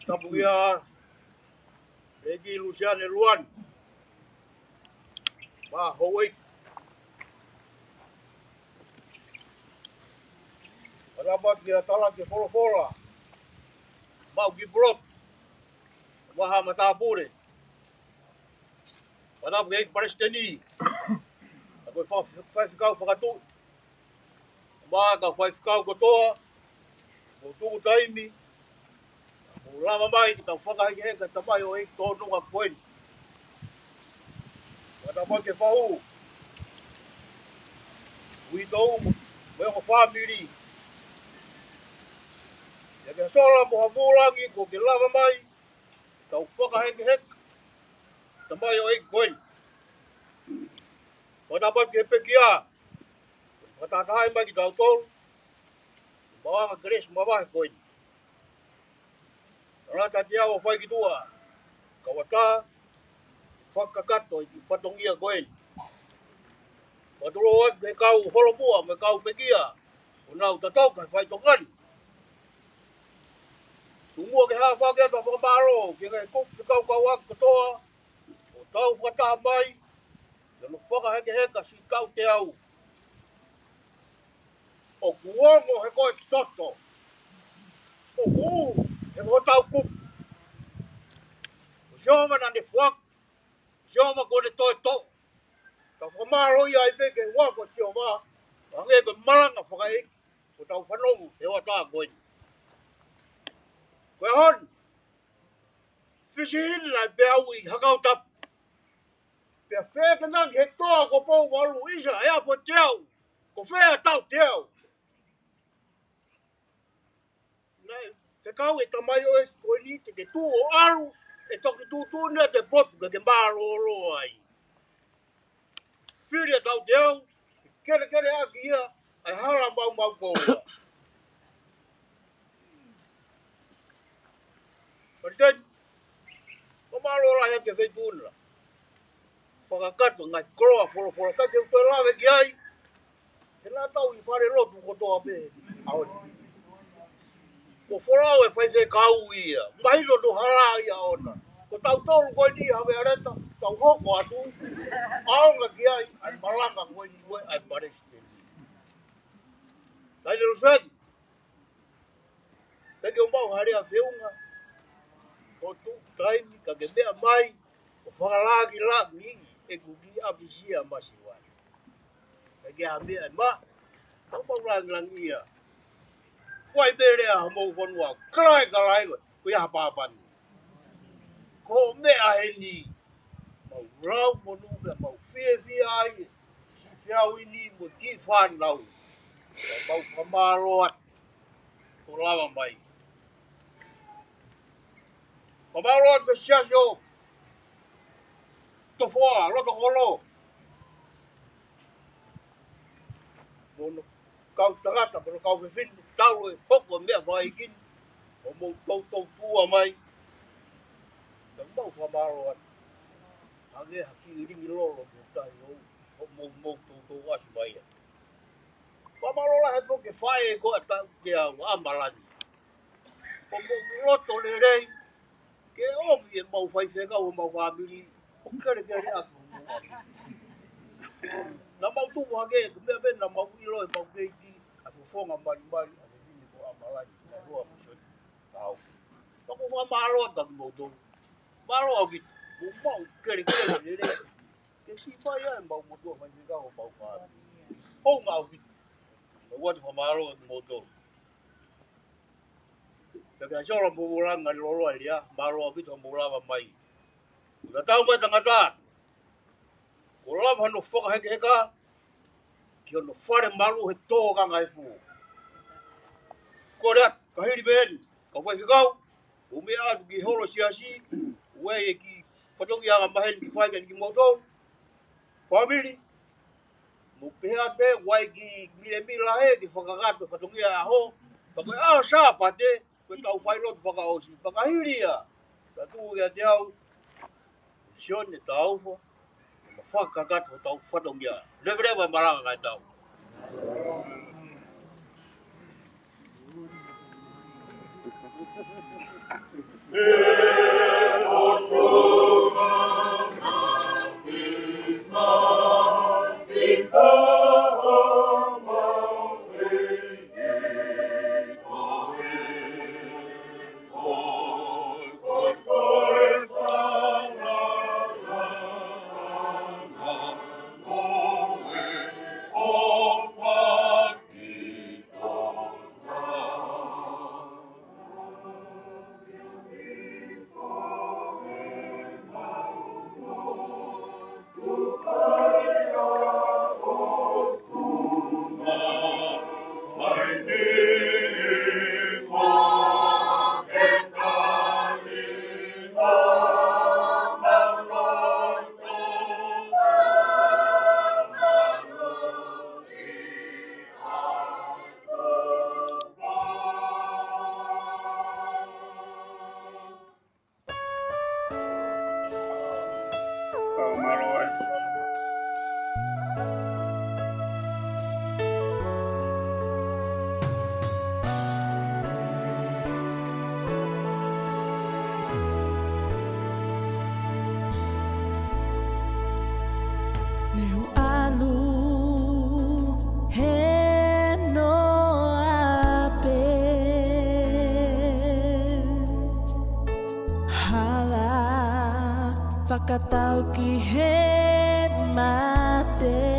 Ta puki a Egi Luciane Luan. Ma hoi. Pada puki a tala ke fora. Ma uki brot. Waha matapure. Pada puki a Palestini. Ako whaifikau whakatu. Ma ka whaifikau kotoa. Ko tuku taimi. Ko lama mai ki tau whakaheke heka tamai o eik tōnunga koen. Pada puki a whau. Ui tau me o whamiri. Ia ke sola mo hamurangi ko ke lava mai. Tau whakaheke heka. Tamai o eik koen. Pada puki a pekia. Matatahay mai ki tau tolu. Mawanga Grace mawahe koen. Rata tia o whai ki tua. Kawata. Whakakato i whatongia koen. Maturo oi me kau holopua me kau pekia. Unau tatoka whai tongani. Tumua ke haa whakea ta whakamaro. Ke ngai kuk se kau kau ak katoa. O tau whakataha mai. Nanu whakaheke heka si kau te au. O kuongo he koe ki toto. O kuu he ko tau kuk. O sioma na ne whak. Sioma ko ne toi to. Ka whakamaro ia i peke wako sioma. Hange ko malanga whakaik. O tau whanongu he wata koe. Koe hon. Fisi hini lai pe au i hakau tap. Pea wheka nang he toa ko pou walu isa ea po te au. Ko whea tau te au. Te kau e tamai o e koe ni te ke tū o aru. E toki tū tūnea te potu ka ke mbaro o roa ai. Whiria tau te au. Kere aki ia. Ai hala mau koura. Pariten. Mamaro la heke wheitūnera. Whakakato ngai koroa whora. Kake utoe lawe ki ai. He nā tau i whare lotu kotoa pe. Aoni. Ko whorau e whaite kau ia. Mahilo no hara ia ona. Ko tau tolu koe ni hawe areta. Tau hoko atu. Aonga ki ai. Ai malanga koe ni koe. Ai pareste. Lai le ruswegi. Peke umbau harea whiunga. Ko tu taimi ka ke mea mai. Ko whakalagi lagi. E kuki apisia masi wai. Peke a mea ma. Tau mau langi ia. Wai bere a mou whanua. Kalai koe. Koe a pāpani. Ko mea he ni. Mau rau monu mea mau whia ai. Si whiau ini mo ki whanau. Mau whamaro at. Ko lawa mai. Whamaro at me siasio. To whoa, roto kolo. Mono kau tangata, pero kau whiwhinu. Tau e hoko mea vai kini. O mou tau tua mai. Tau mau whamaro at. Hange haki ringi lolo mo tai o. O mou tau asu mai. Whamaro la he toke whae ko ata ke au amalani. O mou roto le rei. Ke omi e mau whaiwhenga o mau whamiri. O kere aku. Na mau tumu hake, kumea bena mau ilo e mau keiki. Aku whonga mari. Aku hini ko amalani. Na roa mishoni. Tau. Toko wha maro ata ki mau tonu. Maro au ki. Mo mau kere le rei. Ke si mai ai mau motua whaiwhenga o mau whamiri. Hou ngau ki. Wati whamaro atu mau tonu. Peka sora mōranga ni loroa ilia. Maro au pito mōrawa mai. Ka tau mai tangata. Ko lava no whakaheke heka. Ki ono whare maru he tōga ngai fu. Ko reat, ka hiri behen. Ka whaikikau. Ume atu ki holo siasi. Ue e ki whatongi anga mahen ki whaika ni ki mautou. Whamiri. Mo pehea te wai ki mila he ki whakagato whatongi a ho. Pakoe ao saa pate. Koe tau whailotu whakaosi. Pakahiri ia. Ka tuu ia te au. Sione tau fo. Ma whakakato tau whatongia. Rewa maranga ngai tau. Whakatau ki he mate